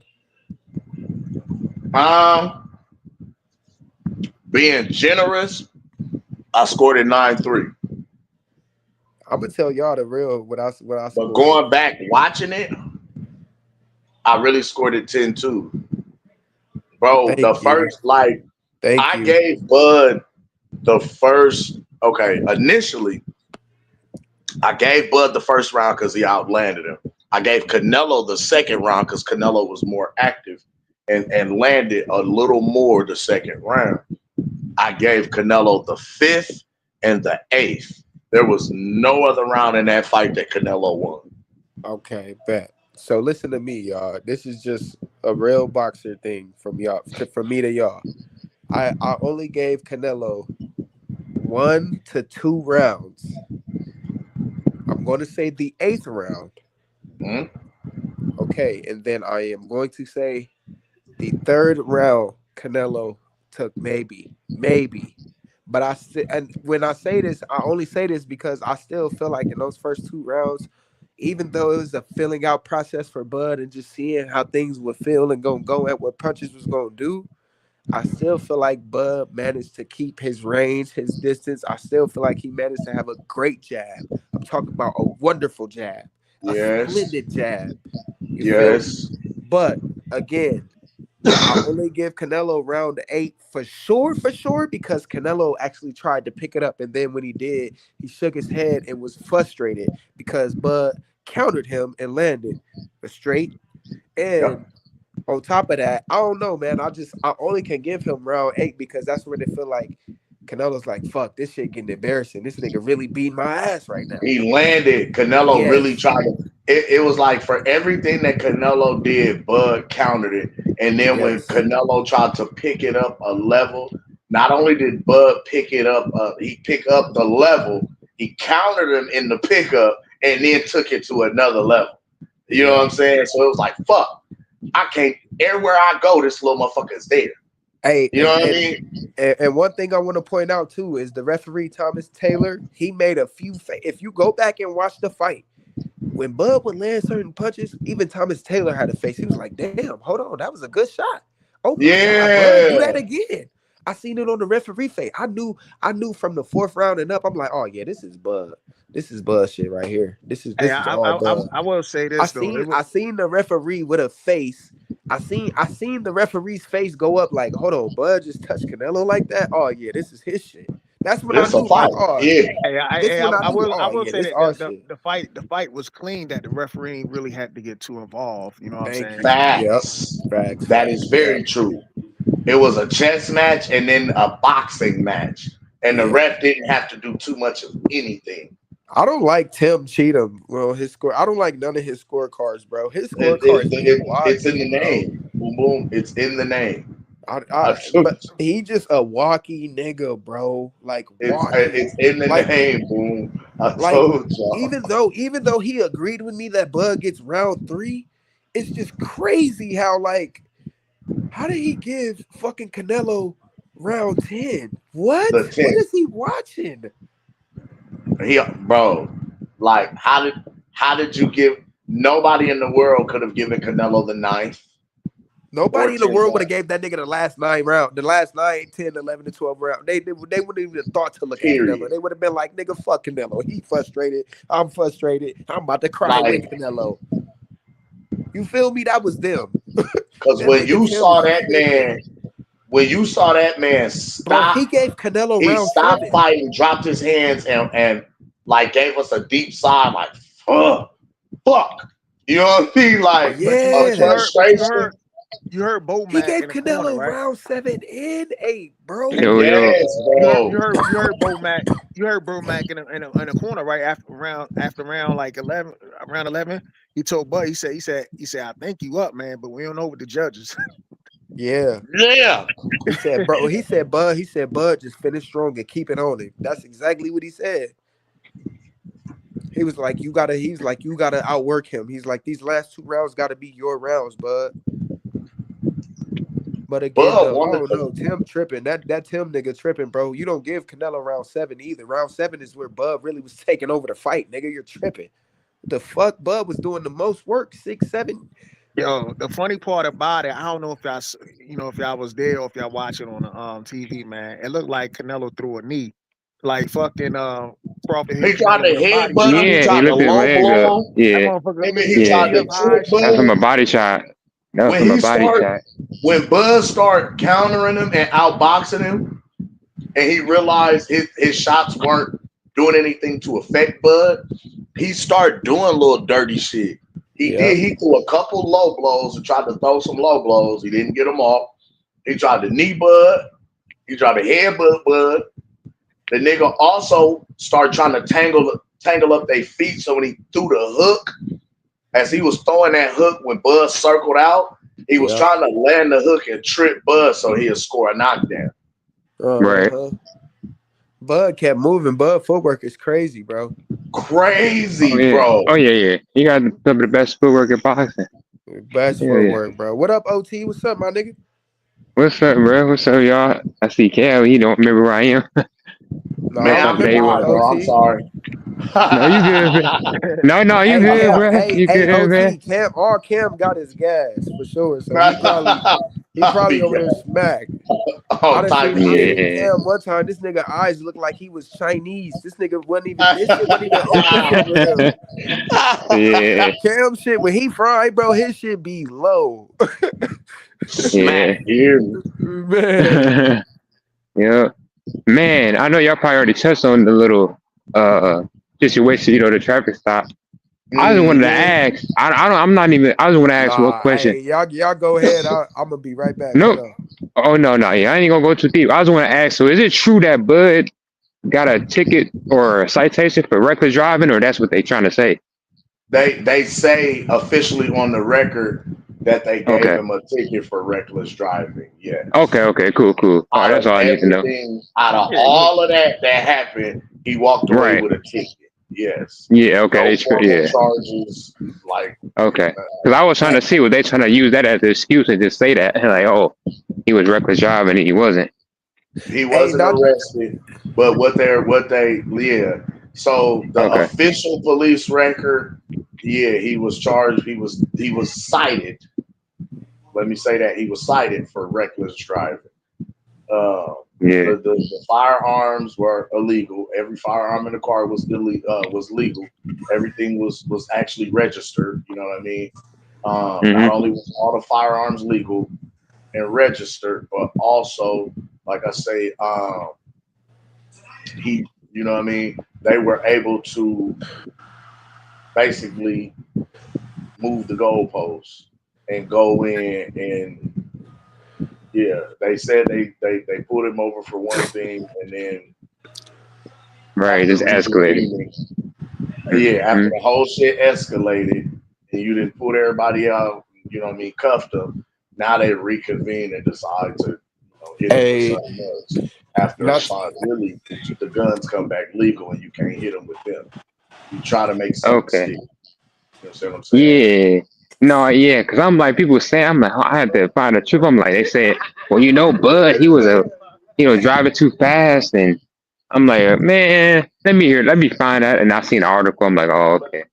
Um, being generous, I scored it 9-3. I'm gonna tell y'all the real what I But scored. going back watching it, I really scored it 10-2. Bro, the Thank you, first like thank I you. gave Bud the first initially I gave Bud the first round because he outlanded him. I gave Canelo the second round because Canelo was more active and landed a little more the second round. I gave Canelo the fifth and the eighth. There was no other round in that fight that Canelo won. Okay, bet. So listen to me, y'all. This is just a real boxer thing from y'all from me to y'all. I only gave Canelo 1 to 2 rounds. I'm going to say the 8th round. Mhm. Okay, and then I am going to say the 3rd round. Canelo took maybe. But and when I say this, I only say this because I still feel like in those first 2 rounds, even though it was a filling out process for Bud and just seeing how things would feel and go at what punches was gonna do, I still feel like Bud managed to keep his range, his distance. I still feel like he managed to have a great jab. I'm talking about a wonderful jab, a Yes. splendid jab. You feel me? Yes. But again, I only give Canelo round 8 for sure, because Canelo actually tried to pick it up. And then when he did, he shook his head and was frustrated because Bud countered him and landed a straight. Yep. And on top of that, I don't know, man. I only can give him round 8 because that's where they feel like Canelo's like, fuck, this shit getting embarrassing. This nigga really beating my ass right now. He landed. Canelo really Yes. tried to. It was like for everything that Canelo did, Bud countered it. And then when Yes. Canelo tried to pick it up a level, not only did Bud pick it up, he picked up the level, he countered him in the pickup and then took it to another level. You know what Yeah. I'm saying? So it was like, fuck, I can't, everywhere I go, this little motherfucker is there. Hey, You know what I mean? and one thing I want to point out too is the referee Thomas Taylor. He made a few. If you go back and watch the fight, when Bud would land certain punches, even Thomas Taylor had a face. He was like, "Damn, hold on, that was a good shot. Oh my God, Bud, do that Yeah. again." I seen it on the referee face. I knew from the 4th round and up. I'm like, "Oh yeah, this is Bud. This is Bud shit right here. Hey, This is all Bud." I will say this though. It was, I seen the referee with a face. I seen the referee's face go up like, hold on, Bud just touched Canelo like that. Oh yeah, this is his shit. That's when I It's a knew like, fight. oh, Yeah. this when I knew, I oh will yeah, say this that our shit. the fight was clean. That the referee really had to get too involved. You know what I'm Thank saying? you. Yep. Facts. That is Facts. Yep. very true. It was a chess match and then a boxing match. And the Yeah. ref didn't have to do too much of anything. I don't like Tim Cheatham. Well, his score. I don't like none of his scorecards, bro. His It's, scorecards be it's in wonky, the bro. name. Boom, boom. It's in the name. But he just a walky nigga, bro. Like walky. It's in the Like name. Boom. I Like told y'all. even though he agreed with me that Bud gets round 3, it's just crazy how did he give fucking Canelo round 10? What? The What 10th. is he watching? Bro, like how did you give nobody in the world could have given Canelo the ninth or Nobody in the 10th world would round. have gave that nigga the last 9 round, the last 9, 10, 11, and 12 round. They wouldn't even thought to look at Canelo. Period. They would have been like, nigga, fuck Canelo. He frustrated. I'm frustrated. I'm about to cry with Like, Canelo. You feel me? That was them. because That nigga Tim was tripping. when you saw that man Bro, stop, he gave Canelo he round stopped 7. fighting, dropped his hands, and like gave us a deep sigh, like fuck. You know what I mean? Like But you of but you Yeah. heard but frustration. you heard Bo He Mac gave in the corner, Canelo right? round 7 and 8, bro. Hey, Yo, yo. Yes, bro. you heard Bo Mac. You heard Bo Mac in the corner right after round like 11, around 11. He told Bud, he said, I think you up, man, but we don't know with the judges. Yeah. Yeah. He said, Bud, just finish strong and keep it on him. That's exactly what he said. You gotta outwork him. He's like, these last 2 rounds gotta be your rounds, Bud. But again, Bud though, I wanted don't know. to. Tim tripping. That Tim nigga tripping, bro. You don't give Canelo round 7 either. Round 7 is where Bud really was taking over the fight, nigga. You're tripping. What the fuck? Bud was doing the most work. 6, 7. Yo, the funny part about it, I don't know if if y'all was there or if y'all watching on the TV, man. It looked like Canelo threw a knee, like fucking Crawford He hit tried Canelo to with a body headbutt him. shot. He Yeah, he tried to lifted his low leg up. blow him. That Yeah, motherfucker And then he hit that yeah. tried nigga to up high trip as That's from Bud. a shit. body shot. That was When from a he body start, shot. when Bud started countering him and outboxing him, and he realized his shots weren't doing anything to affect Bud, he started doing little dirty shit. He Yep. did. He threw a couple low blows and tried to throw some low blows. He didn't get them off. He tried to knee Bud. He tried to headbutt Bud. The nigga also started trying to tangle up their feet. So when he threw the hook, as he was throwing that hook when Bud circled out, he was Yep. trying to land the hook and trip Bud so he'd score a knockdown. Right. Uh-huh. Bud kept moving. Bud footwork is crazy, bro. Oh, Crazy, yeah. bro. Oh, yeah, yeah. He got some of the best footwork in boxing. Best Yeah, yeah. footwork, bro. What up, OT? What's up, my nigga? What's up, bro? What's up, y'all? I see Cal. He don't remember where I am. No, Man, I That's how I today remember you, forgot, was. bro. I'm OT. sorry. No, you good, bro. No, you Hey, good, Cam. bro. You Hey, good, man. OT. Cam got his gas for sure. So he I'll probably be over there God. smacked. I All done type seen of I shit. seen Yeah. Cam one time. This nigga eyes looked like he was Chinese. This nigga wasn't even this shit wasn't even opening for him. Yeah. Cam shit when he fried, bro, his shit be low. Smack. Yeah. You Man. Yeah. Man, I know y'all probably already touched on the little situation, the traffic stop. I just hear wanted to me? ask. I'm not even. I just want to ask one Nah, question. hey, y'all go ahead. I'm gonna be right back. Hold No. on. Oh no, no. Yeah, I ain't gonna go too deep. I just want to ask. So, is it true that Bud got a ticket or a citation for reckless driving, or that's what they trying to say? They say officially on the record that they gave Okay. him a ticket for reckless driving. Yes. Okay. Okay. Cool. Cool. All right. Out That's of all I need to know. everything, out of Yeah, yeah. all of that happened, he walked away Right. with a ticket. Yes. Yeah. Okay. No formal Yeah. charges. Like Okay. Because I was trying Hey, to see what they trying to use that as an excuse and just say that like, oh, he was reckless driving and he wasn't. he hey, wasn't not arrested, but yeah. So the Okay. official police record, yeah, he was charged. He was cited. Let me say that he was cited for reckless driving. Uh, Yeah. the firearms were illegal. Every firearm in the car was was legal. Everything was actually registered. You know what I mean? Not Mm-hmm. only was all the firearms legal and registered, but also, like I say, you know what I mean? They were able to basically move the goalposts and go in and yeah, they said they put him over for one thing and then Right. after Just escalated. reconvening, yeah, Mm-hmm. after the whole shit escalated and you didn't put everybody out, you know what I mean, cuffed them, now they reconvene and decide to, hit them with hey, something else. After not really the guns come back legal and you can't hit them with them. You try to make something Okay. stick. You know what I'm saying? Yeah. No, yeah, because I'm like, people saying, I'm like, I had to find a truth. I'm like, they said, well, Bud, he was driving too fast. And I'm like, man, let me find out. And I seen an article. I'm like, oh, okay.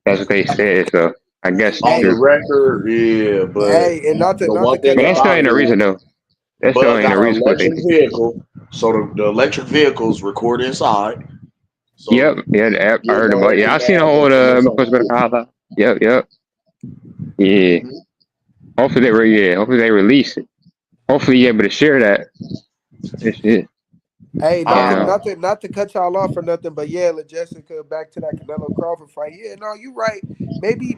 That's what they said. So I guess it's On the hey, true. record, yeah, but hey, and the not to one thing cut But that y'all still about ain't it a is reason, though. That still Bud ain't got a an reason for what they electric did. vehicle, so the electric vehicles record inside. So Yep. Yeah, the app, I you'll heard know about it. if Yeah, I he seen a has whole, infamous on the Yep. Yep. Yeah. vehicle. Hopefully they release it. Hopefully, you're able to share that. This shit. Hey, You not to know. not to not to cut y'all off or nothing, but yeah, Jessica, back to that Canelo Crawford fight. Yeah, no, you right. Maybe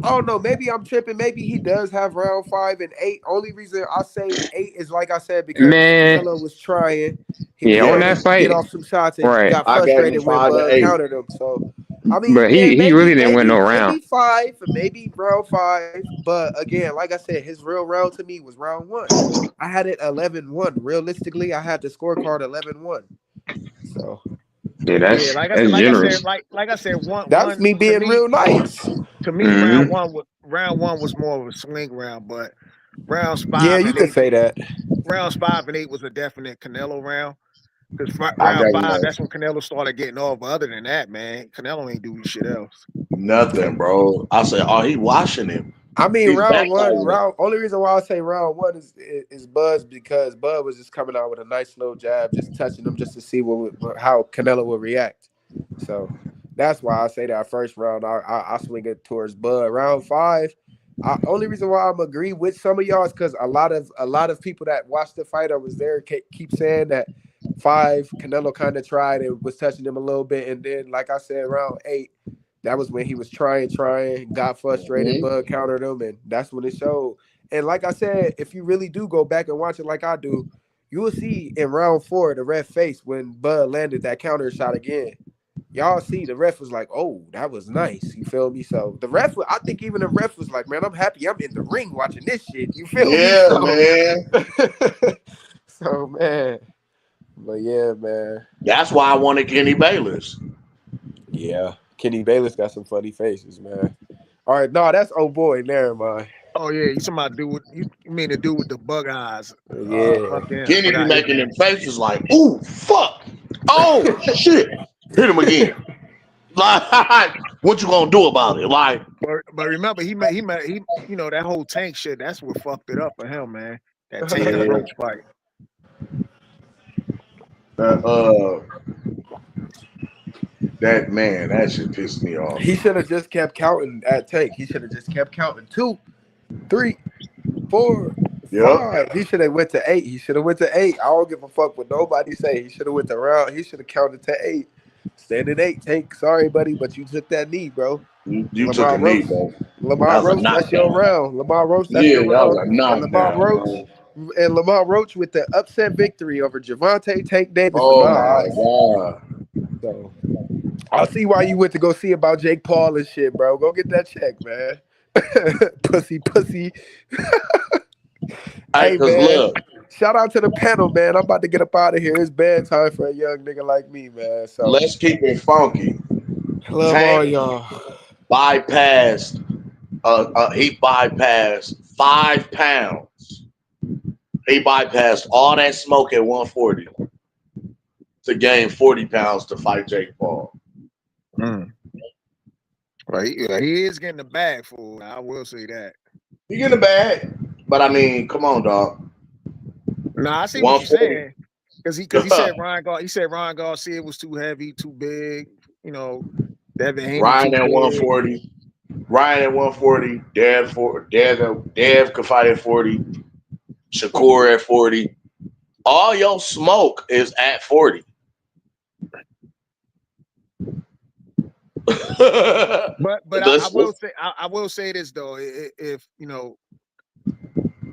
I don't know. Maybe I'm tripping. Maybe he does have round 5 and 8. Only reason I say 8 is like I said because Man, Canelo was trying. He was yeah, on trying that to get fight, off some shots and right? got I gave him frustrated when 5 to Bud 8. countered him. So, I mean, But yeah, he maybe, really didn't win maybe, no round. maybe 5, maybe round 5. But again, like I said, his real round to me was round 1. I had it 11-1. Realistically, I had the scorecard 11-1. So Yeah, Yeah, that's generous. like I said, that's one me to being me, real nice. Hmm. round one was more of a swing round, but rounds Yeah, five you and could eight, say that. rounds 5 and 8 was a definite Canelo round. Because I round gave him 5, that's when Canelo started getting off. But other than that, man, Canelo ain't doing shit else. nothing, bro. I said, oh, he washing him. I mean, He's round one, backbone. round only reason why I say round one is Buzz because Bud was just coming out with a nice little jab, just touching him just to see how Canelo would react. So that's why I say that first round I swing it towards Bud. Round 5, only reason why I'm agree with some of y'all is because a lot of people that watched the fight or was there keep saying that 5 Canelo kind of tried and was touching him a little bit, and then like I said, round 8. That was when he was trying, got frustrated, Mm-hmm. Bud countered him, and that's when it showed. And like I said, if you really do go back and watch it like I do, you will see in round 4 the ref face when Bud landed that counter shot again. Y'all see the ref was like, "Oh, that was nice." You feel me? So the ref, I think even the ref was like, "Man, I'm happy I'm in the ring watching this shit." You feel me? Yeah, So, man. so man, but yeah, man, That's why I wanted Kenny Bayless. yeah. Kenny Bayless got some funny faces, man. All right, no, that's oh boy, never mind. Oh yeah, you talking about dude? You mean the dude with the bug eyes? Yeah. Fuck him. I Kenny be forgot his making them name. faces like, ooh, fuck. Oh, shit. Hit him again. Like, what you gonna do about it? Like, But remember, he you know that whole Tank shit. That's what fucked it up for him, man. That Tank and yeah, Roach fight. uh, uh, that man, that shit pissed me off. He should have just kept counting at Tank. He should have just kept counting 2, 3, 4, Yep. 5. He should have went to 8. He should have went to 8. I don't give a fuck what nobody say. He should have went to round. He should have counted to 8. Stand at 8. Tank, sorry, buddy, but you took that knee, bro. You took a Lamar knee, Roach. bro. That Lamar was a Roach, that's your knockdown. round. Lamar Roach, that's Yeah, your that was round. a And knockdown, bro. Lamar Roach with the upset victory over Javante Tank Davis in my Oh my eyes. god. So I see why you went to go see about Jake Paul and shit, bro. Go get that check, man. pussy. Hey, Hey, cause man. look, Shout out to the panel, man. I'm about to get up out of here. It's bedtime for a young nigga like me, man. So let's keep it funky. love all Tank y'all. bypassed. He bypassed 5 pounds. He bypassed all that smoke at 140 to gain 40 pounds to fight Jake Paul. Mm. Right, he is getting the bag for. I will say that. He get a bag, but I mean, come on, dog. Nah, I see what you're 140. saying. Because he said Ryan Garcia was too heavy, too big. You know, Devin Haney Ryan too at big. 140. Ryan at 140. Dev could fight at 40. Shakur at 40. All your smoke is at 40. But Let's I will say this though, if you know,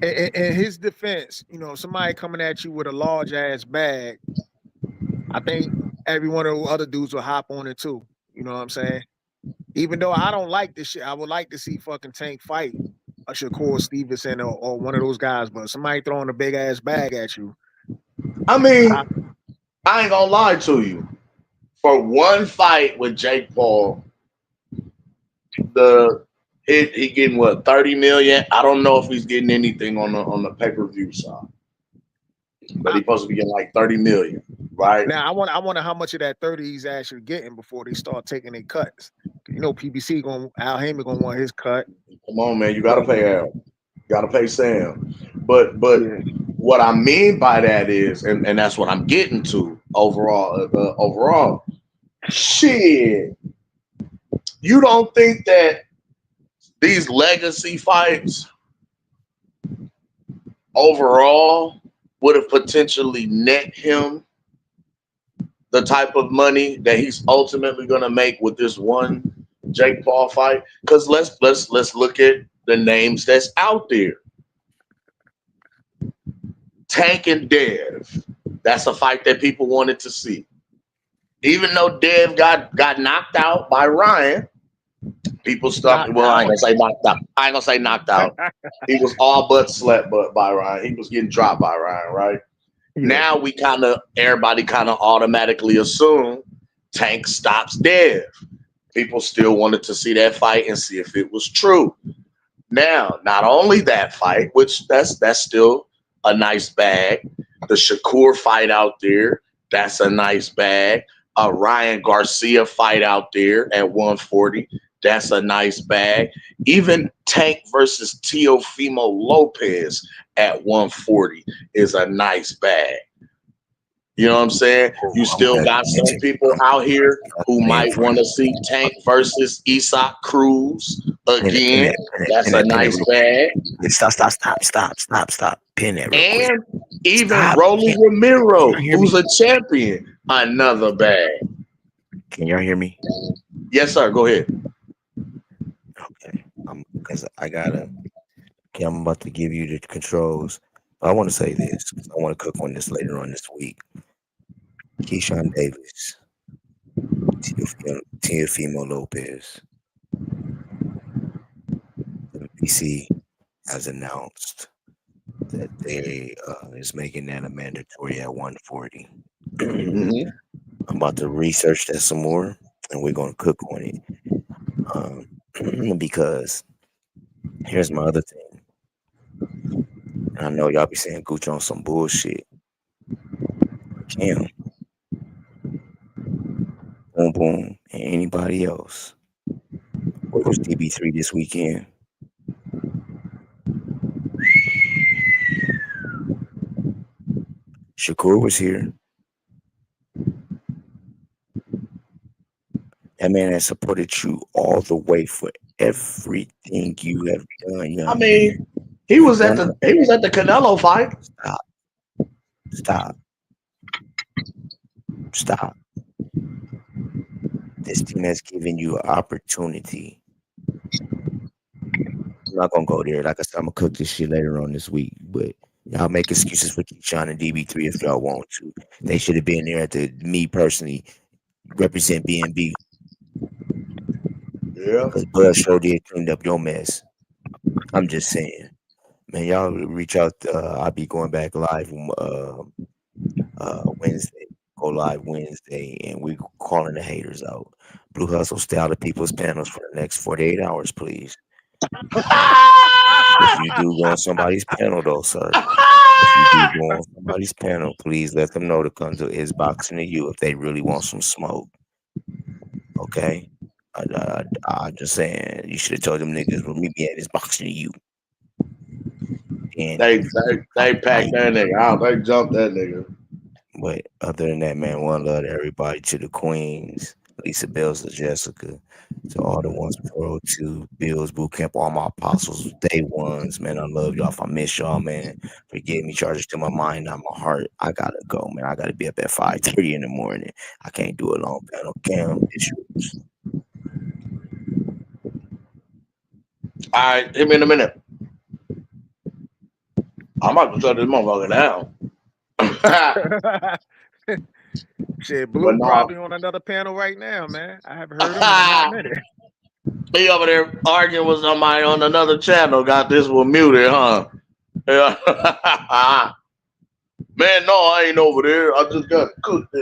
in his defense, you know, somebody coming at you with a large ass bag, I think every one of the other dudes will hop on it too. You know what I'm saying? Even though I don't like this shit, I would like to see fucking Tank fight a Shakur Stevenson or one of those guys. But somebody throwing a big ass bag at you, I I, mean, I ain't gonna lie to you. For one fight with Jake Paul, he getting what 30 million. I don't know if he's getting anything on the pay-per-view side, but I he's supposed to be getting like 30 million, right? now I wonder how much of that 30 he's actually getting before they start taking their cuts. You know, PBC Al Heyman gonna want his cut. Come on, man, you gotta But pay Al, you gotta pay Sam. But yeah, what I mean by that is, and that's what I'm getting to overall. Overall, shit, you don't think that these legacy fights overall would have potentially net him the type of money that he's ultimately going to make with this one Jake Paul fight. Because let's look at the names that's out there. Tank and Dev. That's a fight that people wanted to see. Even though Dev got knocked out by Ryan, people stuck. Knocked Well, I ain't out. gonna say knocked out. I ain't gonna say knocked out. He was all but slept by Ryan. He was getting dropped by Ryan, right? Yeah. Now everybody kind of automatically assume Tank stops Dev. People still wanted to see that fight and see if it was true. Now, not only that fight, which that's still a nice bag. The Shakur fight out there, that's a nice bag. A Ryan Garcia fight out there at 140, that's a nice bag. Even Tank versus Teofimo Lopez at 140 is a nice bag. You know what I'm saying? You still got some people out here who might want to see Tank versus Isak Cruz again. That's a nice bag. Stop. Pin that real quick. And even Stop. Rolly Romero, Can you hear who's me? a champion, another bag. Can y'all hear me? Yes, sir. Go ahead. Okay. Because I'm about to give you the controls. But I want to say this because I want to cook on this later on this week. Keyshawn Davis, Teofimo Lopez, WBC has announced that they is making that a mandatory at 140. Mhm. I'm about to research that some more, and we're gonna cook on it. Because here's my other thing. I know y'all be saying Gucci on some bullshit. Cam, Boom Boom, and anybody else. Where was DB3 this weekend? Shakur was here. That man has supported you all the way for everything you have done, young I man. mean, he was at the Canelo fight. Stop. This team has given you an opportunity. I'm not gonna go there. Like I said, I'm gonna cook this shit later on this week. But y'all make excuses for Keyshawn and DB3 if y'all want to. They should have been there to me personally represent BNB. Yeah. Because Bud sure did clean up your mess. I'm just saying. Man, y'all reach out. I'll be going back live Wednesday. Go live Wednesday, and we calling the haters out. Blue Hustle, stay out of people's panels for the next 48 hours, please. If you do go on somebody's panel, though, sir. If you do go on somebody's panel, please let them know to come to Is Boxing to You if they really want some smoke. Okay? I'm just saying, you should have told them niggas, well, meet me at Is Boxing to You. And They packed that nigga out. They jumped that nigga. But other than that, man, one love to everybody, to the queens, Lisa Bells, to Jessica, to all the ones 402, Bills, Boot Camp, all my apostles, day ones, man. I love y'all. If I miss y'all, man, forgive me. Charges to my mind, not my heart. I gotta go, man. I gotta be up at 5:30 in the morning. I can't do a long panel. Cam, it's yours. All right, hit me in a minute. I'm about to shut this motherfucker down. Shit, But Blue no, probably on another panel right now, man. I haven't heard him in a hot minute. he over there arguing with somebody on another channel. Got this one muted, huh? Yeah. Man, no, I ain't over there. I just got cooked.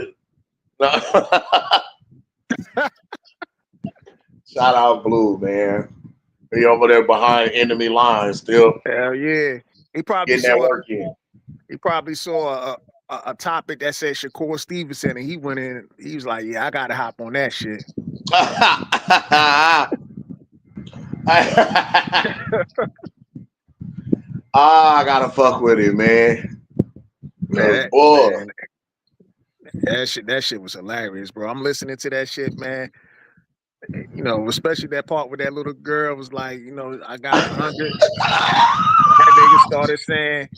Shout out Blue, man. He over there behind enemy lines still Hell yeah. He probably getting that saw work in. he probably saw a topic that said Shakur Stevenson, and he went in. He was like, "Yeah, I gotta hop on that shit." I gotta fuck with it, man. Man, Boy, man, that shit was hilarious, bro. I'm listening to that shit, man. You know, especially that part where that little girl was like, you know, I got 100. That nigga started saying,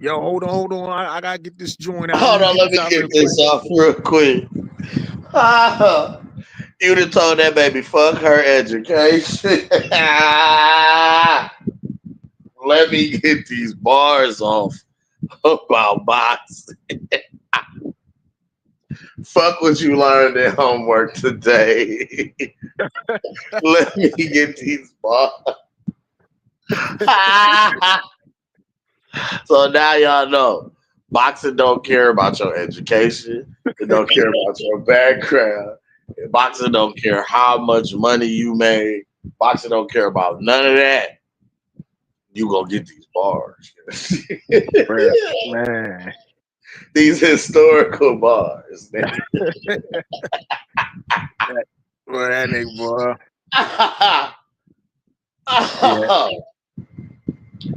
"Yo, hold on, I gotta get this joint out. Let Hold me on, get let this me out get real quick." this off real quick. You done told that baby fuck her education. Let me get these bars off about boxing. Fuck what you learned at homework today. Let me get these bars. So now y'all know. Boxing don't care about your education. It don't care about your background. Boxing don't care how much money you made. Boxing don't care about none of that. You gonna get these bars. Bruh, man. These historical bars. Man. Well, that nigga, boy. Yeah,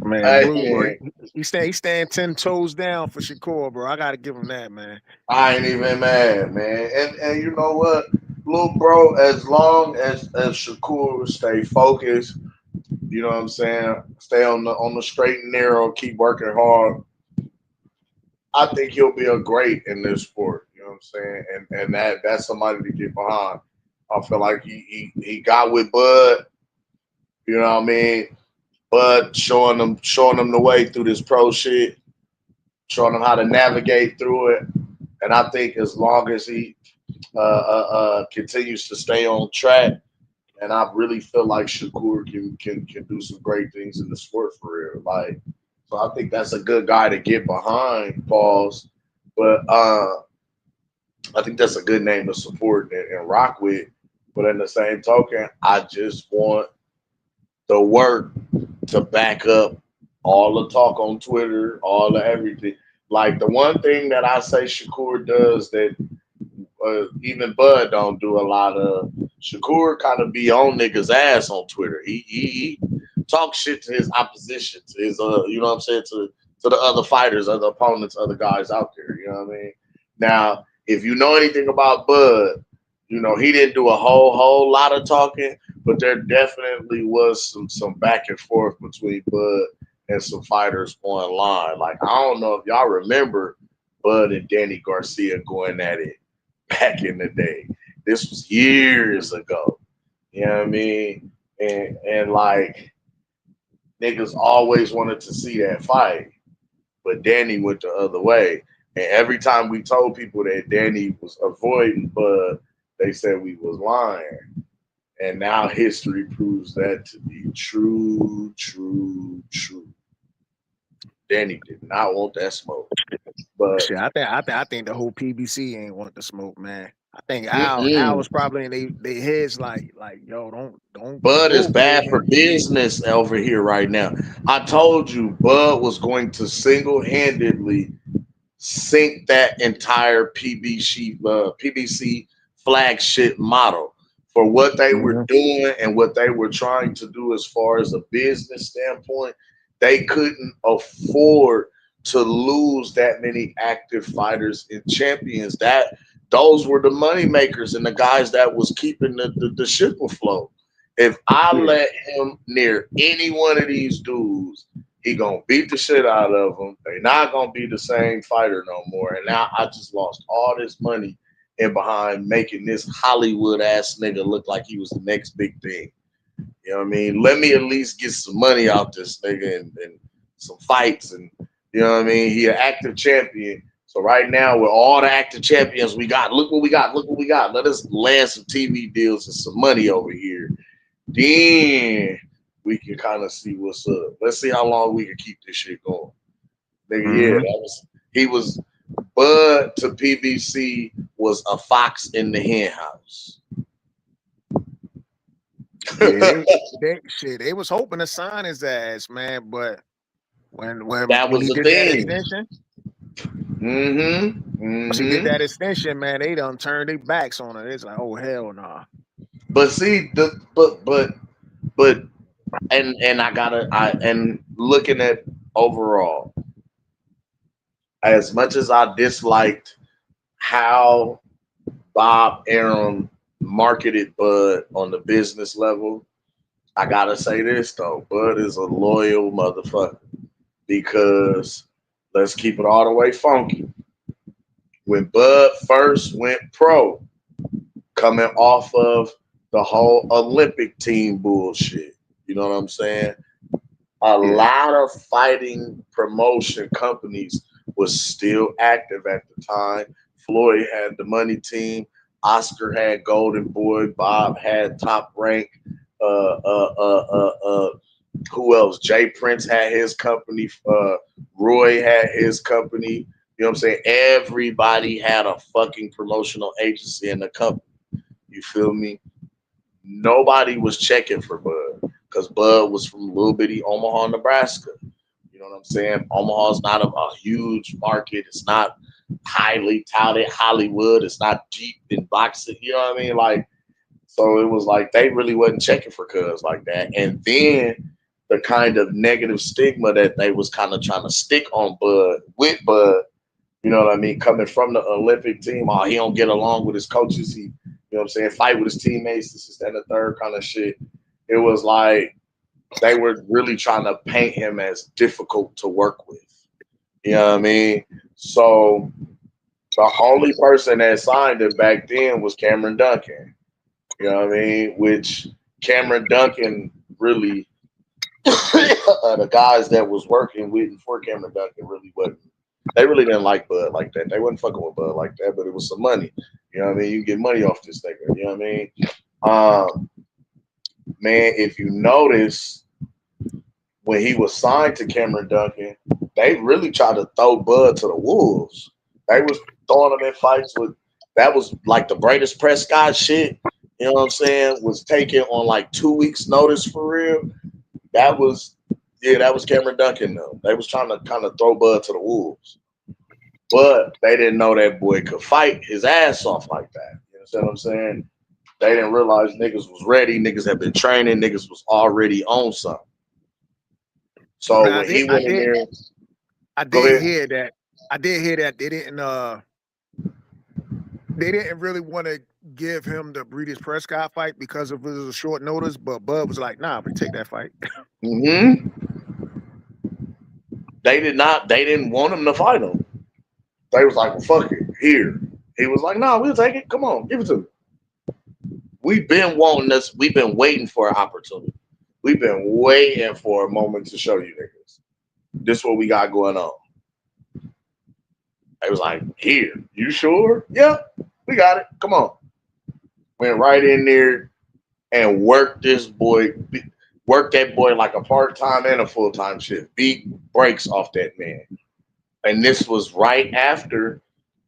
man. Hey, Blue, bro. man, He stand 10 toes down for Shakur, bro. I gotta give him that, man. I ain't even mad, man. And you know what, little bro, as long as Shakur stay focused, you know what I'm saying, stay on the straight and narrow, keep working hard, I think he'll be a great in this sport. You know what I'm saying? And that's somebody to get behind. I feel like he got with Bud, you know what I mean? Bud showing them the way through this pro shit, showing them how to navigate through it. And I think as long as he continues to stay on track, and I really feel like Shakur can do some great things in the sport for real. Like, so I think that's a good guy to get behind, pause. But I think that's a good name to support and rock with. But in the same token, I just want the work to back up all the talk on Twitter, all the everything. Like the one thing that I say Shakur does that even Bud don't do a lot of. Shakur kind of be on niggas ass on Twitter. He talks shit to his opposition, to his you know what I'm saying, to the other fighters, other opponents, other guys out there. You know what I mean? Now, if you know anything about Bud, you know he didn't do a whole lot of talking, but there definitely was some back and forth between Bud and some fighters online. Like I don't know if y'all remember Bud and Danny Garcia going at it back in the day. This was years ago. You know what I mean? And like niggas always wanted to see that fight, but Danny went the other way. And every time we told people that Danny was avoiding Bud, they said we was lying. And now history proves that to be true, true, true. Danny did not want that smoke. But Shit, I think the whole PBC ain't want the smoke, man. I think Al mm-mm. was probably in they heads like yo, don't Bud is go bad big. for business over here right now. I told you Bud was going to single-handedly sink that entire PBC flagship model for what they were Mhm. doing and what they were trying to do as far as a business standpoint. They couldn't afford to lose that many active fighters and champions. That those were the money makers and the guys that was keeping the ship afloat. If I Yeah. let him near any one of these dudes, he gonna beat the shit out of them. They not gonna be the same fighter no more. And now I just lost all this money in behind making this Hollywood ass nigga look like he was the next big thing. You know what I mean? Let me at least get some money out this nigga and some fights and you know what I mean? He an active champion. So right now with all the active champions we got, look what we got, look what we got. Let us land some TV deals and some money over here. Then we can kind of see what's up. Let's see how long we can keep this shit going. Nigga, yeah, Mhm. that was he was Bud to PBC was a fox in the hen house. Yeah, they was hoping to sign his ass, man, but That when was he the did that thing. extension, Mm-hmm. once he did Mm-hmm. that extension, man, they done turned their backs on it. It's like, oh hell no. Nah. But see, but and I gotta and looking at overall, as much as I disliked how Bob Arum marketed Bud on the business level. I gotta say this though, Bud is a loyal motherfucker because let's keep it all the way funky. When Bud first went pro, coming off of the whole Olympic team bullshit, you know what I'm saying? A lot of fighting promotion companies was still active at the time. Floyd had the money team. Oscar had Golden Boy. Bob had Top Rank. Uh, uh, uh, uh, uh, who else? Jay Prince had his company. Roy had his company. You know what I'm saying? Everybody had a fucking promotional agency in the company. You feel me? Nobody was checking for Bud because Bud was from little bitty Omaha, Nebraska. You know what I'm saying? Omaha's not a huge market. It's not highly touted Hollywood. It's not deep in boxing. You know what I mean? Like, so it was like they really wasn't checking for cuz like that. And then the kind of negative stigma that they was kind of trying to stick on Bud with Bud, you know what I mean? Coming from the Olympic team, oh, he don't get along with his coaches. He, you know what I'm saying, fight with his teammates, this is that and the third kind of shit. It was like they were really trying to paint him as difficult to work with. You know what I mean? So the only person that signed him back then was Cameron Duncan. You know what I mean? Which Cameron Duncan really, the guys that was working with and for Cameron Duncan really wasn't. They really didn't like Bud like that. They wasn't fucking with Bud like that, but it was some money. You know what I mean? You get money off this nigga. You know what I mean? Man, if you notice, when he was signed to Cameron Duncan, they really tried to throw Bud to the wolves. They was throwing him in fights with that was like the Bradis Prescott shit. You know what I'm saying? Was taken on like 2 weeks notice for real. That was that was Cameron Duncan though. They was trying to kind of throw Bud to the wolves. But they didn't know that boy could fight his ass off like that. You understand what I'm saying? They didn't realize niggas was ready. Niggas had been training. Niggas was already on something. So But when he went in there, I go did ahead. hear that. I did hear that they didn't really want to give him the Breeders Prescott fight because of his short notice, but Bud was like, nah, we take that fight. Mm-hmm. They did not. They didn't want him to fight him. They was like, well, fuck it. Here. He was like, nah, we'll take it. Come on, give it to me. We've been wanting this. We've been waiting for an opportunity. We've been waiting for a moment to show you niggas. This is what we got going on. They was like, here. You sure? Yeah, we got it. Come on. Went right in there and worked this boy. Worked that boy like a part-time and a full-time shift. Beat breaks off that man. And this was right after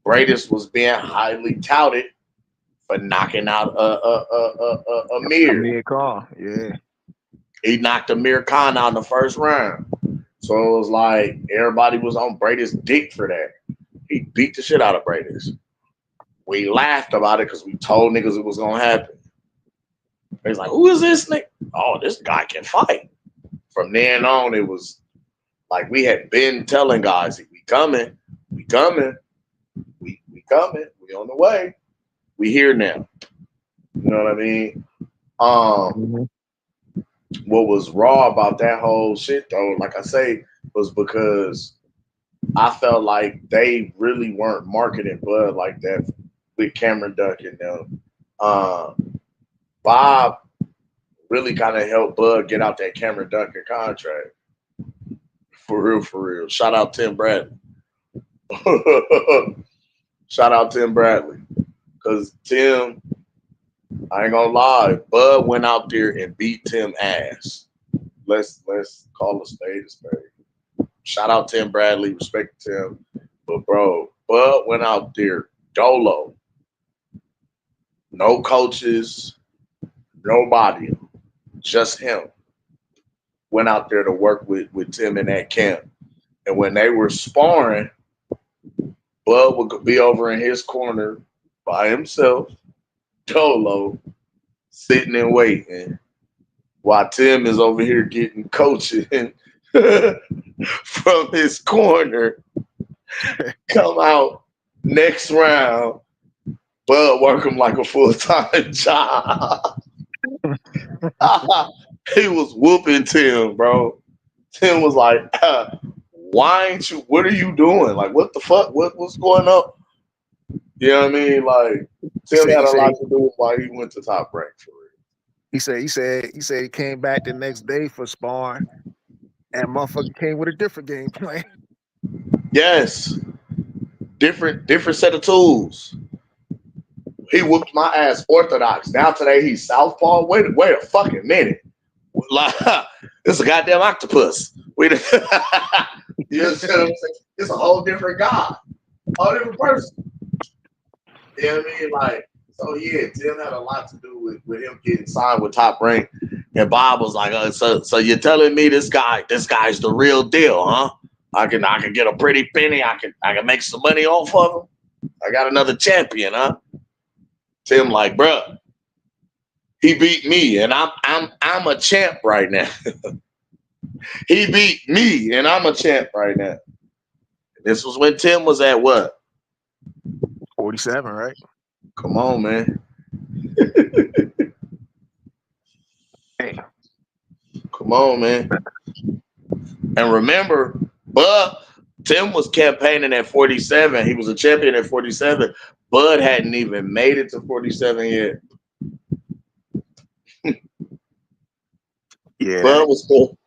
Bradis was being highly touted for knocking out Amir. Amir Khan, yeah. He knocked Amir Khan out in the first round. So it was like everybody was on Bradis' dick for that. He beat the shit out of Bradis. We laughed about it because we told niggas it was gonna happen. He's like, who is this nigga? Oh, this guy can fight. From then on, it was like we had been telling guys, we coming, we coming, we coming, we on the way. We here now. You know what I mean? What was raw about that whole shit though, like I say, was because I felt like they really weren't marketing Bud like that with Cameron Duncan now. Bob really kind of helped Bud get out that Cameron Duncan contract. For real, for real. Shout out Tim Bradley. Shout out Tim Bradley. Because Tim, I ain't gonna lie, Bud went out there and beat Tim ass. Let's call a spade a spade. Shout out Tim Bradley, respect Tim. But bro, Bud went out there dolo. No coaches, nobody, just him. Went out there to work with Tim in that camp. And when they were sparring, Bud would be over in his corner by himself, dolo, sitting and waiting, while Tim is over here getting coaching from his corner. Come out next round, Bud work him like a full-time job. He was whooping Tim, bro. Tim was like, why ain't you, what are you doing? Like, what the fuck? What's going on? You know what I mean? Like, Tim had He a said, lot to do with why he went to Top Rank for real. he said he came back the next day for sparring, and motherfucker came with a different game plan. Yes. Different set of tools. He whooped my ass orthodox. Now today he's southpaw. Wait a fucking minute. Like, this is a goddamn octopus. You know what I'm saying? It's a whole different guy. Whole different person. You know what I mean? Like, so yeah, Tim had a lot to do with him getting signed with Top Rank. And Bob was like, so you're telling me this guy's the real deal, huh? I can get a pretty penny. I can make some money off of him. I got another champion, huh? Tim like, bruh, he beat me and I'm a champ right now. He beat me and I'm a champ right now. This was when Tim was at what? 47, right? Come on, man. Hey. Come on, man. And remember, Bud, Tim was campaigning at 47. He was a champion at 47. Bud hadn't even made it to 47 yet. Yeah. Bud was still,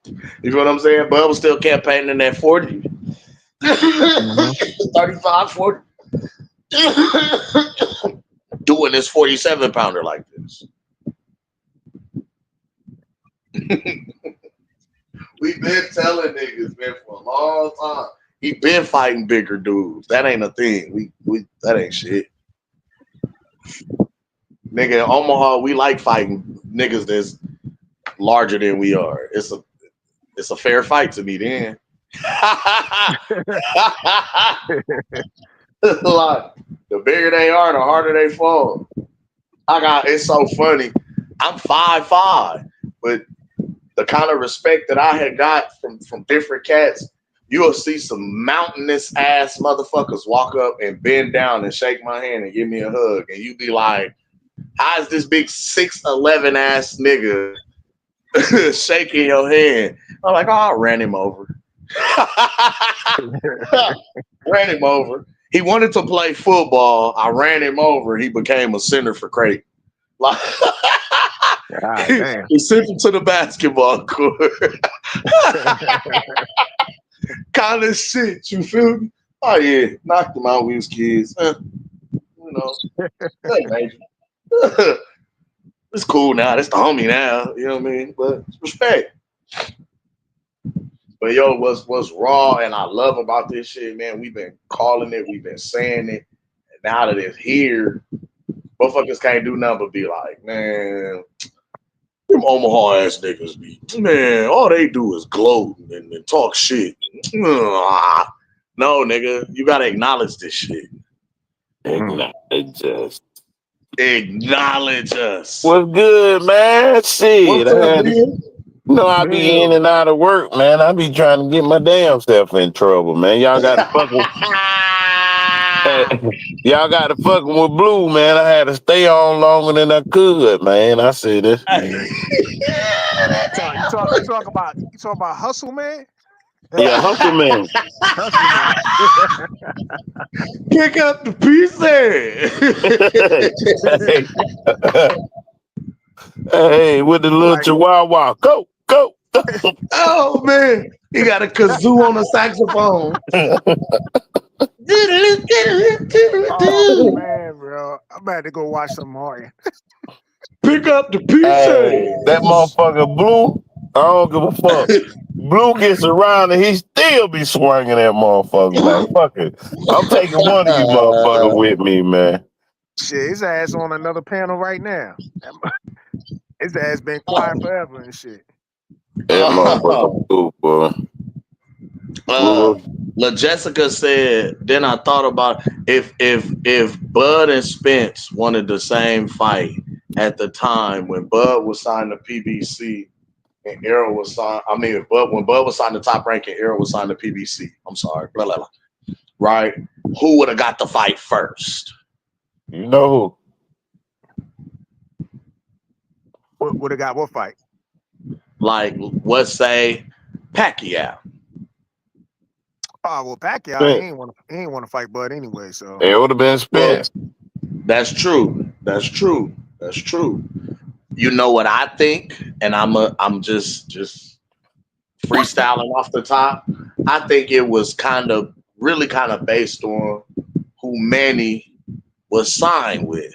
you know what I'm saying? Bud was still campaigning at 40. 35, 40. Doing this 47 pounder like this. We've been telling niggas, man, for a long time. He been fighting bigger dudes. That ain't a thing. We that ain't shit. Nigga, in Omaha, we like fighting niggas that's larger than we are. It's a fair fight to me then. Like, the bigger they are, the harder they fall. It's so funny. I'm 5'5", but the kind of respect that I had got from different cats, you'll see some mountainous ass motherfuckers walk up and bend down and shake my hand and give me a hug. And you be like, how is this big 6'11" ass nigga shaking your hand? I'm like, oh, I ran him over. Ran him over. He wanted to play football. I ran him over. He became a center for Creighton. Like, he sent him to the basketball court. Kind of shit, you feel me? Oh yeah, knocked him out with his kids. You know, it's cool now. That's the homie now. You know what I mean? But respect. But yo, what's raw and I love about this shit, man, we've been calling it, we've been saying it, and now that it's here, motherfuckers can't do nothing but be like, man, them Omaha ass niggas be, man, all they do is gloat and talk shit. No, nigga, you gotta acknowledge this shit. Acknowledge us. Acknowledge us. What's good, man? Shit, I be in and out of work, man. I be trying to get my damn self in trouble, man. Y'all got to fuck with, y'all got to fucking with Blue, man. I had to stay on longer than I could, man. I see this. You talk about hustle, man. Yeah, hustle, man. Hustle, man. Pick up the pieces. Hey, with the little chihuahua, go. Oh man, he got a kazoo on the saxophone. Oh man, bro, I'm about to go watch some Martin. Pick up the pieces. Hey, that motherfucker Blue, I don't give a fuck. Blue gets around and he still be swinging that motherfucker, man. Fuck it. I'm taking one of you motherfuckers with me, man. Shit, his ass on another panel right now. His ass been quiet forever and shit. That motherfucker cool, boy. La Jessica said, then I thought about if Bud and Spence wanted the same fight at the time when Bud was signed to PBC and Errol was signed, when Bud was signed to Top Rank and Errol was signed to PBC. I'm sorry, blah, blah, blah. Right? Who would have got the fight first? You know What they got? What fight? Like, let's say Pacquiao. Oh well, Pacquiao who? he ain't want to fight Bud anyway. So It would have been Well, Spence. that's true. That's true. That's true. You know what I think, and I'm just freestyling off the top. I think it was really kind of based on who Manny was signed with.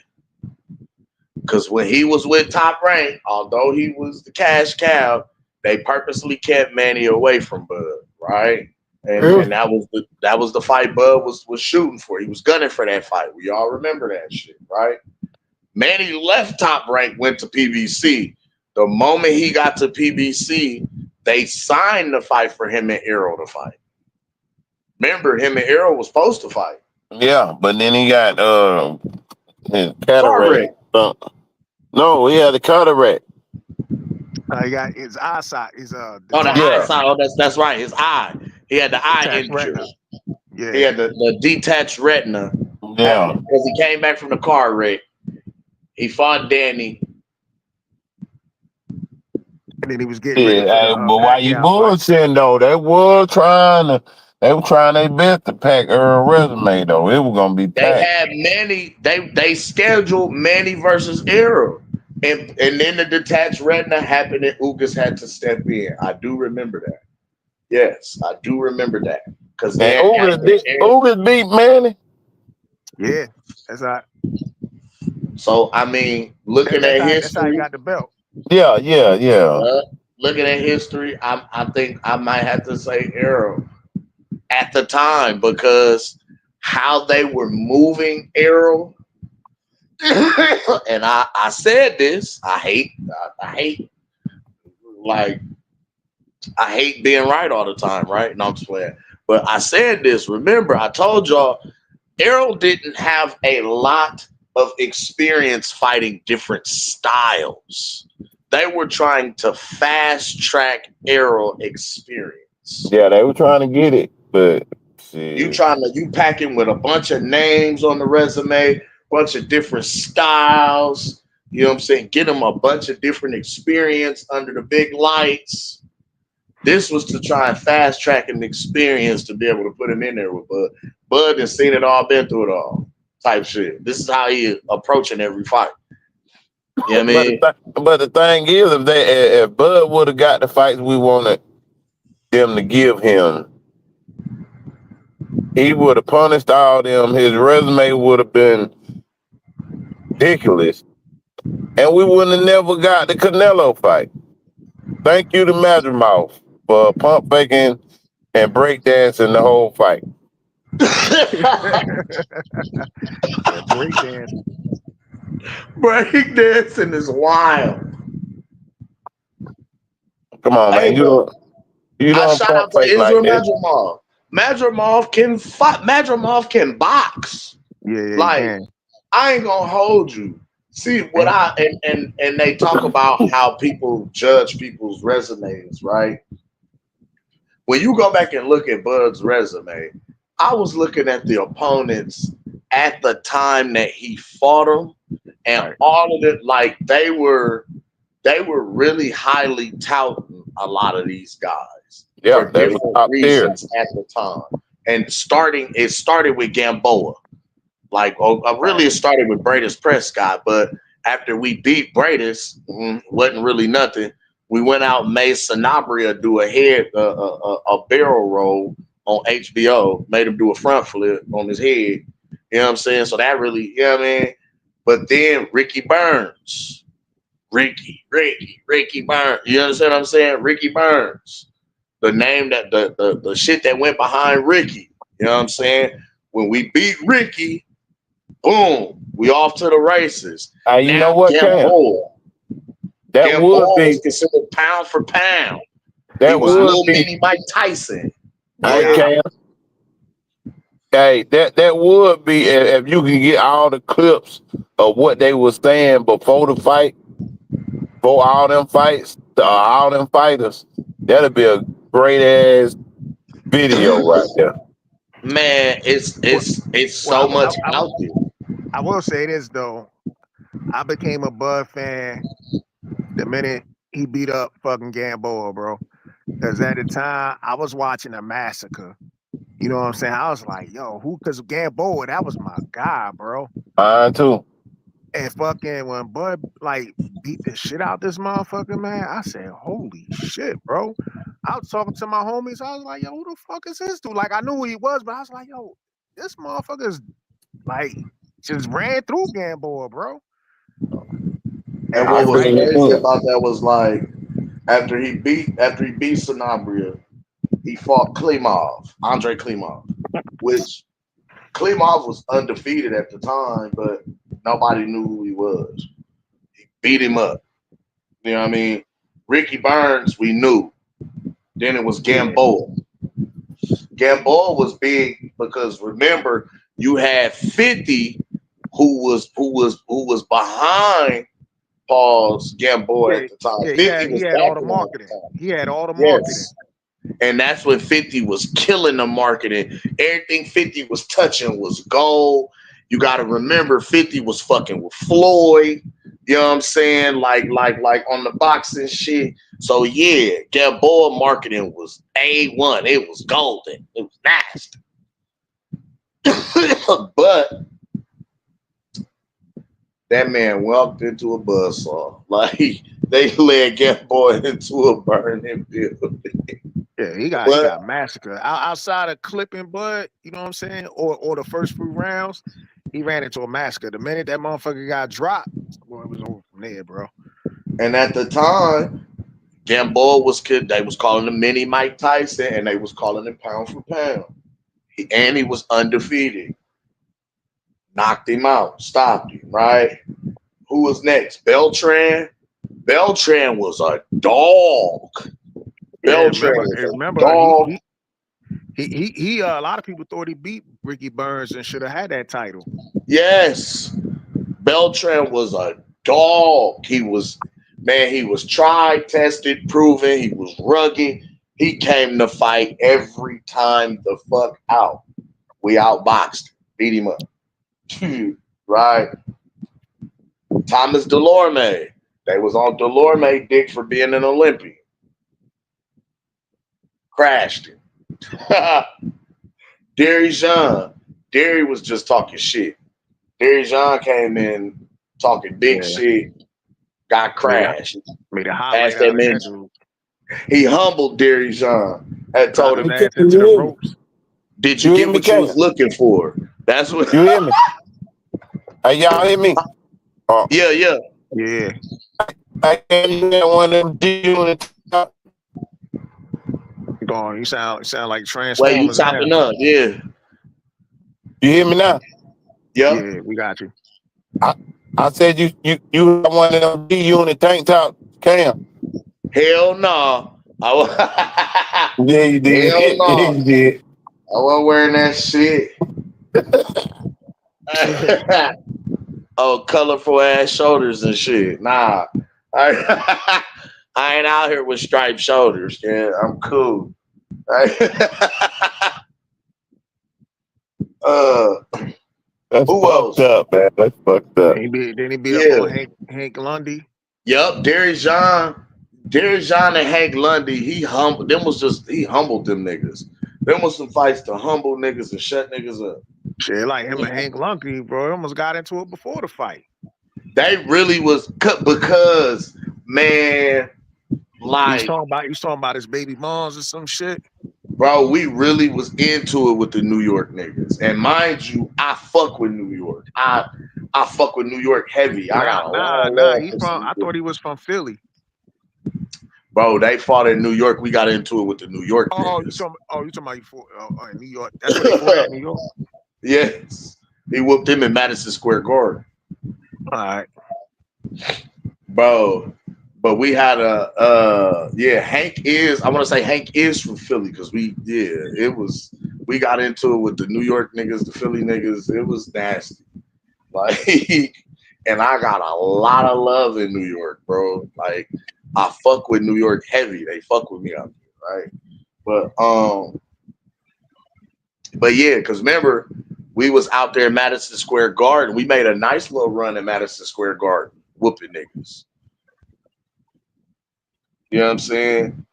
Because when he was with Top Rank, although he was the cash cow, they purposely kept Manny away from Bud, right? Really? And that was the fight Bud was shooting for. He was gunning for that fight. We all remember that shit, right? Manny left Top Rank, went to PBC. The moment he got to PBC, they signed the fight for him and Arrow to fight. Remember, him and Arrow was supposed to fight. Yeah, but then he got his Car cataract. wreck. No, he had a cataract. he got his eyesight. His Oh, the detached Yeah. eyesight. Oh, that's right. His eye. He had the eye detached injury. retina. Yeah. He had the detached retina Yeah. because he came back from the car wreck. He fought Danny. And then he was getting Yeah, ready for the but why you Pacquiao fight. bullshitting though? They were trying their best to pack her resume though. It was gonna be They packed. had Manny. They scheduled Manny versus Arrow, and then the detached retina happened, and Ugas had to step in. I do remember that. Yes, I do remember that because And then Ugas beat Manny. Yeah, that's how. So I mean, looking at That's how he history, got the belt. Yeah. looking at history, I think I might have to say Arrow at the time because how they were moving Arrow. And I said this. I hate like I hate being right all the time, right? No, I'm just playing. But I said this. Remember, I told y'all Errol didn't have a lot of experience fighting different styles. They were trying to fast track Errol experience. Yeah, they were trying to get it, but You packing with a bunch of names on the resume, bunch of different styles. You know what I'm saying? Get them a bunch of different experience under the big lights. This was to try and fast track an experience to be able to put him in there with Bud. Bud has seen it all, been through it all, type shit. This is how he approaching every fight. You know what I mean? but the thing is, if Bud would have got the fights we wanted them to give him, he would have punished all them. His resume would have been ridiculous, and we wouldn't have never got the Canelo fight. Thank you to Madrimov for pump faking and breakdancing the whole fight. Breakdancing. Breakdancing is wild. Come on, man. Hey, You I don't shout pump out to fake like Israel this. Madrimov. Madrimov can fight. Madrimov can box. Yeah, Like, he can. I ain't gonna hold you. See what and they talk about how people judge people's resumes, right? When you go back and look at Bud's resume, I was looking at the opponents at the time that he fought them, and all of it, like they were really highly touting a lot of these guys Yeah, for they were different top tier. reasons at the time. And it started with Gamboa. Like, really, it started with Bradis Prescott, but after we beat Bradis, wasn't really nothing. We went out and made Sanabria do a barrel roll on HBO, made him do a front flip on his head. You know what I'm saying? So that really, you know what I mean? But then Ricky Burns. Ricky Burns. You understand what I'm saying? Ricky Burns. The name that the shit that went behind Ricky. You know what I'm saying? When we beat Ricky, boom, we off to the races. You know what, Gamboa. Gamboa was considered pound for pound. He was little mini Mike Tyson. Hey, that would be if you can get all the clips of what they were saying before the fight, for all them fights, all them fighters. That'd be a great ass video right there. Man, it's so much out there. I will say this though. I became a Bud fan the minute he beat up fucking Gamboa, bro. Because at the time I was watching a massacre. You know what I'm saying? I was like, yo, who? Because Gamboa, that was my guy, bro. Mine too. And fucking when Bud like beat the shit out this motherfucker, man, I said, holy shit, bro. I was talking to my homies. I was like, yo, who the fuck is this dude? Like, I knew who he was, but I was like, yo, this motherfucker's like just ran through Gamboa, bro. And And what then was right, crazy about that was like after he beat Sanabria, he fought Andre Klimov, which Klimov was undefeated at the time, but nobody knew who he was. He beat him up. You know what I mean? Ricky Burns, we knew. Then it was yeah, Gamboa. Gamboa was big because remember you had 50 who was behind Paul's Gamboa yeah, at the time. yeah, 50 he was had all the backing him at the marketing. time. He had all the marketing. Yes. And that's when 50 was killing the marketing. Everything 50 was touching was gold. You got to remember 50 was fucking with Floyd. You know what I'm saying? Like on the boxing shit. So yeah, Gamboa marketing was A1. It was golden. It was nasty. But that man walked into a buzzsaw. Like they led Gamboa into a burning building. Yeah, he But got massacred. Outside of clipping Bud, you know what I'm saying? Or the first few rounds, he ran into a massacre. The minute that motherfucker got dropped, well, it was over from there, bro. and at the time, Gamboa was kid. They was calling him Mini Mike Tyson, and they was calling him pound for pound. And he was undefeated. Knocked him out, stopped him. Right? Who was next? Beltran. Beltran was a dog. Yeah, Beltran was a remember dog. he a lot of people thought he beat Ricky Burns and should have had that title. Yes, Beltran was a dog. He was tried, tested, proven. He was rugged. He came to fight every time the fuck out. We outboxed him, beat him up. Right? Thomas Delorme. They was on Delorme dick for being an Olympian. Crashed him. Derry Jean. Derry was just talking shit. Derry Jean came in talking big Yeah, shit, got crashed. made a Asked highlight that out of man. that dude. He humbled Derry Jean. Had told Dropped his him, Hey, Ken, ass you into the hear me? ropes. "Did you You hear get me, what you was Ken? looking for?" That's what. You hear me? Hey, y'all hear me? Yeah, yeah. Yeah, I can't hear one of them D units. going. You sound like Wait, you Transformers now. chopping up? Yeah, You hear me now? yep. Yeah, we got you. I said you got one of them D unit tank top, Cam. Hell no. I Yeah, you did. Hell Yeah, no. you did. I wasn't wearing that shit. Oh, colorful ass shoulders and shit. Nah, I, I ain't out here with striped shoulders. Yeah, I'm cool. uh, That's who fucked else? up, man. That's fucked up. Then he beat up Yeah. on Hank Lundy. Yep, Derry Jean and Hank Lundy, he humbled them niggas. Them was some fights to humble niggas and shut niggas up. Shit, like him and Hank Lundy, bro, they almost got into it before the fight. They really was cut because man, He like was talking about his baby moms or some shit. bro, we really was into it with the New York niggas. And mind you, I fuck with New York. I fuck with New York heavy. I got a lot of love He's for from. some I thought he was from Philly. bro. They fought in New York. We got into it with the New York You niggas. talking about you fought in New York? That's where they fought at, New York. Yes. He whooped him in Madison Square Garden. All right. Bro. But we had Hank is from Philly because we got into it with the New York niggas, the Philly niggas. It was nasty. Like, and I got a lot of love in New York, bro. Like, I fuck with New York heavy. They fuck with me out there, right? But yeah, because remember, We was out there in Madison Square Garden. We made a nice little run in Madison Square Garden, whooping niggas. You know what I'm saying?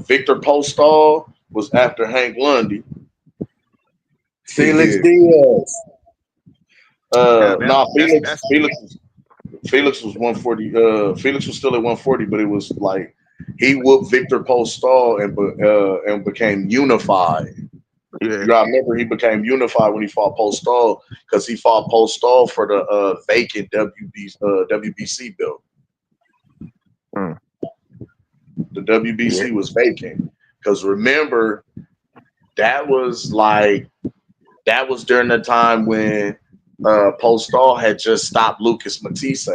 Victor Postol was after Hank Lundy. Felix Yeah. Diaz. No, That's Felix was 140. Felix was still at 140, but it was like he whooped Victor Postol and became unified. yeah. You gotta remember he became unified when he fought Postol because he fought Postol for the vacant WBC belt. Mm. The WBC was vacant because remember that was during the time when Postol had just stopped Lucas Matisse.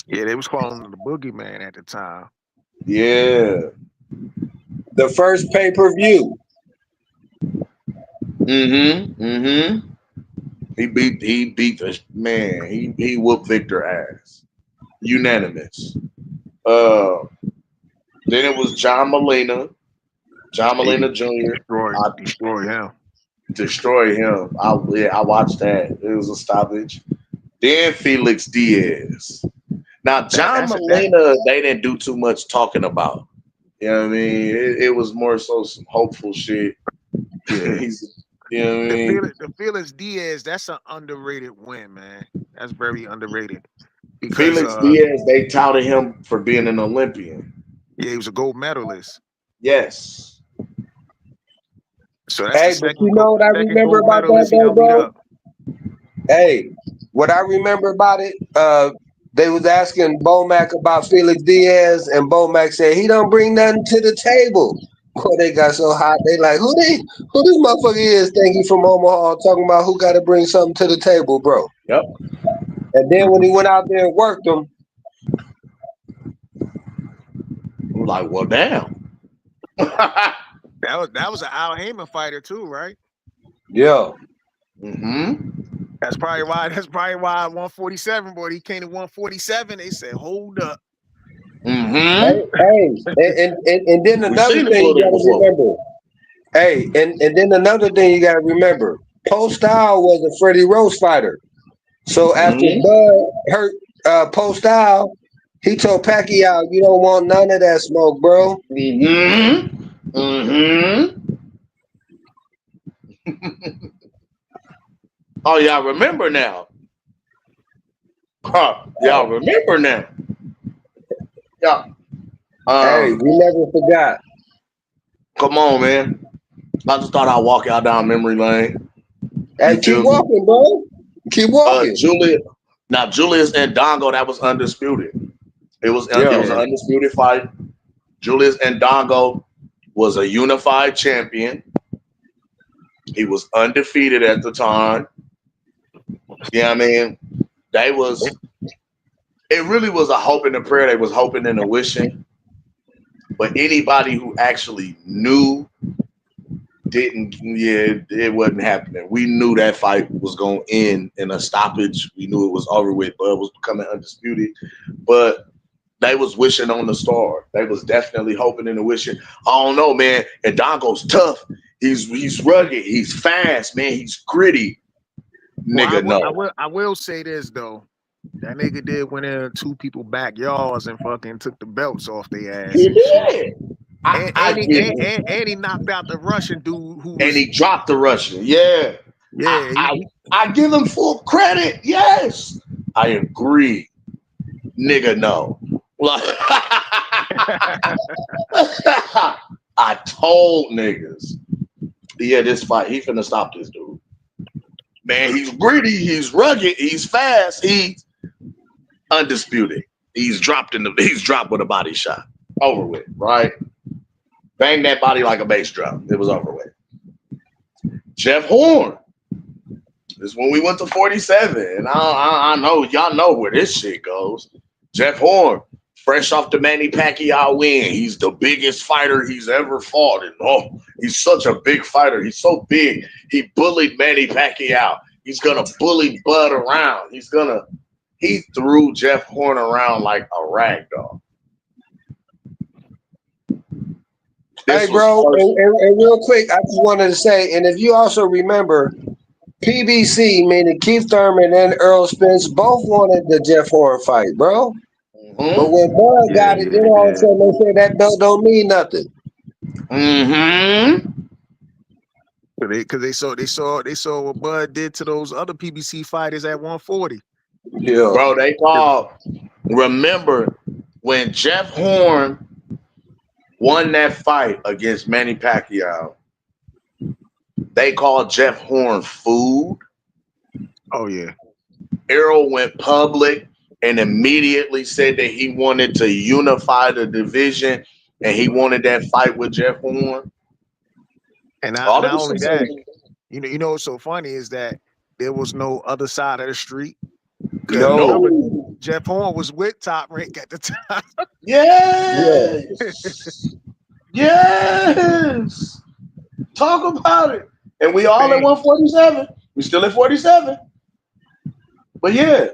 Yeah, they was calling him the boogeyman at the time. Yeah. The first pay-per-view. He beat the man. He whooped Victor ass. Unanimous. Then it was John Molina. John Molina Jr. Destroy him. Destroy him. I watched that. It was a stoppage. Then Felix Diaz. Now John Molina, they didn't do too much talking about. You know what I mean? It was more so some hopeful shit. Yeah. You know what I mean? The Felix Diaz, that's an underrated win, man. That's very underrated. Because Felix Diaz, they touted him for being an Olympian. Yeah, he was a gold medalist. Yes. So that's Hey, but you know what I remember about that though, bro? Hey, what I remember about it, they was asking Bomac about Felix Diaz, and Bomac said he don't bring nothing to the table. Boy, they got so hot. They like, who this motherfucker is? Think he from Omaha talking about who got to bring something to the table, bro. Yep. And then when he went out there and worked them, I'm like, well, damn. that was an Al Heyman fighter too, right? Yeah. That's probably why 147, boy. He came to 147. They said, hold up. Hey, and then another thing you gotta remember. Hey, and then another thing you gotta remember. Postile was a Freddie Rose fighter. So after Bud hurt Postile, he told Pacquiao, you don't want none of that smoke, bro. Oh, y'all remember now. Y'all remember now. Yeah. Hey, we never forgot. Come on, man. I just thought I'd walk y'all down memory lane. Hey, keep walking, bro. Keep walking. Julius Ndongo, that was undisputed. It was an undisputed fight. Julius Ndongo was a unified champion. He was undefeated at the time. Yeah, I mean, it really was a hope and a prayer. They was hoping and a wishing. But anybody who actually knew it wasn't happening. We knew that fight was going to end in a stoppage. We knew it was over with. Bud was becoming undisputed. But they was wishing on the star. They was definitely hoping and wishing. I don't know, man. And Dongo's tough. He's rugged. He's fast, man. He's gritty. I will say this, though. That nigga did went in 2 people backyards and fucking took the belts off their ass. He did. And he knocked out the Russian dude and he dropped the Russian. Yeah. I give him full credit. Yes. I agree. Nigga, no. I told niggas. Yeah, this fight, he finna stop this dude. Man, he's gritty, he's rugged, he's fast, he's undisputed. He's dropped with a body shot. Over with, right? Bang that body like a bass drum. It was over with. Jeff Horn. This is when we went to 47. And I know y'all know where this shit goes. Jeff Horn, fresh off the Manny Pacquiao win. He's the biggest fighter he's ever fought. And he's such a big fighter. He's so big. He bullied Manny Pacquiao. He's gonna bully Bud around. He threw Jeff Horn around like a rag doll. Hey, This was bro, first. and real quick, I just wanted to say, and if you also remember, PBC, meaning Keith Thurman and Earl Spence, both wanted the Jeff Horn fight, bro. But Mm-hmm. when Bud Yeah, got it, yeah, then they all of a did. sudden they said that belt don't mean nothing. Mm-hmm. Because they saw what Bud did to those other PBC fighters at 140. Yeah. Bro, they called. Remember when Jeff Horn won that fight against Manny Pacquiao? They called Jeff Horn food. Oh yeah. Errol went public and immediately said that he wanted to unify the division and he wanted that fight with Jeff Horn. And All of not this only is that, you know what's so funny is that there was no other side of the street. Because remember, no. Jeff Horn was with Top Rank at the time. Yeah. Yes. Yes. Talk about it. And we all at Man, 147. We still at 47. But yeah,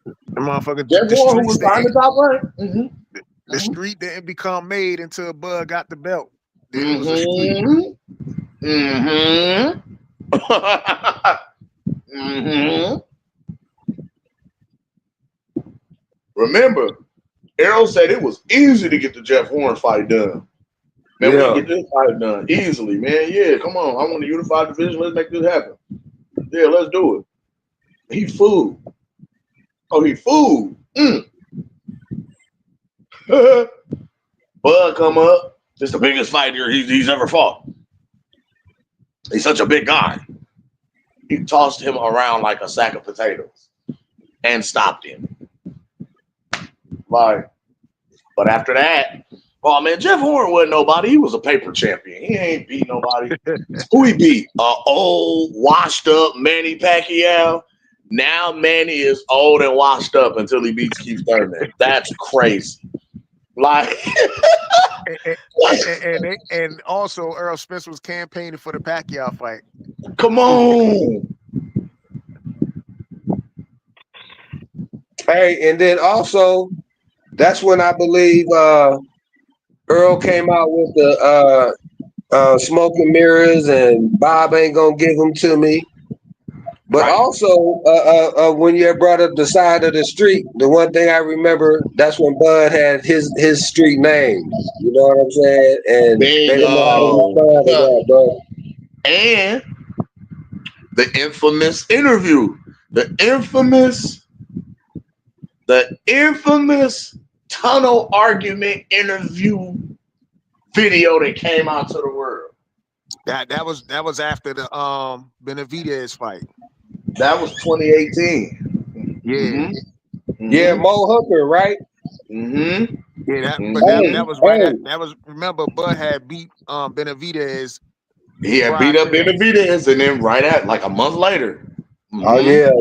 the motherfucker, Jeff the Horn, who streets was behind the didn't, top right. Mm-hmm. the street didn't become made until Bud got the belt. Then it was a street. Mm-hmm. Mm-hmm. Mm-hmm. Remember, Errol said it was easy to get the Jeff Horn fight done. Man, we can Yeah. get this fight done easily, man. Yeah, come on. I want a unified division. Let's make this happen. Yeah, let's do it. He fooled. Oh, he fooled. Bud come up. It's the biggest fighter he's ever fought. He's such a big guy. He tossed him around like a sack of potatoes and stopped him. Like, but after that, oh man, Jeff Horn wasn't nobody. He was a paper champion. He ain't beat nobody. Who he beat? Old, washed up Manny Pacquiao. Now Manny is old and washed up until he beats Keith Thurman. That's crazy. Like, And also Earl Spence was campaigning for the Pacquiao fight. come on. Hey, and then also, that's when I believe Earl came out with the smoke and mirrors and Bob ain't gonna give them to me. But Right. also, when you had brought up the side of the street, the one thing I remember, that's when Bud had his street name. You know what I'm saying? And they didn't know how to respond to that, bro. And the infamous interview, the infamous tunnel argument interview video that came out to the world. That was after the Benavidez fight. That was 2018. Yeah. Mm-hmm. Yeah, Mo Hooker, right? Mm-hmm. Yeah, Mhm. that was right at that was remember Bud had beat Benavidez. He had beat up Benavidez, and then right at like a month later. Oh yeah.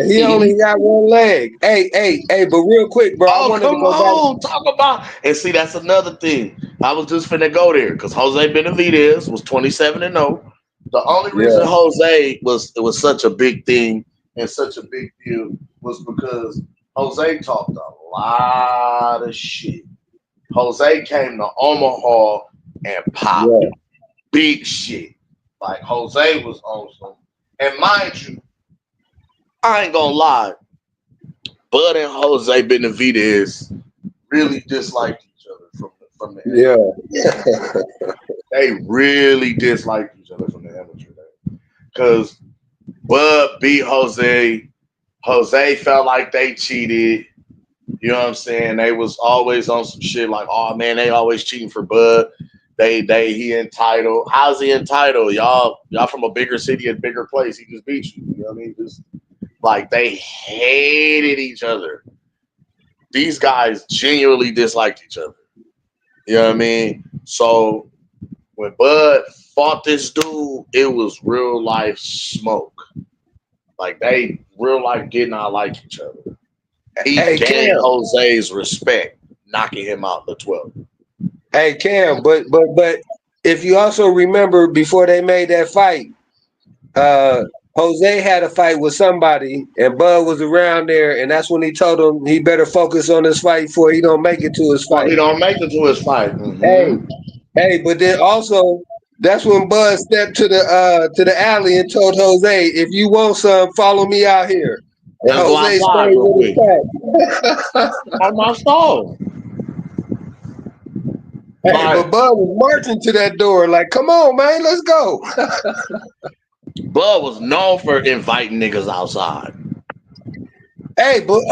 He only got one leg. Hey, but real quick, bro. I wanted to go back. Talk about and see that's another thing. I was just finna go there because Jose Benavidez was 27-0. The only reason Jose was such a big thing and such a big deal was because Jose talked a lot of shit. Jose came to Omaha and popped big shit. Like Jose was awesome. And mind you, I ain't gonna lie, Bud and Jose Benavidez really disliked each other from the They really disliked each other from the amateur day. Because Bud beat Jose. Jose felt like they cheated. You know what I'm saying? They was always on some shit like, oh man, they always cheating for Bud. He entitled. How's he entitled? Y'all from a bigger city, a bigger place. He just beat you. You know what I mean? Just like they hated each other. These guys genuinely disliked each other. You know what I mean? So when Bud fought this dude, it was real life smoke. Like they real life did not like each other. He gained Jose's respect, knocking him out the 12th. Hey Cam, but if you also remember before they made that fight, Jose had a fight with somebody and Bud was around there, and that's when he told him he better focus on his fight before he don't make it to his fight. He don't make it to his fight. Mm-hmm. Hey, Hey, but then also that's when Bud stepped to the alley and told Jose, "If you want some, follow me out here." And Let's go Jose outside stayed real with quick. his pack. On my stove. Hey, but Bud was marching to that door like, "Come on, man, let's go." Bud was known for inviting niggas outside. Hey, but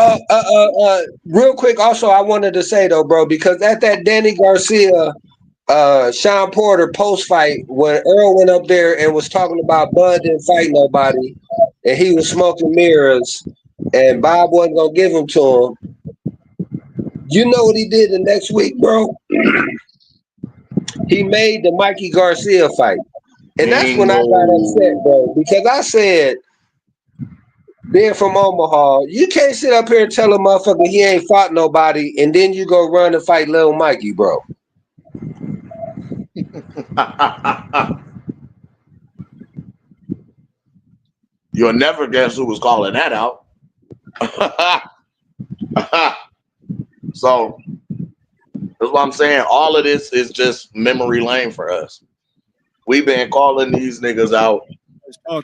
real quick, also I wanted to say though, bro, because at that Danny Garcia, Sean Porter post fight, when Earl went up there and was talking about Bud didn't fight nobody, and he was smoking mirrors, and Bob wasn't gonna give them to him. You know what he did the next week, bro? He made the Mikey Garcia fight, and that's when I got upset, bro, because I said, being from Omaha, you can't sit up here and tell a motherfucker he ain't fought nobody, and then you go run and fight Lil Mikey, bro. You'll never guess who was calling that out. So that's what I'm saying. All of this is just memory lane for us. We've been calling these niggas out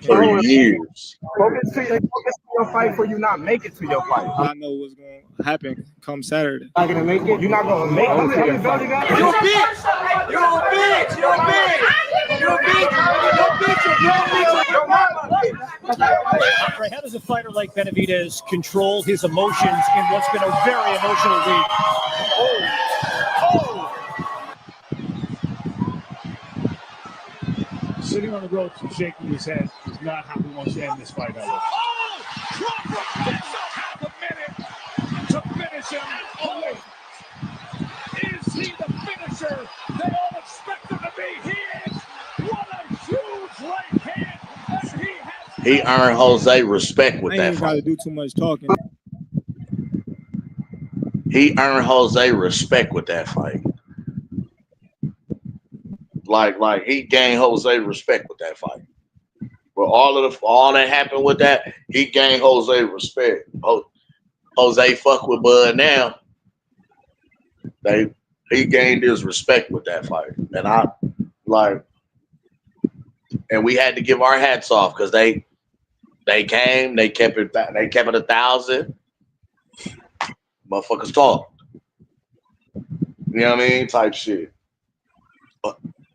for years. Focus to your fight for you not make it to your fight. I know what's going to happen come Saturday. Not gonna make it. You're not gonna make it to your fight. You a bitch. You a bitch. You a bitch. You a bitch. You a bitch. Andre, how does a fighter like Benavidez control his emotions in what's been a very emotional week? Sitting on the ropes and shaking his head is not how he wants to end this fight. Crawford gives up half a minute to finish him. Is he the finisher they all expect him to be? He is. What a huge right hand as he has. He earned Jose respect with I that ain't got to fight. do too much talking. He earned Jose respect with that fight. Like he gained Jose respect with that fight. But all that happened with that, he gained Jose respect. Jose fuck with Bud now. He gained his respect with that fight. And we had to give our hats off because they came, they kept it 1,000. Motherfuckers talk. You know what I mean? Type shit.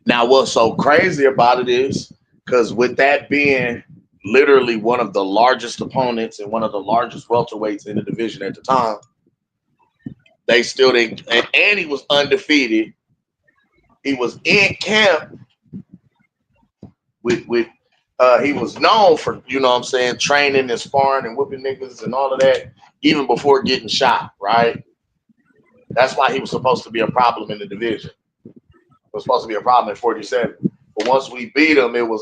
Now, what's so crazy about it is, because with that being literally one of the largest opponents and one of the largest welterweights in the division at the time, they still didn't, and he was undefeated. He was in camp with he was known for, you know what I'm saying, training and sparring and whooping niggas and all of that, even before getting shot, right? That's why he was supposed to be a problem in the division. It was supposed to be a problem at 47. But once we beat him, it was,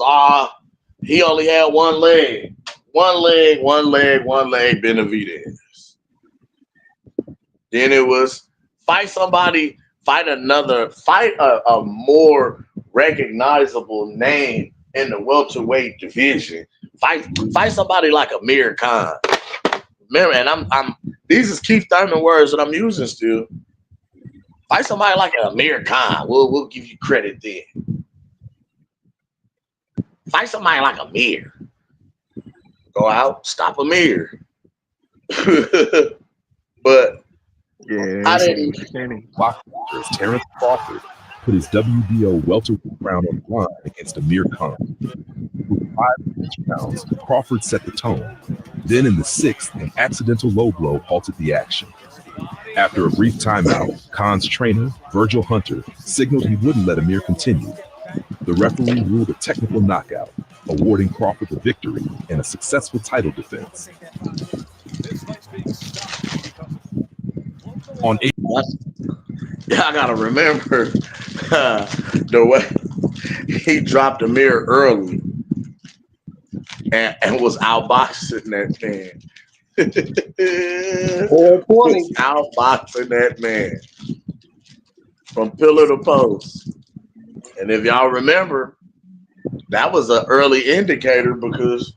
he only had one leg, Benavidez. Then it was fight somebody, fight a more recognizable name in the welterweight division. Fight somebody like Amir Khan. Remember, and these is Keith Thurman words that I'm using still. Fight somebody like Amir Khan. We'll give you credit then. Fight somebody like Amir. Go out, stop Amir. But I didn't. Boxers Terrence Crawford put his WBO welterweight crown on the line against Amir Khan. With 5 rounds, Crawford set the tone. Then in the 6th, an accidental low blow halted the action. After a brief timeout, Khan's trainer, Virgil Hunter, signaled he wouldn't let Amir continue. The referee ruled a technical knockout, awarding Crawford the victory and a successful title defense. I gotta remember the way he dropped Amir early and was outboxing that man. Was outboxing that man from pillar to post. And if y'all remember, that was an early indicator because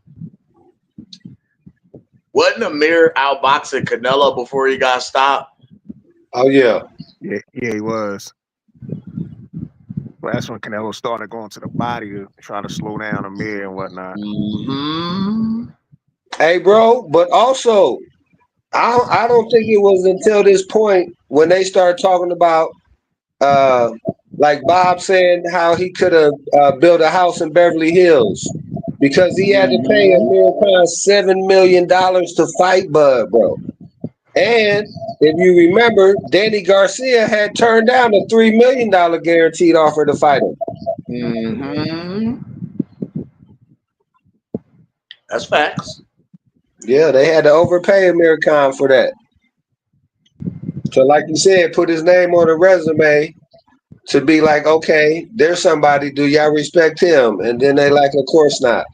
wasn't Amir outboxing Canelo before he got stopped? Oh yeah. Yeah, he was. Well, that's when Canelo started going to the body to try to slow down Amir and whatnot. Mm-hmm. Hey, bro, but also I don't think it was until this point when they started talking about uh like Bob saying how he could have built a house in Beverly Hills because he had to pay Amir Khan $7 million to fight Bud, bro. And if you remember, Danny Garcia had turned down a $3 million guaranteed offer to fight him. Mm-hmm. That's facts. Yeah, they had to overpay Amir Khan for that. So, like you said, put his name on a resume to be like, okay, there's somebody. Do y'all respect him? And then they like, of course not,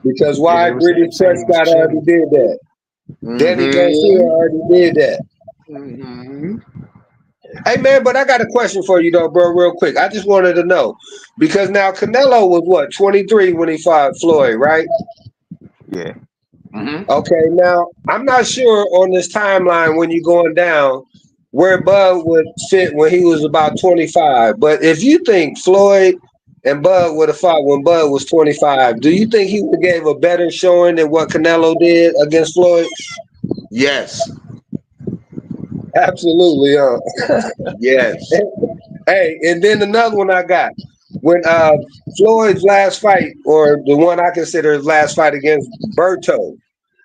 because Yeah, why? they was British saying he was Prescott already chinny. did that. Danny Garcia Mm-hmm. already did that. Mm-hmm. Hey man, but I got a question for you though, bro, real quick. I just wanted to know because now Canelo was what 23 when he fought Floyd, right? Yeah. Mm-hmm. Okay, now I'm not sure on this timeline when you're going down where Bud would fit when he was about 25. But if you think Floyd and Bud would have fought when Bud was 25, do you think he would have gave a better showing than what Canelo did against Floyd? Yes. Absolutely, Yes. Hey, and then another one I got. When Floyd's last fight, or the one I consider his last fight against Berto,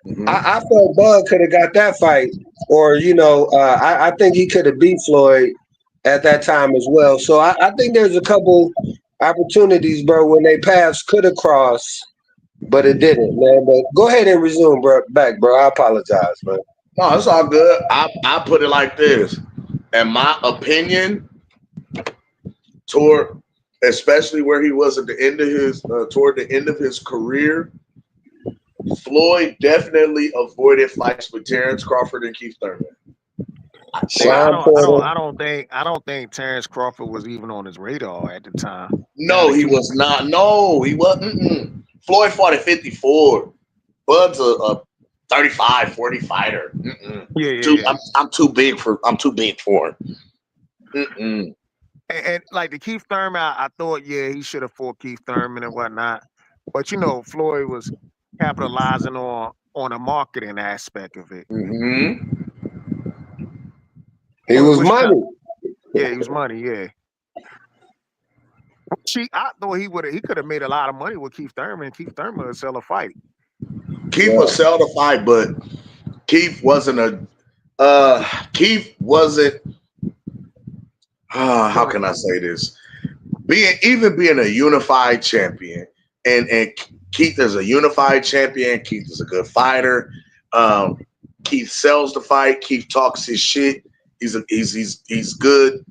Mm-hmm. I felt Bud could have got that fight, or I think he could have beat Floyd at that time as well. So I think there's a couple opportunities, bro, when they paths could have crossed, but it didn't, man. But go ahead and resume, bro. Back, bro. I apologize, man. No, it's all good. I put it like this. In my opinion, toward especially where he was at the end of his toward the end of his career, Floyd definitely avoided fights with Terrence Crawford and Keith Thurman. Well, Sean Porter. I don't think Terrence Crawford was even on his radar at the time. No, he was not. No, he wasn't. Mm-mm. Floyd fought at 54. Bud's a 35, 40 fighter. Mm-mm. Yeah. I'm too big for him. Mm-mm. And like the Keith Thurman, I thought, yeah, he should have fought Keith Thurman and whatnot. But Floyd was capitalizing on a marketing aspect of it. Mm-hmm. He was money. Yeah, he was money. Yeah. I thought he could have made a lot of money with Keith Thurman. Keith Thurman would sell a fight. Keith would sell the fight, but Keith wasn't how can I say this? Being a unified champion, and Keith is a unified champion. Keith is a good fighter. Keith sells the fight. Keith talks his shit. He's good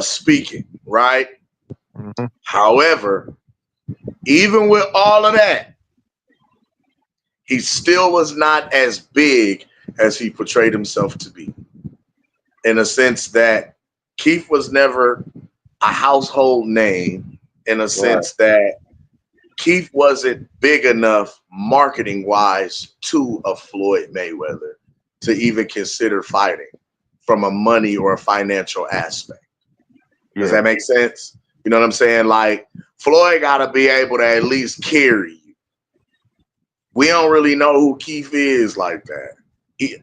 speaking, right? Mm-hmm. However, even with all of that, he still was not as big as he portrayed himself to be. In a sense that Keith was never a household name, in a sense that Keith wasn't big enough marketing wise to a Floyd Mayweather to even consider fighting from a money or a financial aspect. Does that make sense? You know what I'm saying? Like, Floyd got to be able to at least carry you. We don't really know who Keith is like that,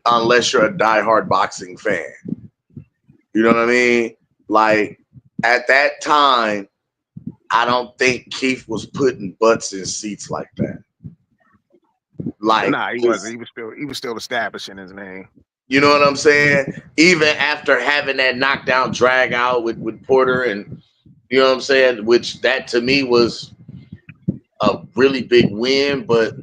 unless you're a diehard boxing fan. You know what I mean? Like, at that time, I don't think Keith was putting butts in seats like that. Like, nah, he wasn't. He was still establishing his name. You know what I'm saying? Even after having that knockdown drag out with Porter, and you know what I'm saying, which that to me was a really big win, but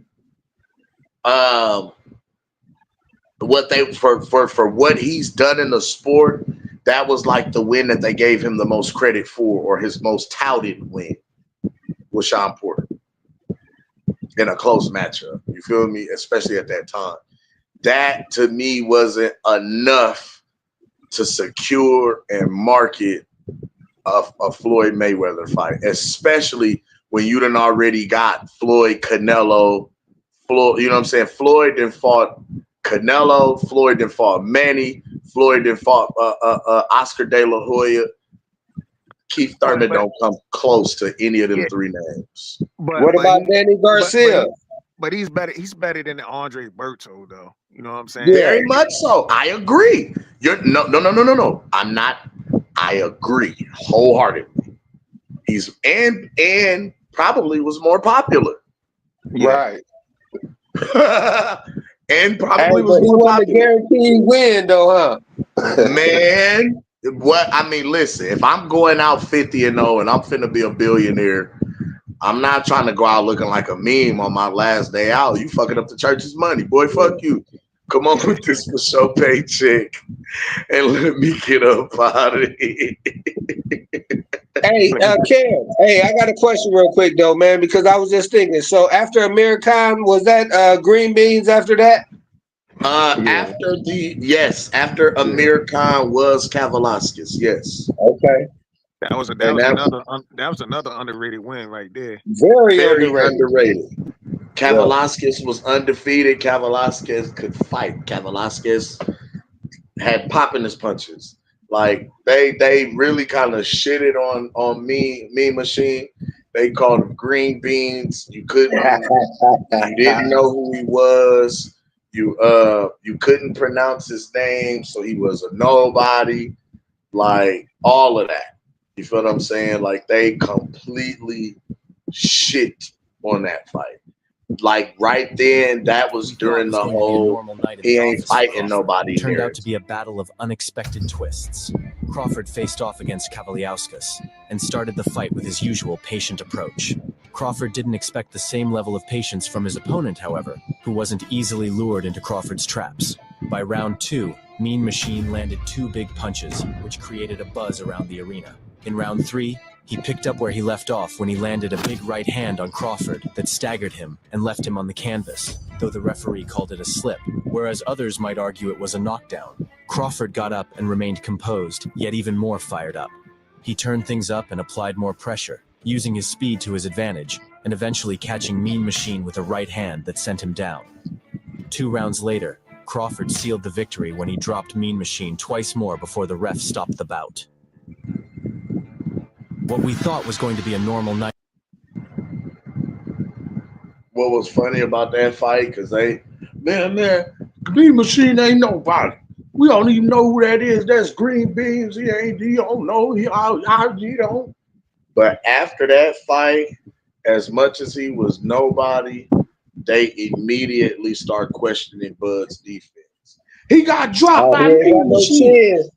what they for what he's done in the sport, that was like the win that they gave him the most credit for, or his most touted win, with Sean Porter in a close matchup. You feel me? Especially at that time. That to me wasn't enough to secure and market a Floyd Mayweather fight, especially when you done already got Floyd Canelo. Floyd, you know what I'm saying? Floyd then fought Canelo. Floyd then fought Manny. Floyd then fought Oscar De La Hoya. Keith Thurman don't come close to any of them Yeah, three names. What about Danny Garcia? But he's better. He's better than Andre Berto, though. You know what I'm saying? Yeah. Very much so. I agree. You're no. I'm not. I agree wholeheartedly. He's and probably was more popular. Right. And Hey, probably but was he more won the popular. guaranteed win, though, huh? Man, what I mean, listen, if I'm going out 50-0 and I'm finna be a billionaire, I'm not trying to go out looking like a meme on my last day out. You fucking up the church's money, boy. Fuck you. Come on with this for show paycheck and let me get up out of here. Hey, Cam. Hey, I got a question real quick though, man, because I was just thinking. So after American, was that green beans after that? After Amir Khan was Kavalauskas, yes. Okay. That was And another underrated win right there. Very very underrated. Kavalauskas was undefeated. Kavalauskas could fight. Kavalauskas had pop in his punches. Like they really kind of shitted on Mean Machine. They called him green beans. You didn't know who he was. You couldn't pronounce his name, so he was a nobody. Like all of that. You feel what I'm saying? Like they completely shit on that fight. Like right then, that was during the whole he ain't fighting nobody turned here. out to be a battle of unexpected twists. Crawford faced off against Kavaliauskas and started the fight with his usual patient approach. Crawford didn't expect the same level of patience from his opponent, however, who wasn't easily lured into Crawford's traps. By round 2, Mean Machine landed 2 big punches, which created a buzz around the arena. In round 3, he picked up where he left off when he landed a big right hand on Crawford that staggered him and left him on the canvas, though the referee called it a slip, whereas others might argue it was a knockdown. Crawford got up and remained composed, yet even more fired up. He turned things up and applied more pressure, using his speed to his advantage, and eventually catching Mean Machine with a right hand that sent him down. 2 rounds later, Crawford sealed the victory when he dropped Mean Machine twice more before the ref stopped the bout. What we thought was going to be a normal night. What was funny about that fight? Because man, Mean Machine ain't nobody. We don't even know who that is. That's green beans. He don't know. He don't. But after that fight, as much as he was nobody, they immediately start questioning Bud's defense. He got dropped by Mean Machine.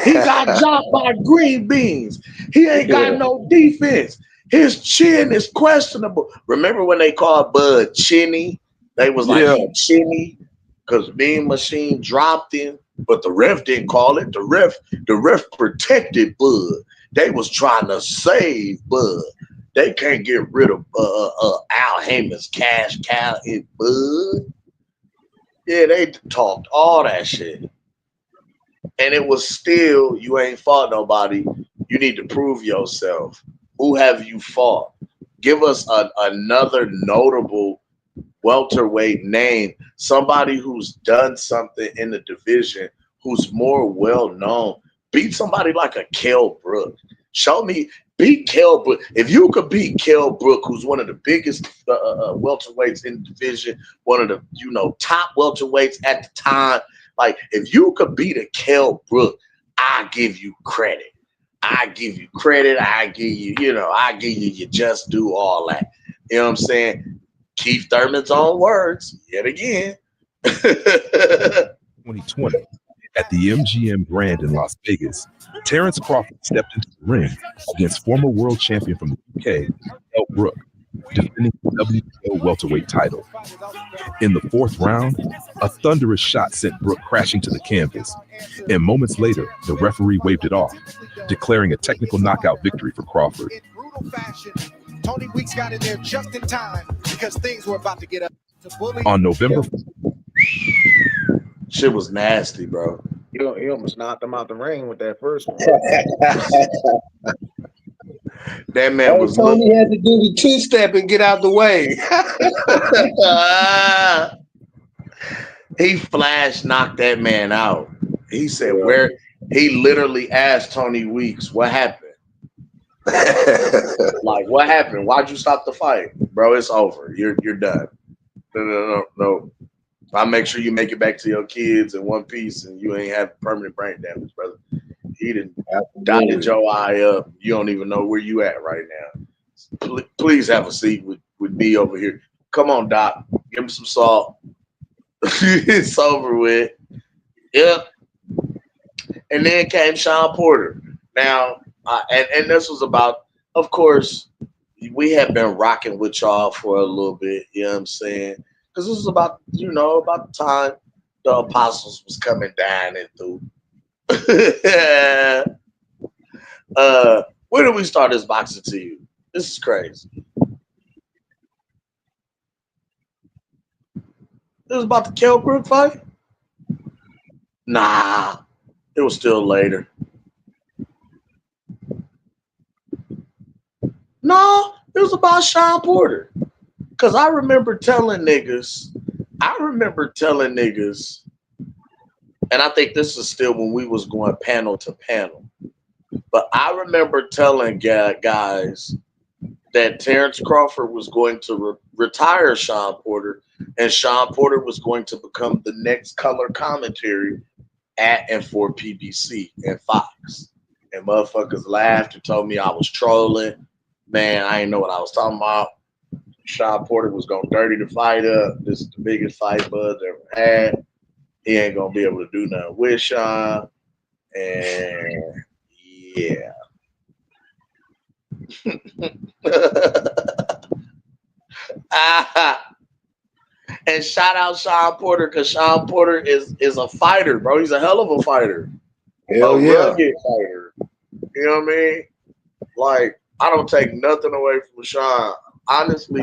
He got dropped by green beans. He ain't got no defense. His chin is questionable. Remember when they called Bud Chinny? They was like, he Chinny, because Mean Machine dropped him, but the ref didn't call it. The ref protected Bud. They was trying to save Bud. They can't get rid of Al Heyman's cash cow in Bud. Yeah, they talked all that shit. And it was still, you ain't fought nobody. You need to prove yourself. Who have you fought? Give us another notable welterweight name. Somebody who's done something in the division, who's more well known. Beat somebody like a Kell Brook. Show me, beat Kell Brook. If you could beat Kell Brook, who's one of the biggest welterweights in the division, one of the top welterweights at the time. Like, if you could beat a Kell Brook, I give you credit. I give you credit. I give you, you just do all that. You know what I'm saying? Keith Thurman's own words, yet again. 2020, at the MGM Grand in Las Vegas, Terrence Crawford stepped into the ring against former world champion from the UK, Kell Brook, defending the WBO welterweight title. In the 4th round, a thunderous shot sent Brook crashing to the canvas, and moments later, the referee waved it off, declaring a technical knockout victory for Crawford. Tony Weeks got in there just in time because things were about to get up. On November, shit was nasty, bro. He almost knocked him out the ring with that first one. That man was. Tony had to do the 2-step and get out the way. He flash knocked that man out. He said, "Where?" He literally asked Tony Weeks, "What happened?" Like, what happened? Why'd you stop the fight, bro? It's over. You're done. No. I make sure you make it back to your kids in one piece, and you ain't have permanent brain damage, brother. He done dotted your eye up. You don't even know where you at right now. Please have a seat with me over here. Come on, Doc. Give him some salt. It's over with. Yep. And then came Sean Porter. Now, and this was about, of course, we had been rocking with y'all for a little bit. You know what I'm saying? Because this was about, about the time the apostles was coming down and through. Where do we start this boxing to you? This is crazy. It was about the Kell Brook fight? Nah, it was still later. No, it was about Sean Porter. Because I remember telling niggas, and I think this is still when we was going panel to panel, but I remember telling guys that Terrence Crawford was going to retire Sean Porter, and Sean Porter was going to become the next color commentary at and for PBC and Fox. And motherfuckers laughed and told me I was trolling. Man, I didn't know what I was talking about. Sean Porter was going to dirty the fight up. This is the biggest fight Bud ever had. He ain't going to be able to do nothing with Sean. And yeah. And shout out Sean Porter, because Sean Porter is a fighter, bro. He's a hell of a fighter. Hell a yeah. rugged fighter. You know what I mean? Like, I don't take nothing away from Sean. Honestly,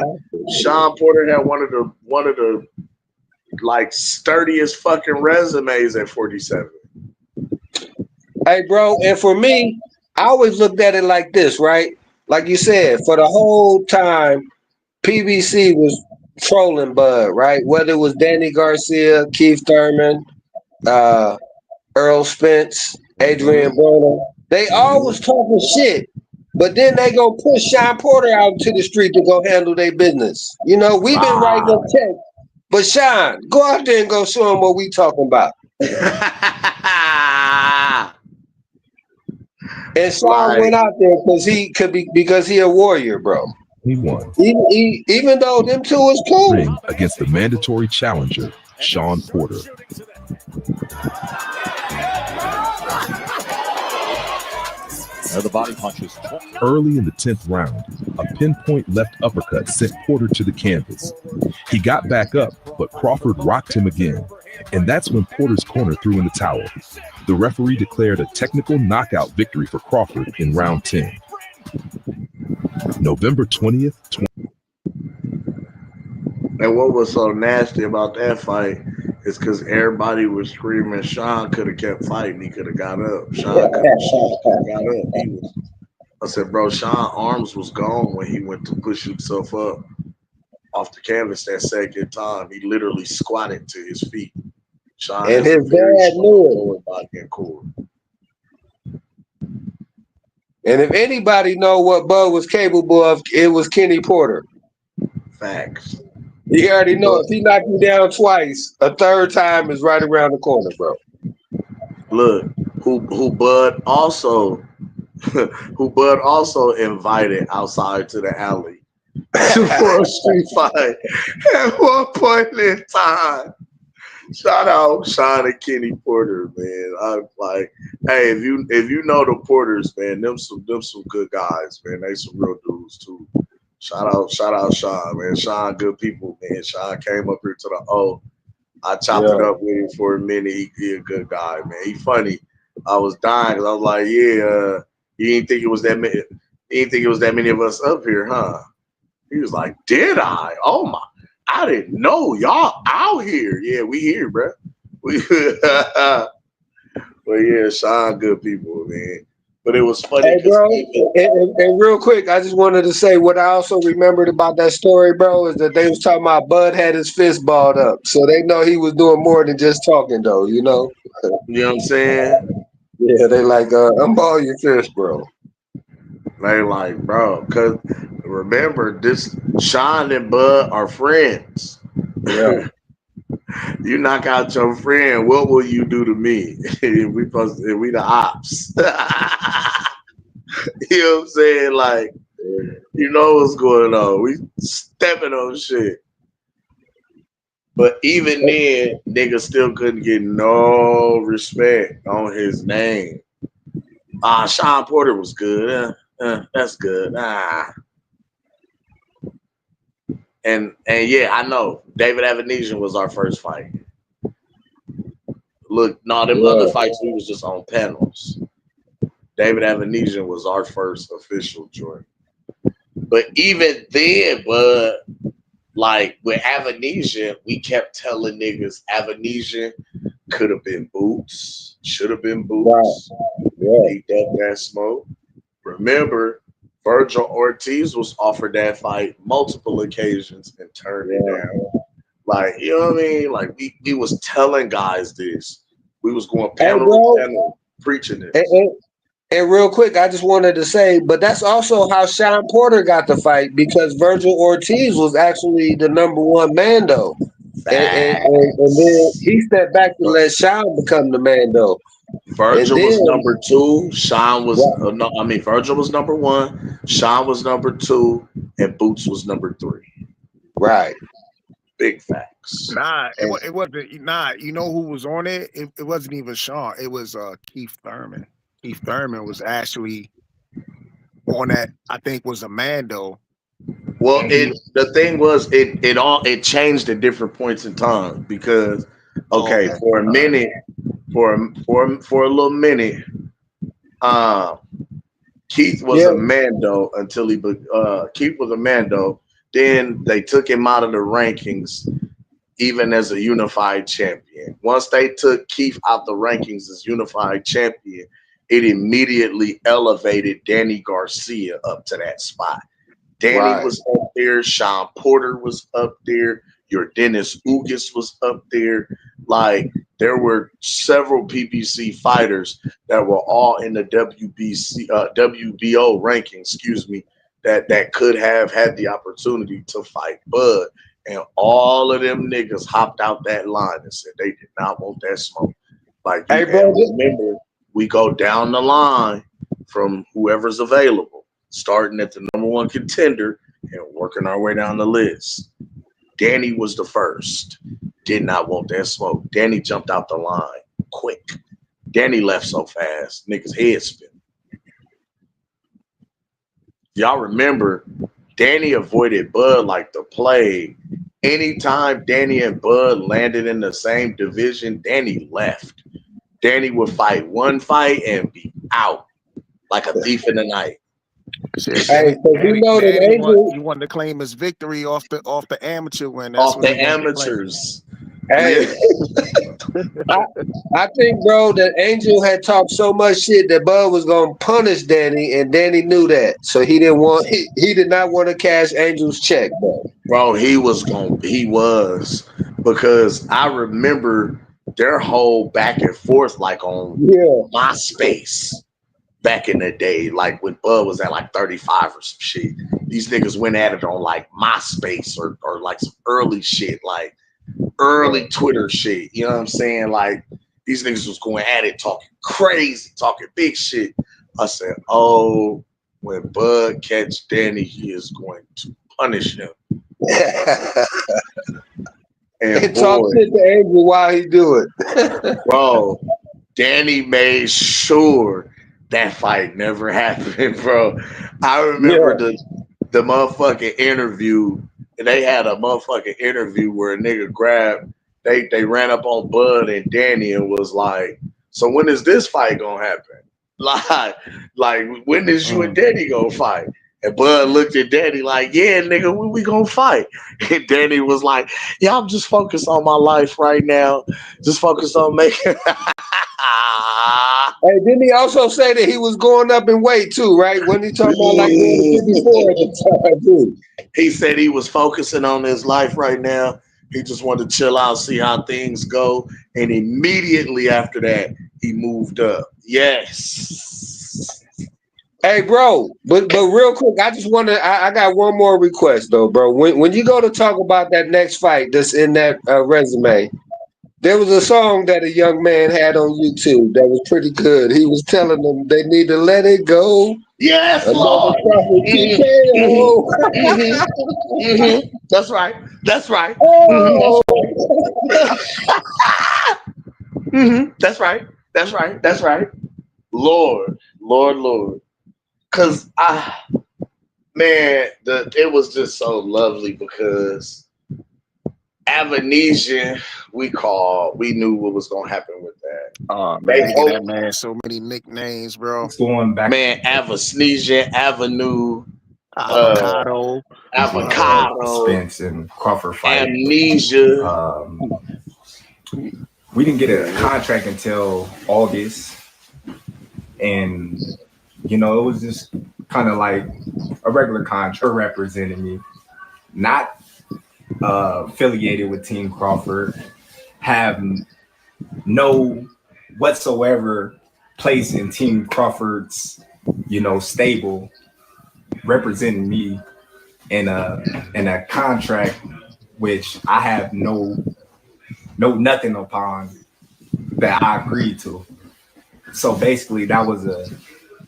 Sean Porter had one of the like sturdiest fucking resumes at 47. Hey, bro, and for me, I always looked at it like this, right? Like you said, for the whole time, PBC was trolling Bud, right? Whether it was Danny Garcia, Keith Thurman, Earl Spence, Adrian Broner, they always talking shit. But then they go push Sean Porter out into the street to go handle their business. You know, we've been writing up checks. But Sean, go out there and go show them what we talking about. And Sean went out there because he a warrior, bro. He won. Even though them two is cool. Ring against the mandatory challenger, Sean Porter. The body punches. Early in the 10th round, a pinpoint left uppercut sent Porter to the canvas. He got back up, but Crawford rocked him again. And that's when Porter's corner threw in the towel. The referee declared a technical knockout victory for Crawford in round 10. November 20th. And what was so nasty about that fight is because everybody was screaming Sean could have kept fighting. He could have got up. Sean could have got up. I said, bro, Sean arms was gone when he went to push himself up off the canvas that second time. He literally squatted to his feet. Sean and his dad knew it. And if anybody know what Bud was capable of, it was Kenny Porter. Facts. You already know if he knocked you down twice, a third time is right around the corner, bro. Look, who Bud also invited outside to the alley for a street fight at one point in time. Shout out Sean and Kenny Porter, man. I'm like, hey, if you know the Porters, man, them some good guys, man. They some real dudes too. Shout out Sean, man. Sean, good people, man. Sean came up here to the O. I chopped it up with him for a minute. He a good guy, man. He funny. I was dying because I was like, yeah, you didn't think it was that many. You didn't think it was that many of us up here, huh? He was like, did I? Oh my, I didn't know y'all out here. Yeah, we here, bro. But yeah, Sean, good people, man. But it was funny. Hey, bro, and real quick, I just wanted to say what I also remembered about that story, bro, is that they was talking about Bud had his fist balled up. So they know he was doing more than just talking, though, you know? You know what I'm saying? Yeah, they like, unball your fist, bro. They like, bro, cause remember this Sean and Bud are friends. Yeah. You knock out your friend, what will you do to me? If we the ops. You know what I'm saying? Like, you know what's going on. We stepping on shit. But even then, nigga still couldn't get no respect on his name. Sean Porter was good. That's good. And yeah, I know. David Avenesian was our first fight. Look, no, them other fights we was just on panels. David Avenesian was our first official joint. But even then, bud, like with Avenesian, we kept telling niggas Avenesian could have been Boots, should have been Boots. He ducked that smoke. Remember, Virgil Ortiz was offered that fight multiple occasions and turned it down. Like, you know what I mean? Like we was telling guys this. We was going panel to panel preaching this. And real quick, I just wanted to say, but that's also how Sean Porter got the fight because Virgil Ortiz was actually the number one Mando. And then he stepped back to let Sean become the Mando. Virgil was number two. Sean was Virgil was number one. Sean was number two, and Boots was number three. Right. Big facts. Nah, it wasn't. Nah, you know who was on it? It wasn't even Sean. It was Keith Thurman. Keith Thurman was actually on that. I think was a Mando. Well, the thing was it changed at different points in time because for a minute, for a little minute, Keith was a Mando until Keith was a Mando. Then they took him out of the rankings, even as a unified champion. Once they took Keith out the rankings as unified champion, it immediately elevated Danny Garcia up to that spot. Danny was up there. Sean Porter was up there. Your Dennis Ugas was up there. Like, there were several PBC fighters that were all in the WBO ranking, that could have had the opportunity to fight Bud. And all of them niggas hopped out that line and said they did not want that smoke. Like, remember, we go down the line from whoever's available, starting at the number one contender and working our way down the list. Danny was the first. Did not want that smoke. Danny jumped out the line quick. Danny left so fast, niggas' head spin. Y'all remember, Danny avoided Bud like the plague. Anytime Danny and Bud landed in the same division, Danny left. Danny would fight one fight and be out like a thief in the night. Danny, you wanted to claim his victory off the amateur win. That's off the amateurs. Hey, I think, bro, that Angel had talked so much shit that Bud was gonna punish Danny, and Danny knew that, so he did not want to cash Angel's check, bro. He was because I remember their whole back and forth like on MySpace back in the day, like when Bud was at like 35 or some shit. These niggas went at it on like MySpace or like some early shit, like early Twitter shit. You know what I'm saying? Like, these niggas was going at it, talking crazy, talking big shit. I said, oh, when Bud catch Danny, he is going to punish him. And talk shit to Angel while he do it. Bro, Danny made sure that fight never happened, bro. I remember the motherfucking interview. They had a motherfucking interview where a nigga grabbed, they ran up on Bud and Danny and was like, so when is this fight gonna happen? Like when is you and Danny gonna fight? And Bud looked at Danny like, yeah, nigga, when we gonna fight? And Danny was like, yeah, I'm just focused on my life right now. Just focused on making Hey, didn't he also say that he was going up in weight too, right? When he talking about like going to 54 at the time, too. He said he was focusing on his life right now. He just wanted to chill out, see how things go. And immediately after that, he moved up. Yes. Hey, bro, but real quick, I just want to. I got one more request though, bro. When you go to talk about that next fight that's in that resume, there was a song that a young man had on YouTube that was pretty good. He was telling them they need to let it go. Yes, Another Lord. Crawford TKO. That's right. That's right. Oh, That's right. That's right. That's right. Lord, Lord, Lord. Cause it was just so lovely because Avanesian, we knew what was gonna happen with that. Oh man, They they get that man so many nicknames, bro. It's going back. man, Avanesian, Avenue, Avocado. avocado, Spence and Crawford fight. amnesia. We didn't get a contract until August, and it was just kind of like a regular contract representing me, not affiliated with Team Crawford, have no whatsoever place in Team Crawford's stable, representing me in a contract which I have no nothing upon that I agreed to. So basically that was a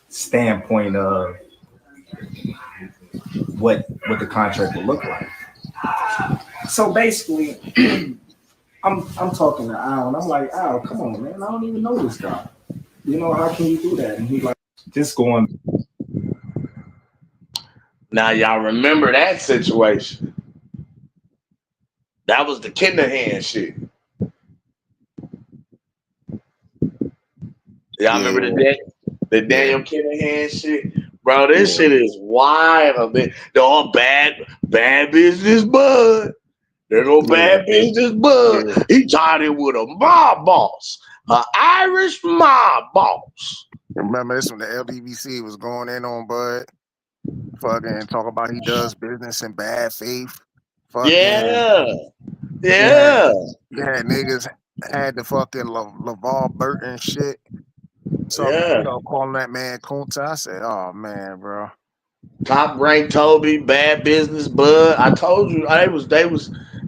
standpoint of what the contract would look like. So basically I'm talking to Al and I'm like, Al, come on, man, I don't even know this guy. How can you do that? And he's like, just going. Now y'all remember that situation. That was the Kinderhand shit. Y'all remember the Daniel Kinderhand shit? Bro, this shit is wild. Man. They're all bad business bud. They're no bad business bud. He tied in with a mob boss. An Irish mob boss. Remember this when the LBBC was going in on Bud? Fucking talk about he does business in bad faith. Fucking Yeah. Yeah, niggas had the fucking LeVar Burton shit. Something, calling that man Kunta. I said, oh man, bro. Top ranked Toby, bad business bud. I told you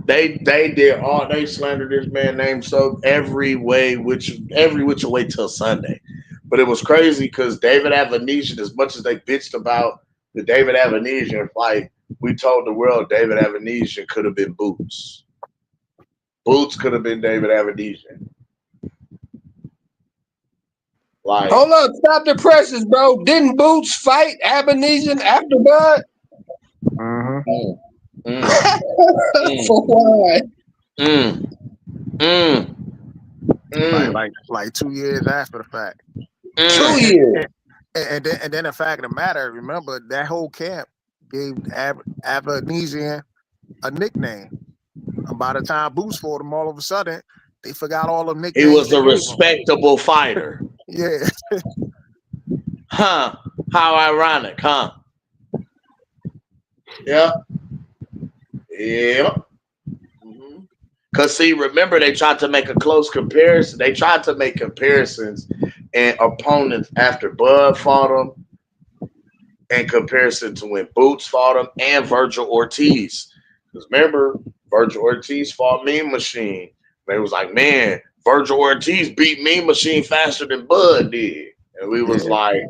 they did all they slandered this man name so every which way till Sunday. But it was crazy because David Avanesian, as much as they bitched about the David Avanesian fight, we told the world David Avanesian could have been Boots. Boots could have been David Avanesian. Like, hold up, stop the presses, bro. Didn't Boots fight Avanesian after Bud? For why? Like 2 years after the fact. 2 years. And then the fact of the matter, remember that whole camp gave Avanesian a nickname. And by the time Boots fought him, all of a sudden they forgot all the nicknames. He was a respectable fighter. Yeah. Huh. How ironic, huh? Yeah. Yeah. Because, see, remember, they tried to make a close comparison. They tried to make comparisons and opponents after Bud fought him in comparison to when Boots fought him and Virgil Ortiz. Because remember, Virgil Ortiz fought Mean Machine. They was like, man, Virgil Ortiz beat Mean Machine faster than Bud did. And we was like,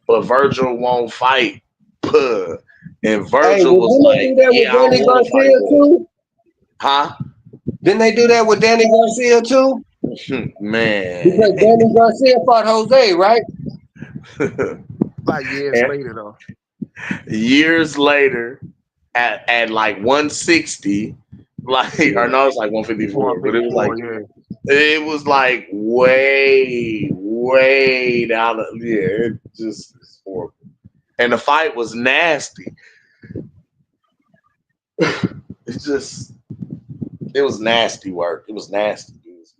but Virgil won't fight Bud. And Virgil was like, yeah, I want to fight Bud. Huh? Didn't they do that with Danny Garcia too? Man. Because Danny Garcia fought Jose, right? Like years later, though. Years later, at like 160, or no, it's like 154, but it was like it was like way down. It just is horrible. And the fight was nasty. It was nasty work. It was nasty business.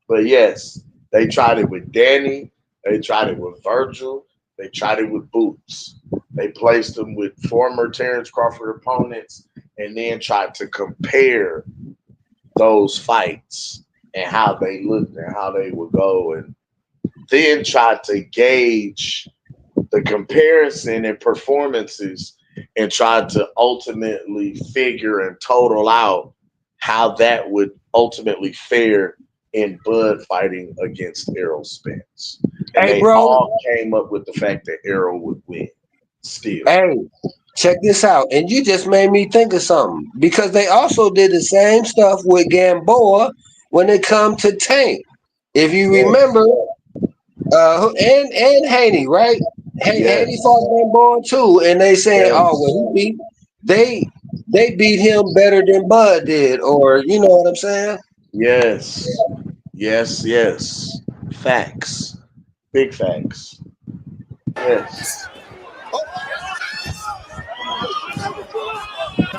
But yes, they tried it with Danny. They tried it with Virgil. They tried it with Boots. They placed them with former Terrence Crawford opponents and then tried to compare those fights and how they looked and how they would go, and then tried to gauge the comparison in performances and tried to ultimately figure and total out how that would ultimately fare in Bud fighting against Errol Spence. And Hey, they bro. all came up with the fact that Errol would win still. Hey, check this out. And you just made me think of something because they also did the same stuff with Gamboa when it come to Tank. If you remember, and Haney, right? Haney Yes. fought Gamboa too, and they saying, "Oh, Yes. well, they beat him better than Bud did," or you know what I'm saying? Yes. Yes. Yes. Facts. Big facts. Yes.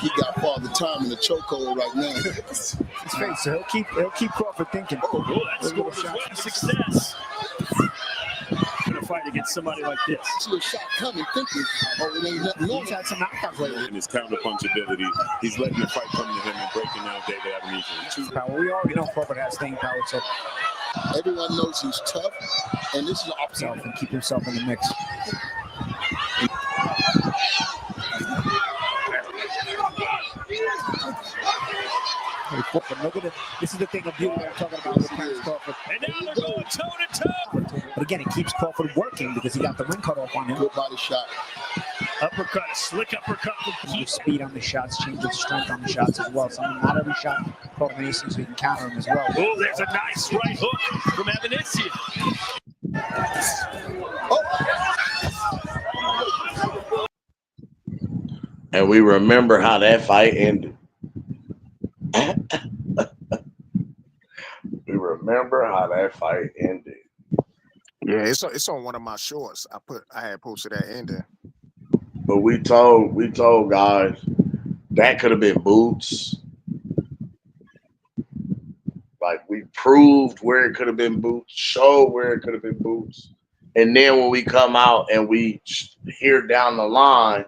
He got Father Time in the chokehold right now. His face, so he'll keep Crawford thinking. Oh, that scored as well. Success. In a fight against somebody like this. See a shot coming, thinking, oh, it ain't nothing. He's had some knockouts lately. In his counterpunch ability, he's letting the fight come to him and breaking down David Avenue. Power. We already know Crawford has staying power, so everyone knows he's tough, and this is an opportunity and keep himself in the mix. But look at it. This is the thing of beauty that I'm talking about with Terence Crawford. And now they're going toe to toe. But again, it keeps Crawford working because he got the ring cut off on him. Good body shot. Uppercut, slick uppercut. Keep speed on the shots, change of strength on the shots as well. So not every shot Crawford needs so you can counter him as well. Oh, there's a nice right hook from Evanisia. And we remember how that fight ended. We remember how that fight ended. Yeah, it's on one of my shorts. I had posted that ending. But we told guys that could have been Boots. Like we proved where it could have been Boots, showed where it could have been Boots. And then when we come out and we hear down the line,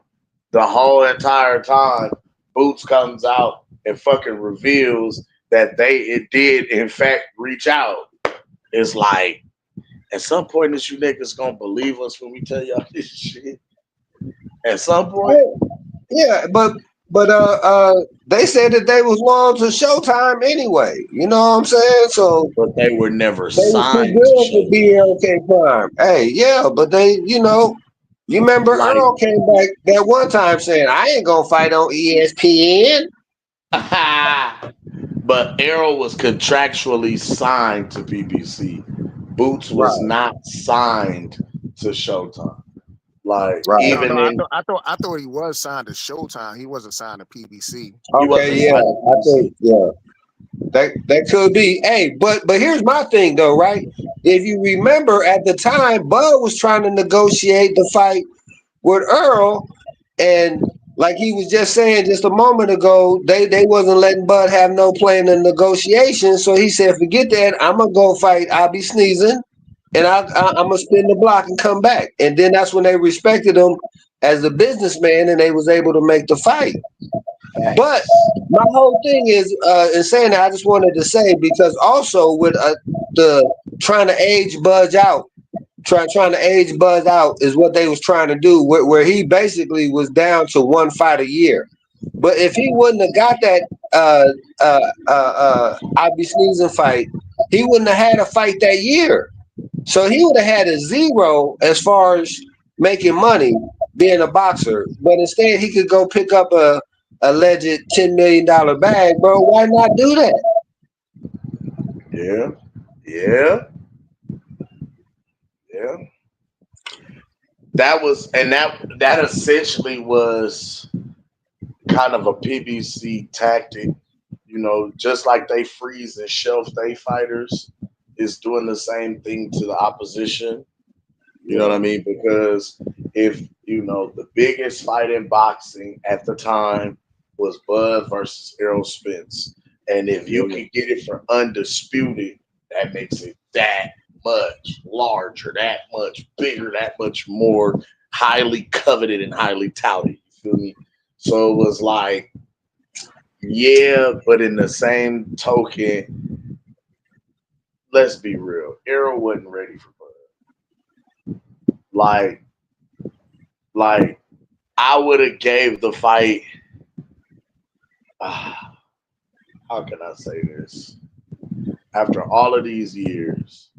the whole entire time, Boots comes out and fucking reveals that it did in fact reach out. It's like, at some point, is you niggas gonna believe us when we tell y'all this shit? At some point, yeah, but they said that they was loyal to Showtime anyway. You know what I'm saying? So, but they were never they were too signed good to to BLK Prime. Hey, yeah, but they, you remember Like- Earl came back that one time saying, "I ain't gonna fight on ESPN." But Errol was contractually signed to BBC. Boots was not signed to Showtime. Like even I in thought he was signed to Showtime. He wasn't signed to PBC. Okay, yeah, I think that could be. Hey, but here's my thing though, right? If you remember at the time, Bud was trying to negotiate the fight with Earl, and like he was just saying just a moment ago, they wasn't letting Bud have no play in the negotiation. So he said, "Forget that. I'm gonna go fight. I'll be sneezing, and I'm gonna spin the block and come back." And then that's when they respected him as a businessman, and they was able to make the fight. But my whole thing is, in saying that, I just wanted to say, because also with the trying to age Buzz out, trying to age Buzz out is what they was trying to do, where he basically was down to one fight a year. But if he wouldn't have got that I'd be sneezing fight, he wouldn't have had a fight that year. So he would have had a zero as far as making money being a boxer. But instead, he could go pick up a alleged $10 million bag, bro. Why not do that? Yeah. That was, and that essentially was kind of a PBC tactic, just like they freeze and shelf they fighters, is doing the same thing to the opposition. You know what I mean? Because if the biggest fight in boxing at the time was Bud versus Errol Spence, and if you can get it for undisputed, that makes it that much larger, that much bigger, that much more highly coveted and highly touted. You feel me? So it was like, yeah, but in the same token, let's be real. Errol wasn't ready for Bud. Like, Like, I would have gave the fight. How can I say this? After all of these years,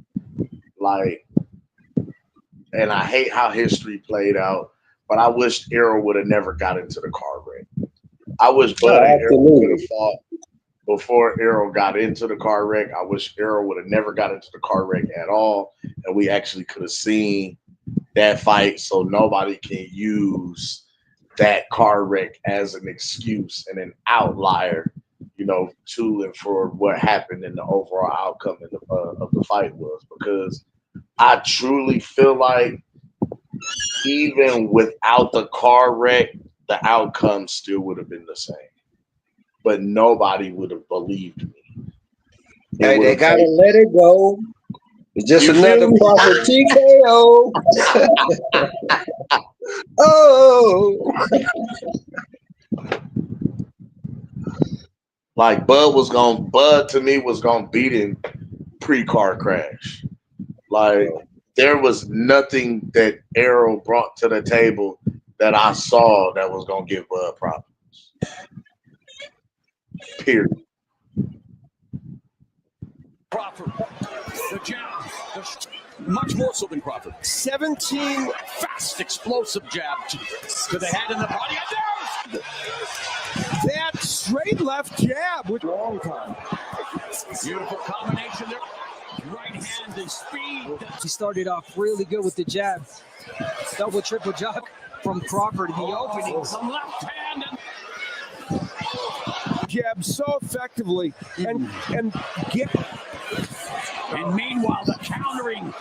like, and I hate how history played out, but I wish Errol would have never got into the car wreck. I wish Bud and Errol would have Absolutely. fought before Errol got into the car wreck. I wish Errol would have never got into the car wreck at all, and we actually could have seen that fight, so nobody can use that car wreck as an excuse and an outlier, to and for what happened in the overall outcome of the fight was. Because I truly feel like even without the car wreck, the outcome still would have been the same. But nobody would have believed me. It Hey, would they have gotta taken. let it go. It's just You feel another me? Crawford TKO. Oh, Like Bud to me was gonna beat him pre-car crash. Like, there was nothing that Errol brought to the table that I saw that was gonna give Bud problems. Period. Crawford, the jab, much more so than Crawford. 17 fast, explosive jab to the head and the body. And there's that straight left jab with long time. Beautiful combination there. Right hand and speed. He started off really good with the jab. Double, triple jab from Crawford in the opening. Some left hand and jab so effectively and get. And meanwhile, the countering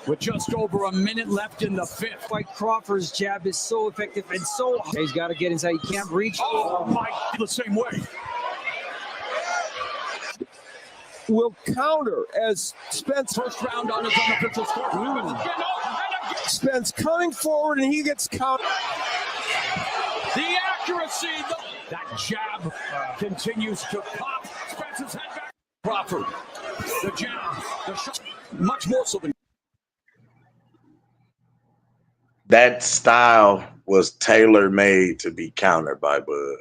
with just over a minute left in the fifth. Like Crawford's jab is so effective and so. He's got to get inside. He can't reach. Oh my! The same way. Will counter as Spence first round on his unofficial score. Spence coming forward and he gets counter. The accuracy, that jab continues to pop. Spence's head back. Crawford, the jab, the shot, much more so than. That style was tailor made to be countered by Bud.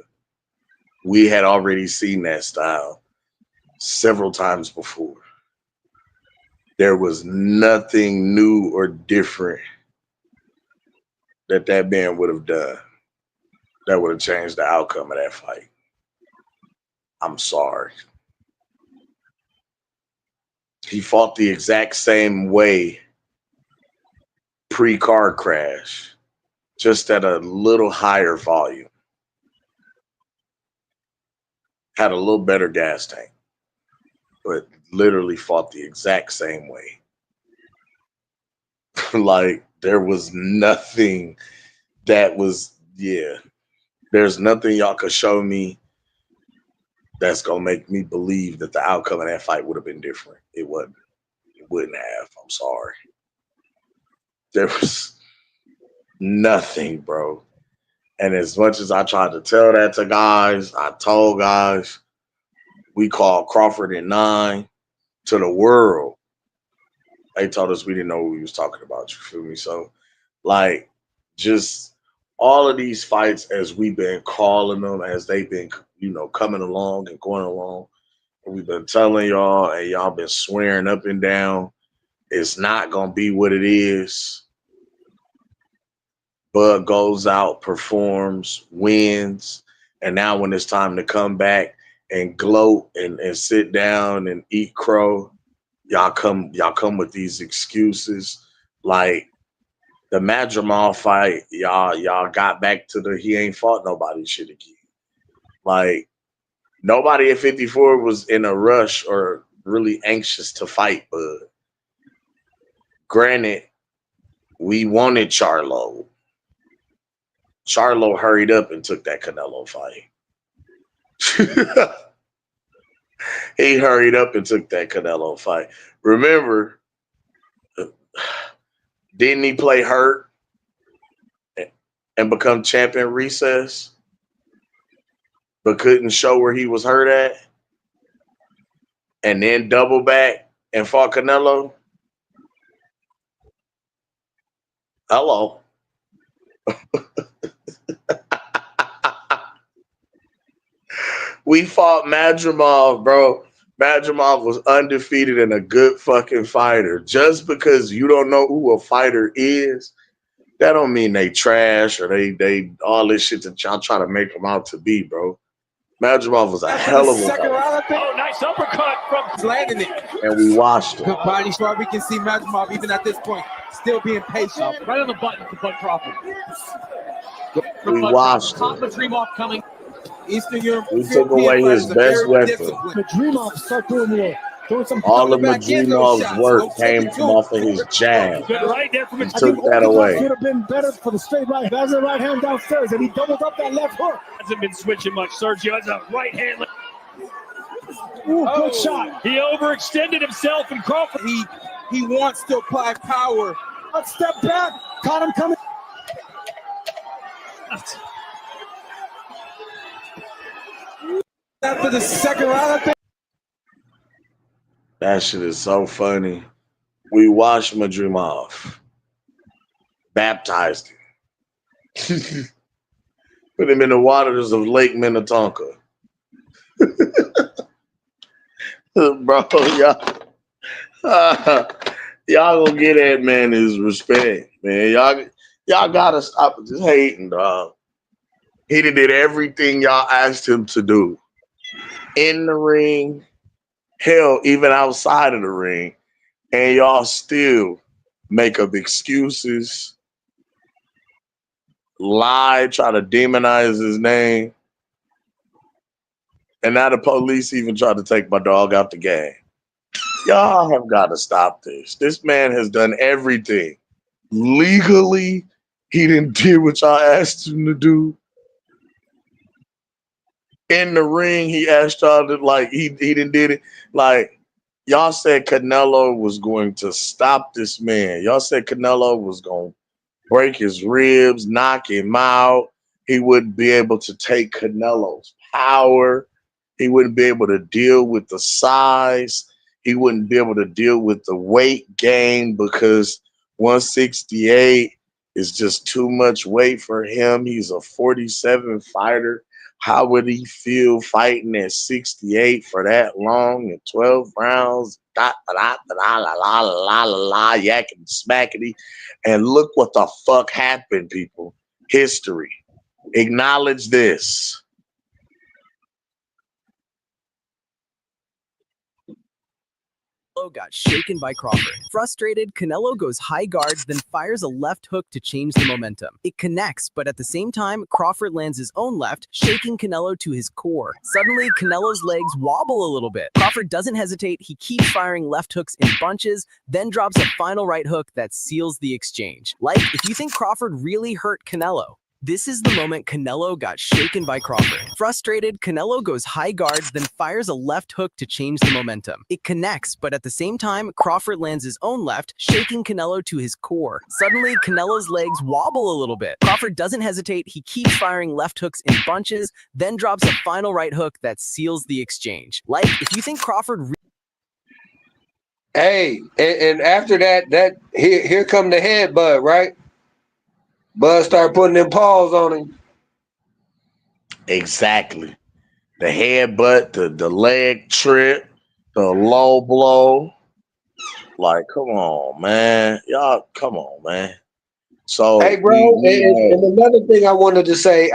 We had already seen that style several times before. There was nothing new or different that man would have done that would have changed the outcome of that fight. I'm sorry. He fought the exact same way pre-car crash, just at a little higher volume. Had a little better gas tank, but literally fought the exact same way. Like, there was nothing that was, there's nothing y'all could show me that's gonna make me believe that the outcome of that fight would have been different. It wasn't. It wouldn't have. I'm sorry. There was nothing, bro. And as much as I tried to tell that to guys, I told guys, we called Crawford in 9 to the world. They told us we didn't know what we was talking about. You feel me? So, like, just all of these fights as we've been calling them, as they've been, coming along and going along, and we've been telling y'all, and y'all been swearing up and down, it's not gonna be what it is. Bud goes out, performs, wins, and now when it's time to come back and gloat and sit down and eat crow, y'all come with these excuses. Like the Madrimal fight, y'all got back to the he ain't fought nobody shit again. Like, nobody at 54 was in a rush or really anxious to fight Bud. Granted, we wanted Charlo. Charlo hurried up and took that Canelo fight. He hurried up and took that Canelo fight. Remember, didn't he play hurt and become champion recess, but couldn't show where he was hurt at, and then double back and fought Canelo? Hello. We fought Madrimov, bro. Madrimov was undefeated and a good fucking fighter. Just because you don't know who a fighter is, that don't mean they trash or they all this shit that y'all try to make them out to be, bro. Madrimov was a hell of a fighter. Oh, nice uppercut from landing it. And we watched him. Good body shot. We can see Madrimov even at this point still being patient. Right on the button for Bud Crawford. We watched Top him. Madrimov coming. Eastern Europe. We took away his best weapon. Madrimov start doing some All of Madrimov's work came from off of his jab. Good right there from He took that away. Would have been better for the straight right. That was a right hand downstairs, and he doubled up that left hook. Hasn't been switching much. Sergio has a right hand. Ooh, good shot. He overextended himself, and Crawford. He wants to apply power. Let's step back. Caught him coming. After the second round, I think. That shit is so funny. We washed Madrimov, baptized him, put him in the waters of Lake Minnetonka. Bro, y'all gonna get that man his respect, man. Y'all gotta stop just hating, dog. He did everything y'all asked him to do in the ring. Hell, even outside of the ring, and y'all still make up excuses, lie, try to demonize his name, and now the police even tried to take my dog out the game. Y'all have got to stop this. This man has done everything legally. He didn't do what y'all asked him to do. In the ring, he asked y'all to he didn't did it. Like, y'all said Canelo was going to stop this man. Y'all said Canelo was going to break his ribs, knock him out. He wouldn't be able to take Canelo's power. He wouldn't be able to deal with the size. He wouldn't be able to deal with the weight gain because 168 is just too much weight for him. He's a 47 fighter. How would he feel fighting at 68 for that long in 12 rounds? Yakking, smackety. And look what the fuck happened, people. History. Acknowledge this. Canelo got shaken by Crawford. Frustrated, Canelo goes high guards, then fires a left hook to change the momentum. It connects, but at the same time, Crawford lands his own left, shaking Canelo to his core. Suddenly, Canelo's legs wobble a little bit. Crawford doesn't hesitate. He keeps firing left hooks in bunches, then drops a final right hook that seals the exchange. Like, if you think Crawford really hurt Canelo, this is the moment Canelo got shaken by Crawford. Frustrated, Canelo goes high guards, then fires a left hook to change the momentum. It connects, but at the same time, Crawford lands his own left, shaking Canelo to his core. Suddenly, Canelo's legs wobble a little bit. Crawford doesn't hesitate. He keeps firing left hooks in bunches, then drops a final right hook that seals the exchange. Like, if you think Crawford... Hey, and after that here come the headbutt, right? Bud start putting them paws on him. Exactly. The headbutt, the leg trip, the low blow. Like, come on, man. Y'all, come on, man. So, hey, bro, and another thing I wanted to say,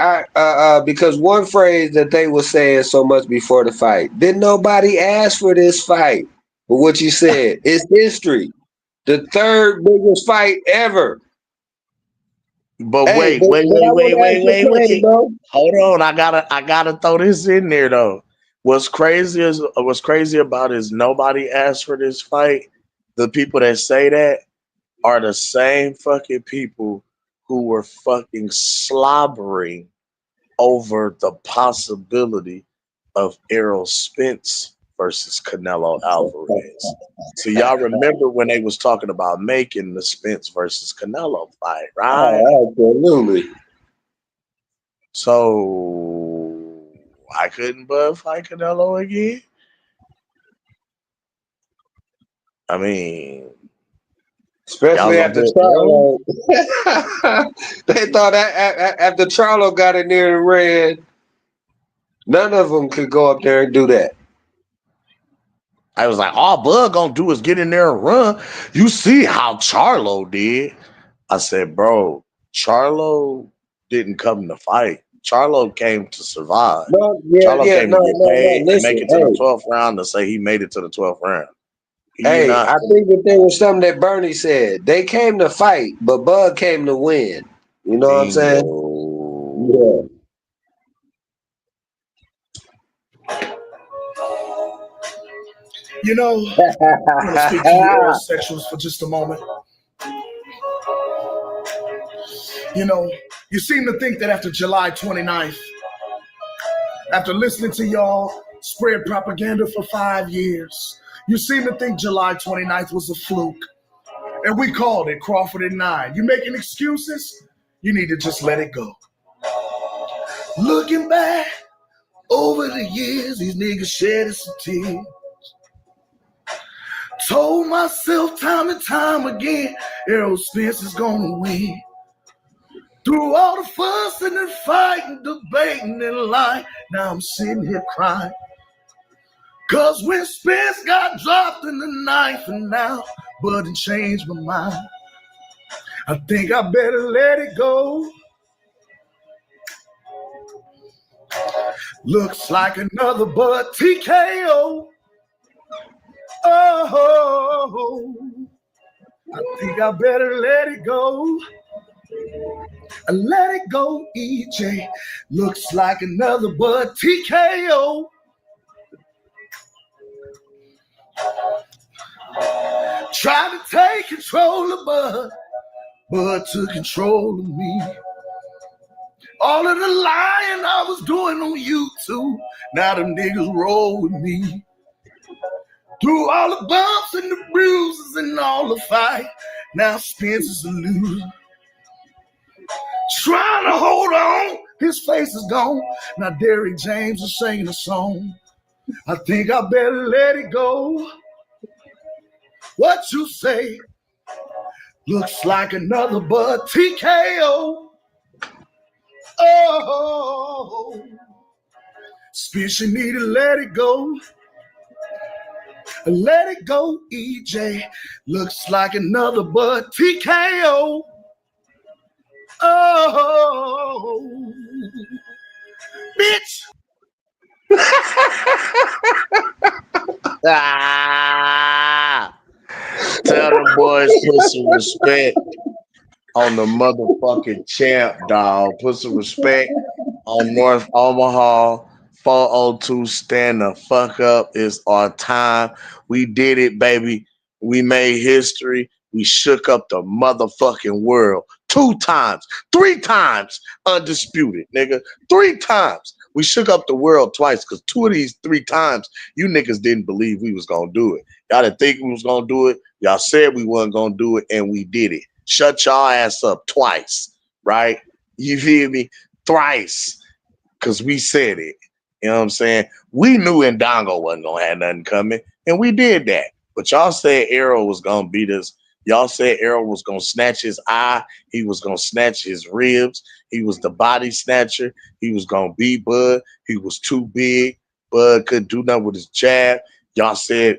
because one phrase that they were saying so much before the fight, didn't nobody ask for this fight? But what you said, it's history. The third biggest fight ever. But hey, wait. Bro. Hold on. I gotta throw this in there though. What's crazy about is nobody asked for this fight. The people that say that are the same fucking people who were fucking slobbering over the possibility of Errol Spence versus Canelo Alvarez. So y'all remember when they was talking about making the Spence versus Canelo fight, right? Oh, absolutely. So I couldn't fight Canelo again. I mean, Especially Y'all after gonna put Errol? Charlo. They thought after Charlo got in there and ran, none of them could go up there and do that. I was like, all Bud gonna do is get in there and run. You see how Charlo did. I said, bro, Charlo didn't come to fight. Charlo came to survive. No, yeah, Charlo yeah, came to no, get no, no. paid and make Listen, it to the 12th round to say he made it to the 12th round. He did hey, not. I think that there was something that Bernie said. They came to fight, but Bud came to win. You know what I'm saying? Bingo. Yeah. You know, I want to speak to you Earl for just a moment. You know, you seem to think that after July 29th, after listening to y'all spread propaganda for 5 years, you seem to think July 29th was a fluke. And we called it Crawford at 9. You making excuses? You need to just let it go. Looking back over the years, these niggas shedding some tears. Told myself time and time again, Errol Spence is gonna win. Through all the fuss and the fighting, debating and lying, now I'm sitting here crying. Cause when Spence got dropped in the ninth and now Budden changed my mind. I think I better let it go. Looks like another Bud TKO. Oh, I think I better let it go. Let it go, EJ. Looks like another Bud TKO. Tried to take control of Bud took control of me. All of the lying I was doing on YouTube, now them niggas roll with me. Through all the bumps and the bruises and all the fight, now Spence is a loser. Trying to hold on, his face is gone. Now Derrick James is singing a song. I think I better let it go. What you say? Looks like another Bud TKO. Oh, Spence, you need to let it go. Let it go, EJ. Looks like another Bud TKO. Oh, bitch. Tell them boys put some respect on the motherfucking champ, dog. Put some respect on North Omaha. 402, stand the fuck up. It's our time. We did it, baby. We made history. We shook up the motherfucking world 2 times, 3 times undisputed, nigga. 3 times. We shook up the world twice because 2 of these 3 times, you niggas didn't believe we was going to do it. Y'all didn't think we was going to do it. Y'all said we wasn't going to do it, and we did it. Shut y'all ass up twice, right? You feel me? Thrice, because we said it. You know what I'm saying? We knew Ndongo wasn't going to have nothing coming, and we did that. But y'all said Errol was going to beat us. Y'all said Errol was going to snatch his eye. He was going to snatch his ribs. He was the body snatcher. He was going to beat Bud. He was too big. Bud couldn't do nothing with his jab. Y'all said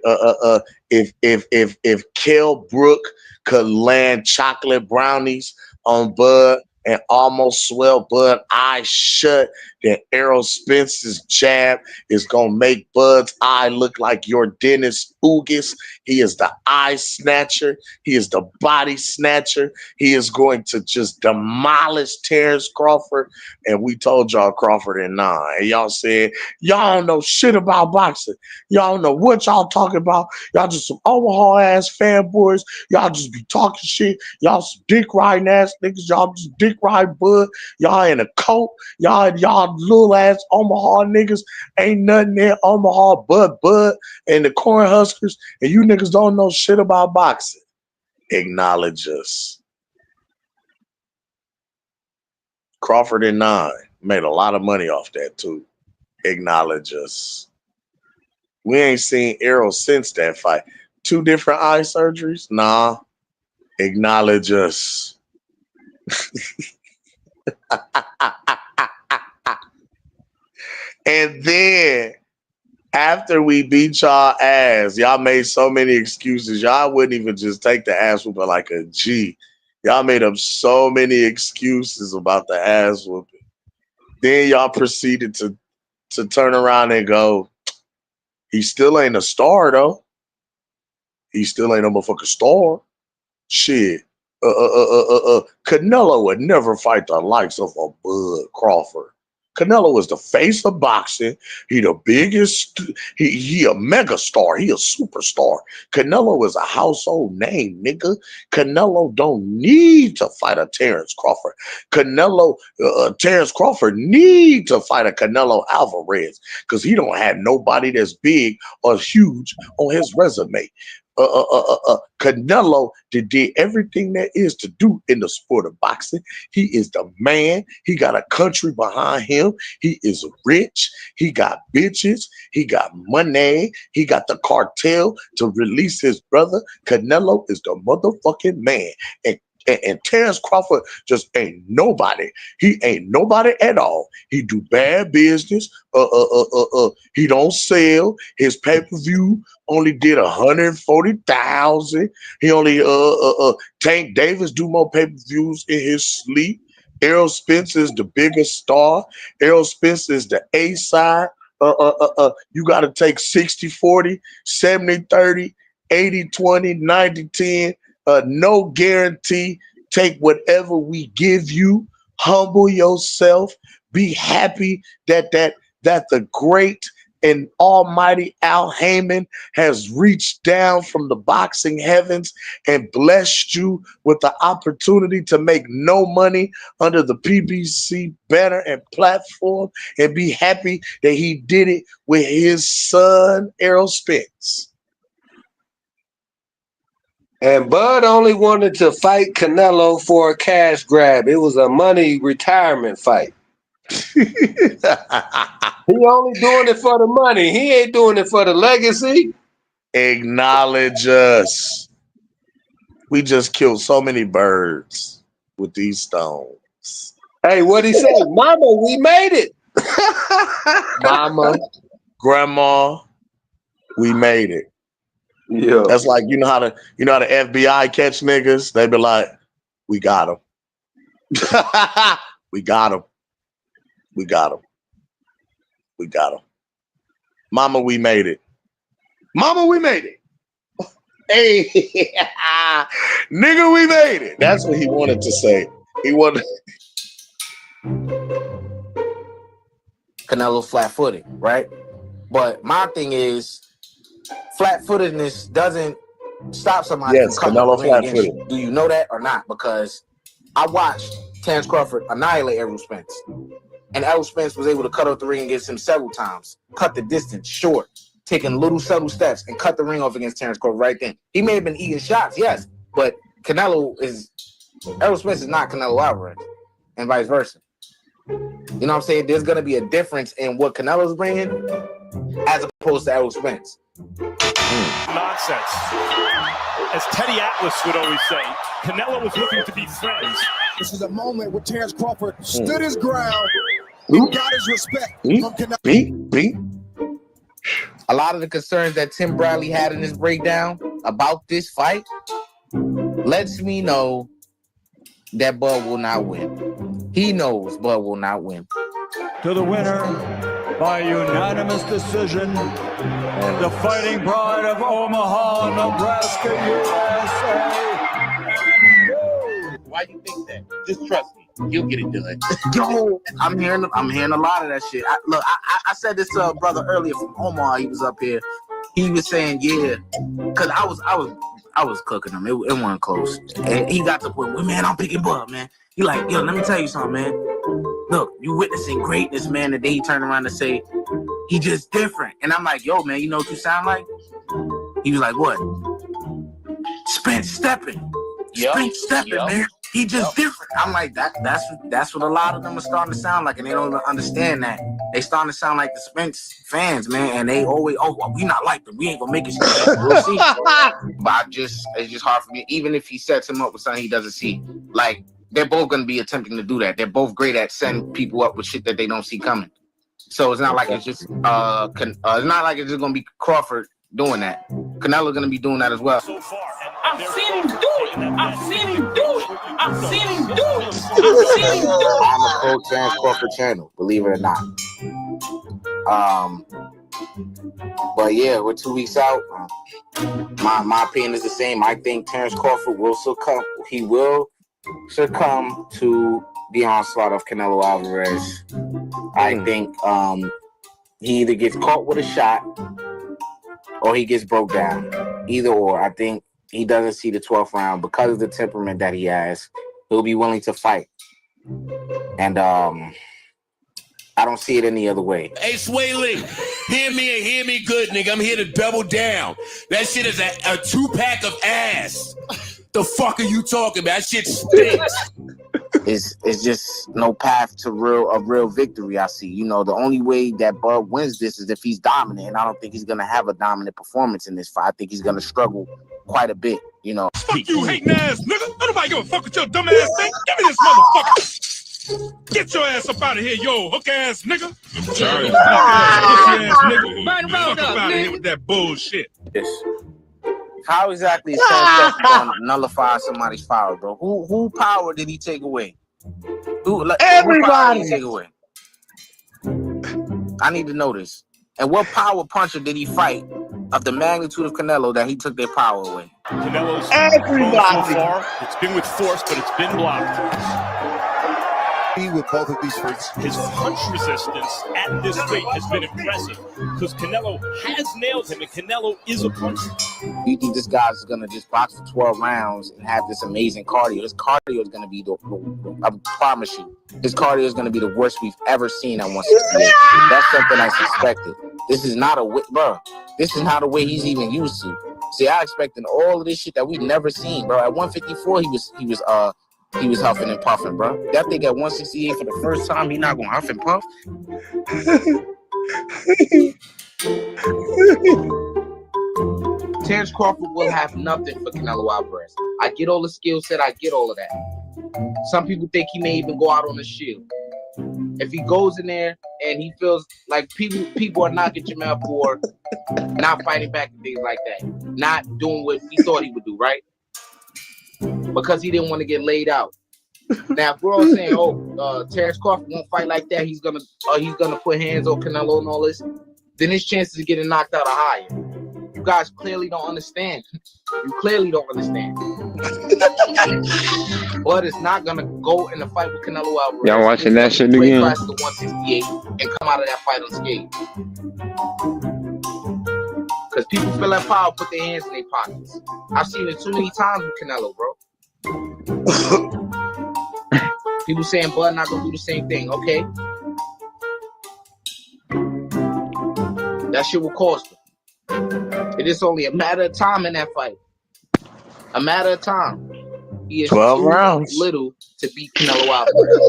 if Kell Brook could land chocolate brownies on Bud and almost swell Bud eye shut, then Errol Spence's jab is gonna make Bud's eye look like your Dennis Ugas. He is the eye snatcher. He is the body snatcher. He is going to just demolish Terrence Crawford. And we told y'all Crawford in 9. And y'all said, y'all don't know shit about boxing. Y'all don't know what y'all talking about. Y'all just some Omaha ass fanboys. Y'all just be talking shit. Y'all some dick riding ass niggas. Y'all just dick ride Bud. Y'all in a cult. Y'all little ass Omaha niggas. Ain't nothing there Omaha but Bud and the Cornhuskers. And you niggas don't know shit about boxing. Acknowledge us. Crawford in 9 made a lot of money off that too. Acknowledge us. We ain't seen Errol since that fight. 2 different eye surgeries? Nah. Acknowledge us. And then after we beat y'all ass, y'all made so many excuses. Y'all wouldn't even just take the ass whooping like a G. Y'all made up so many excuses about the ass whooping. Then y'all proceeded to turn around and go, he still ain't a star though. He still ain't a motherfucking star. Shit. Canelo would never fight the likes of a Bud Crawford. Canelo is the face of boxing. He the biggest. He a mega star. He a superstar. Canelo is a household name, nigga. Canelo don't need to fight a Terrence Crawford. Terrence Crawford need to fight a Canelo Alvarez because he don't have nobody that's big or huge on his resume. Canelo did everything there is to do in the sport of boxing. He is the man. He got a country behind him. He is rich. He got bitches. He got money. He got the cartel to release his brother. Canelo is the motherfucking man. And Terrence Crawford just ain't nobody. He ain't nobody at all. He do bad business. He don't sell. His pay-per-view only did 140,000. He only Tank Davis do more pay-per-views in his sleep. Errol Spence is the biggest star. Errol Spence is the A side. You got to take 60-40, 70-30, 80-20, 90-10. No guarantee. Take whatever we give you. Humble yourself. Be happy that the great and almighty Al Heyman has reached down from the boxing heavens and blessed you with the opportunity to make no money under the PBC banner and platform, and be happy that he did it with his son, Errol Spence. And Bud only wanted to fight Canelo for a cash grab. It was a money retirement fight. He only doing it for the money. He ain't doing it for the legacy. Acknowledge us. We just killed so many birds with these stones. Hey, what'd he say? Mama, we made it. Mama, grandma, we made it. Yeah. That's like, you know how the FBI catch niggas? They be like, we got him. We got him. We got him. We got him. Mama, we made it. Mama, we made it. Hey, nigga, we made it. That's what he wanted to say. He wanted. Canelo flat-footed, right? But my thing is, flat-footedness doesn't stop somebody Yes, from coming up Canelo the ring against flat-footed. you. Do you know that or not? Because I watched Terrence Crawford annihilate Errol Spence. And Errol Spence was able to cut off the ring against him several times, cut the distance short, taking little subtle steps, and cut the ring off against Terrence Crawford right then. He may have been eating shots, yes, but Errol Spence is not Canelo Alvarez, and vice versa. You know what I'm saying? There's going to be a difference in what Canelo's bringing as opposed to Errol Spence. Nonsense. As Teddy Atlas would always say, Canelo was looking to be friends. This is a moment where Terrence Crawford stood his ground and got his respect from Canelo. A lot of the concerns that Tim Bradley had in his breakdown about this fight lets me know that Bud will not win. He knows Bud will not win. To the winner by unanimous decision, the Fighting Pride of Omaha, Nebraska, USA. Why you think that? Just trust me. You'll get it done. Yo, I'm hearing a lot of that shit. I said this to a brother earlier from Omaha. He was up here. He was saying, yeah, because I was cooking him. It wasn't close. And he got to the point, well, man, I'm picking Bud, man. He like, yo, let me tell you something, man. Look, you witnessing greatness, man. And then he turned around and say, he just different. And I'm like, yo, man, you know what you sound like? He was like, what? Spence stepping. Spence stepping, man. He just different. I'm like that's what a lot of them are starting to sound like, and they don't even understand that. They starting to sound like the Spence fans, man, and they always, well, we not like them. We ain't gonna make it. We'll see. But it's just hard for me. Even if he sets him up with something he doesn't see, like they're both gonna be attempting to do that. They're both great at setting people up with shit that they don't see coming. So it's not like it's just it's not like it's just gonna be Crawford doing that. Canelo gonna be doing that as well. I've seen him do it. I've seen him do it. I've seen him do it. I've seen him do it. I'm a pro Terrence Crawford channel, believe it or not. But yeah, we're 2 weeks out. My opinion is the same. I think Terrence Crawford will succumb. He will succumb to the onslaught of Canelo Alvarez. I think he either gets caught with a shot or he gets broke down. Either or. I think he doesn't see the 12th round because of the temperament that he has. He'll be willing to fight. And I don't see it any other way. Hey, Sway Lee, hear me and hear me good, nigga. I'm here to double down. That shit is a 2-pack of ass. The fuck are you talking about? That shit stinks. It's just no path to a real victory. I see. You know, the only way that Bud wins this is if he's dominant, and I don't think he's gonna have a dominant performance in this fight. I think he's gonna struggle quite a bit. You know. Fuck you, hating ass nigga. Don't nobody give a fuck with your dumb ass thing. Give me this motherfucker. Get your ass up out of here, yo, hook ass nigga. Sorry, pussy ass nigga. Fuck up out of here with that bullshit. Yes. How exactly is Terrence going to nullify somebody's power, bro? Who power did he take away? Everybody. Who did he take away? I need to know this. And what power puncher did he fight of the magnitude of Canelo that he took their power away? Canelo's everybody. So far, it's been with force, but it's been blocked. With both of these fights, his punch resistance at this weight has been impressive because Canelo has nailed him, and Canelo is a puncher. You think this guy's gonna just box for 12 rounds and have this amazing cardio? His cardio is gonna be I promise you, his cardio is gonna be the worst we've ever seen at 168. That's something I suspected. This is not this is not a way he's even used to. See, I expected all of this shit that we've never seen, bro. At 154, he was huffing and puffing, bro. That thing at 168 for the first time, he not gonna huff and puff. Terrence Crawford will have nothing for Canelo Alvarez. I get all the skill set, I get all of that. Some people think he may even go out on the shield. If he goes in there and he feels like people are knocking him out for not fighting back and things like that, not doing what he thought he would do, right? Because he didn't want to get laid out. Now, if we're all saying, Terrence Crawford won't fight like that, he's gonna put hands on Canelo and all this, then his chances of getting knocked out are higher. You guys clearly don't understand. You clearly don't understand. But it's not gonna go in the fight with Canelo Alvarez. Y'all watching that shit again? Press the 168 and come out of that fight unscathed. Because people feel that power, put their hands in their pockets. I've seen it too many times with Canelo, bro. People saying Bud not gonna do the same thing. Okay. That shit will cost him. It is only a matter of time in that fight. A matter of time. He is 12 too rounds. little to beat Canelo Alvarez.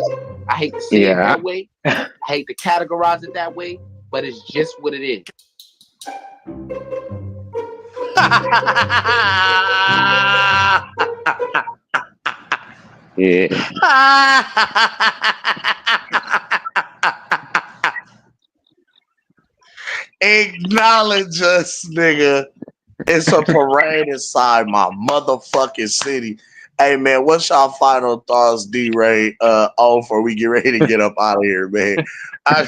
I hate to say it that way. I hate to categorize it that way, but it's just what it is. Yeah. Acknowledge us, nigga. It's a parade inside my motherfucking city. Hey man, what's y'all final thoughts, D-Ray? Before we get ready to get up out of here, man. I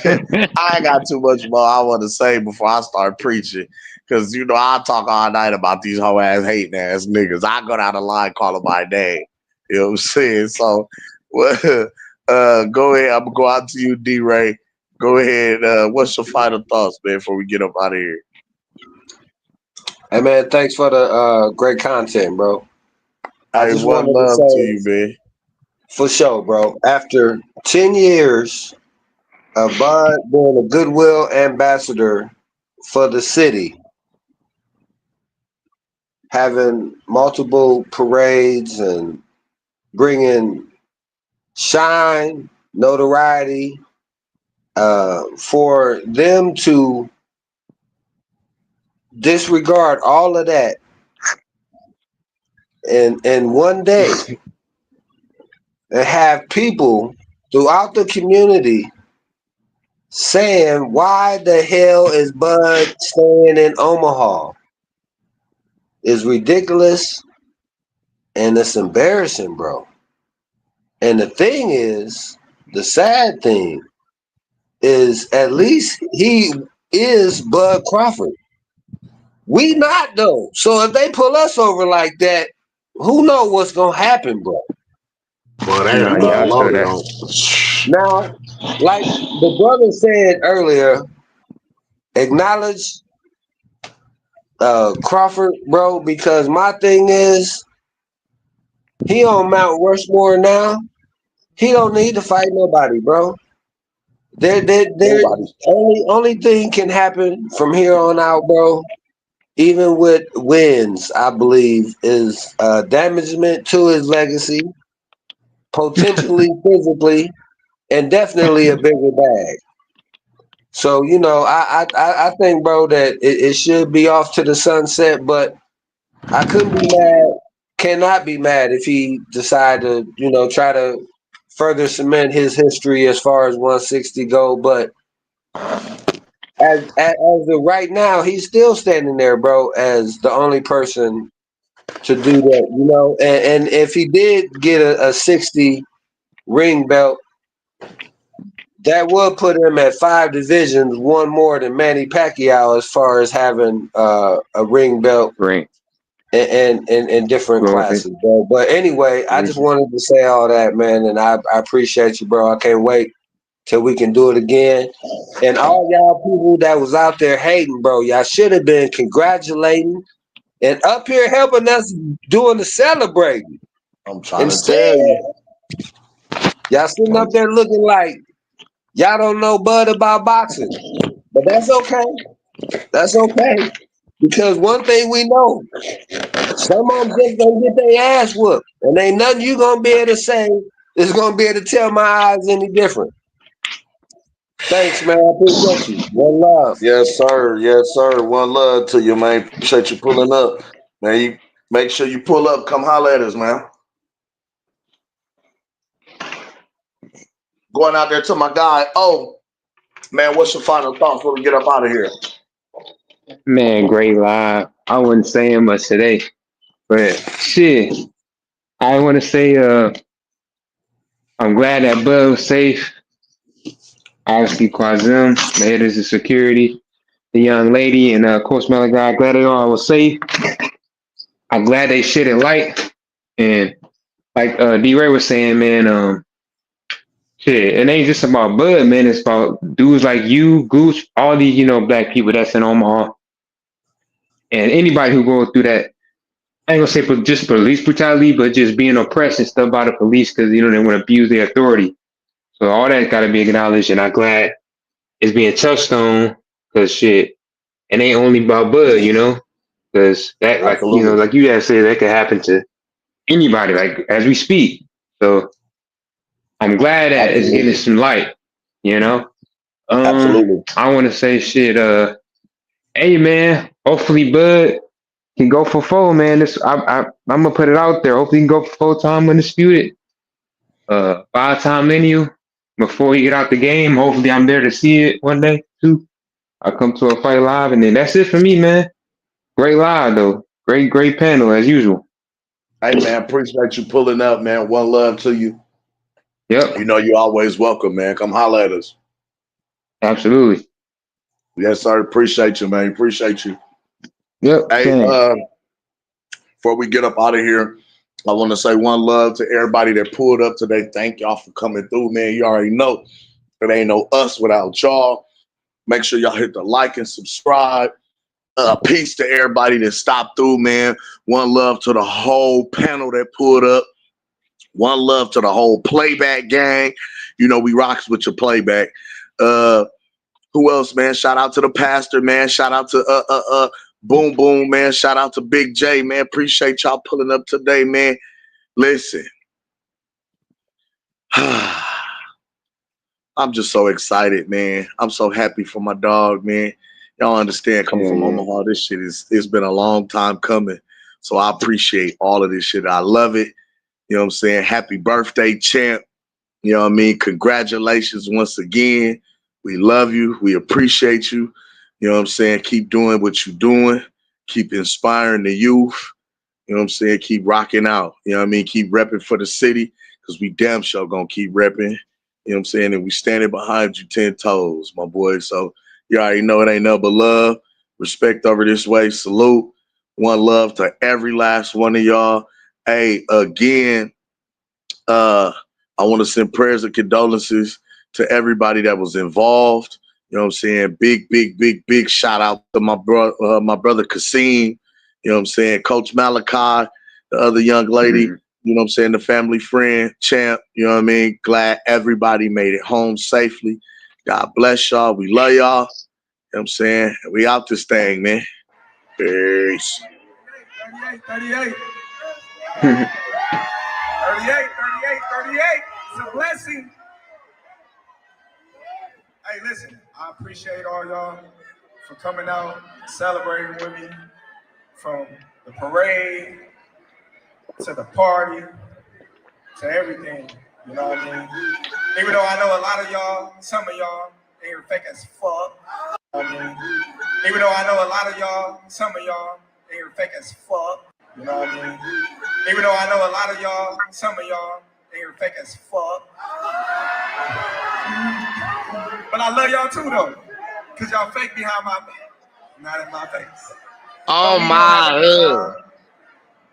ain't got too much more I want to say before I start preaching. Cause you know I talk all night about these whole ass hating ass niggas. I go down the line, call them by name. You know what I'm saying? So go ahead. I'm gonna go out to you, D-Ray. Go ahead. What's your final thoughts, man, before we get up out of here? Hey man, thanks for the great content, bro. I just one wanted love to say, to you, man. For sure, bro. After 10 years of Bud being a goodwill ambassador for the city, having multiple parades and bringing shine, notoriety, for them to disregard all of that and one day and have people throughout the community saying, why the hell is Bud staying in Omaha? Is ridiculous and it's embarrassing, bro. And the thing is, the sad thing is, at least he is Bud Crawford. We not though. So if they pull us over like that, who know what's gonna happen, bro? Well, they ain't gonna load it on. Now, like the brother said earlier, acknowledge Crawford, bro, because my thing is he on Mount Rushmore now. He don't need to fight nobody, bro. There only thing can happen from here on out, bro. Even with wins, I believe, is damagement to his legacy, potentially physically, and definitely a bigger bag. So, you know, I think, bro, that it should be off to the sunset, but I couldn't be mad, cannot be mad if he decide to, you know, try to further cement his history as far as 160 go. But as of right now, he's still standing there, bro, as the only person to do that, you know. And if he did get a 60 ring belt, that would put him at 5 divisions, one more than Manny Pacquiao as far as having a ring belt in different classes, bro. But anyway, I just wanted to say all that, man, and I appreciate you, bro. I can't wait till we can do it again. And all y'all people that was out there hating, bro, y'all should have been congratulating and up here helping us doing the celebrating. I'm trying to tell you. Y'all sitting up there looking like y'all don't know bud about boxing. But that's okay. That's okay. Because one thing we know, some of them just gonna get their ass whooped. And ain't nothing you gonna be able to say is gonna be able to tell my eyes any different. Thanks, man. I appreciate you. One love. Yes, sir. Yes, sir. One love to you, man. Appreciate you pulling up. Man, you make sure you pull up. Come holler at us, man. Going out there to my guy. Oh, man, what's your final thoughts before we get up out of here? Man, great live. I wasn't saying much today, but shit, I want to say I'm glad that Bud was safe. Obviously, Quazim, the headers of security, the young lady, and of course, Malachi. Glad they all was safe. I'm glad they shit it light. And like D-Ray was saying, man, shit, it ain't just about Bud, man. It's about dudes like you, Goose, all these, you know, black people that's in Omaha. And anybody who goes through that, I ain't gonna say just police brutality, but just being oppressed and stuff by the police because, you know, they want to abuse their authority. So all that got to be acknowledged. And I'm glad it's being touched on because shit, it ain't only about Bud, you know, because that, like, you know, like you guys said, that could happen to anybody, like, as we speak. So I'm glad that it's getting some light, you know. I want to say shit. Hey man, hopefully Bud can go for 4, man. I'm gonna put it out there. Hopefully he can go for 4-time undisputed. 5-time menu before he get out the game. Hopefully I'm there to see it one day too. I come to a fight live, and then that's it for me, man. Great live though. Great panel as usual. Hey man, appreciate you pulling up, man. One love to you. Yep. You know you're always welcome, man. Come holler at us. Absolutely. Yes, sir. Appreciate you, man. Appreciate you. Yep. Hey, before we get up out of here, I want to say one love to everybody that pulled up today. Thank y'all for coming through, man. You already know it ain't no us without y'all. Make sure y'all hit the like and subscribe. Peace to everybody that stopped through, man. One love to the whole panel that pulled up. One love to the whole playback gang. You know, we rocks with your playback. Who else, man? Shout out to the pastor, man. Shout out to Boom Boom, man. Shout out to Big J, man. Appreciate y'all pulling up today, man. Listen, I'm just so excited, man. I'm so happy for my dog, man. Y'all understand, coming from Omaha, this shit it's been a long time coming. So I appreciate all of this shit. I love it. You know what I'm saying? Happy birthday, champ. You know what I mean? Congratulations once again. We love you. We appreciate you. You know what I'm saying? Keep doing what you're doing. Keep inspiring the youth. You know what I'm saying? Keep rocking out. You know what I mean? Keep repping for the city, because we damn sure gonna keep repping. You know what I'm saying? And we standing behind you 10 toes, my boy. So you already know it ain't nothing but love. Respect over this way. Salute. One love to every last one of y'all. Hey, again, I want to send prayers and condolences to everybody that was involved. You know what I'm saying? Big shout out to my brother Kasim. You know what I'm saying? Coach Malachi, the other young lady. You know what I'm saying? The family friend, champ. You know what I mean? Glad everybody made it home safely. God bless y'all. We love y'all. You know what I'm saying? We out this thing, man. Peace. 38. 38. It's a blessing. Hey, listen, I appreciate all y'all for coming out, celebrating with me, from the parade to the party to everything. You know what I mean? Even though I know a lot of y'all, some of y'all, ain't fake as fuck. You know what I mean? Even though I know a lot of y'all, some of y'all, ain't fake as fuck. You know what I mean? Even though I know a lot of y'all, some of y'all, ain't fake as fuck. But I love y'all too, though, because y'all fake behind my back, not in my face. Oh, my.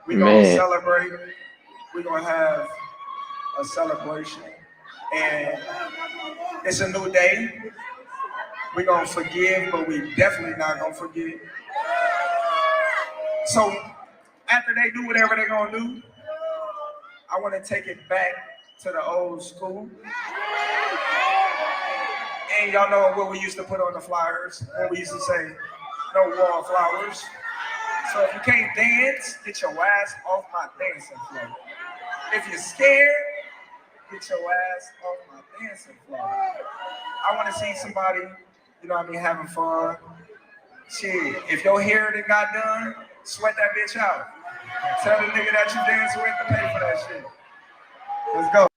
We're going to celebrate. We're going to have a celebration. And it's a new day. We're going to forgive, but we definitely not going to forget. So after they do whatever they're going to do, I want to take it back to the old school. And y'all know what we used to put on the flyers, what we used to say, no wallflowers. So if you can't dance, get your ass off my dancing floor. If you're scared, get your ass off my dancing floor. I want to see somebody, you know what I mean, having fun. Shit, if your hair that got done, sweat that bitch out. Tell the nigga that you dance with to pay for that shit. Let's go.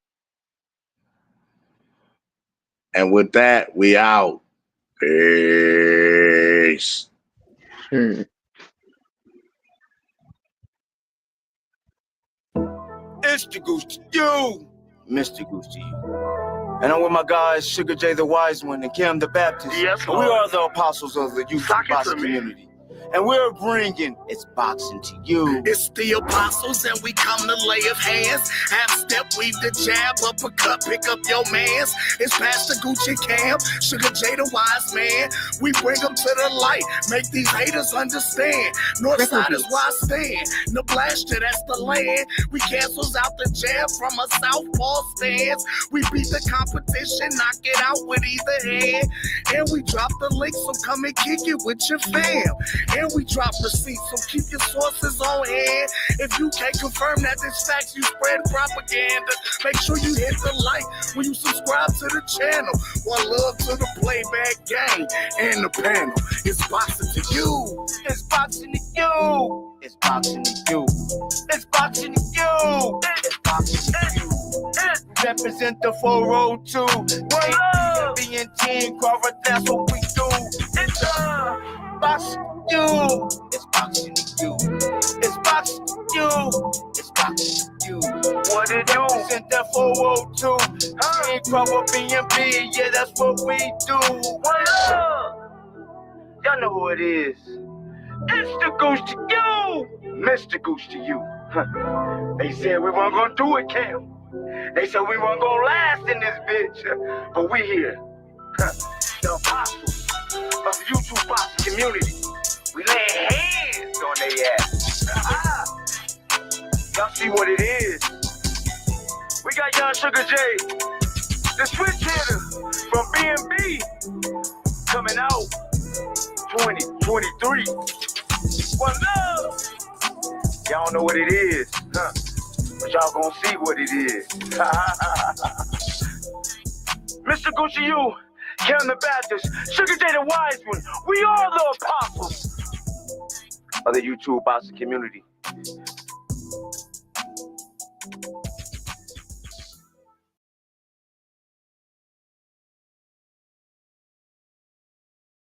And with that, we out. Peace. It's the Goose to you, Mr. Goose to you. And I'm with my guys, Sugar J the Wise One and Kim the Baptist. Yes, and we are the apostles of the youth boxing community. And we're bringing It's Boxing to You. It's the apostles and we come to lay of hands. Half step, weave the jab, uppercut, pick up your mans. It's Pastor Gucci Cam, Sugar J the Wise Man. We bring them to the light, make these haters understand. Northside is where I stand. Nebraska, that's the land. We cancels out the jab from a southpaw stance. We beat the competition, knock it out with either hand. And we drop the link, so come and kick it with your fam. And we drop receipts, so keep your sources on hand. If you can't confirm that this facts, you spread propaganda. Make sure you hit the like when you subscribe to the channel. One love to the playback gang and the panel. It's boxing to you. It's boxing to you. It's boxing to you. It's boxing to you. It's boxing to you. Represent the 402. Being Team Crawford, that's what we do. It's boxing to you. It's boxing to you. It's boxing to you. It's boxing to you. What it do? Represent that 402. Team Crawford, B&B, yeah, that's what we do. Y'all know who it is. It's the Goose to you. Mr. Goose to you. They said we weren't gonna do it, Cam. They said we weren't gonna last in this bitch, but we here. The apostles of the YouTube boxing community. We laying hands on their ass. Y'all see what it is. We got young Sugar J, the switch hitter from B&B, coming out 2023. One love. Y'all know what it is, but y'all gonna see what it is. Mr. Gucci, you, Kevin the Baptist, Sugar J the Wise One, we are the apostles of the YouTube boxing community.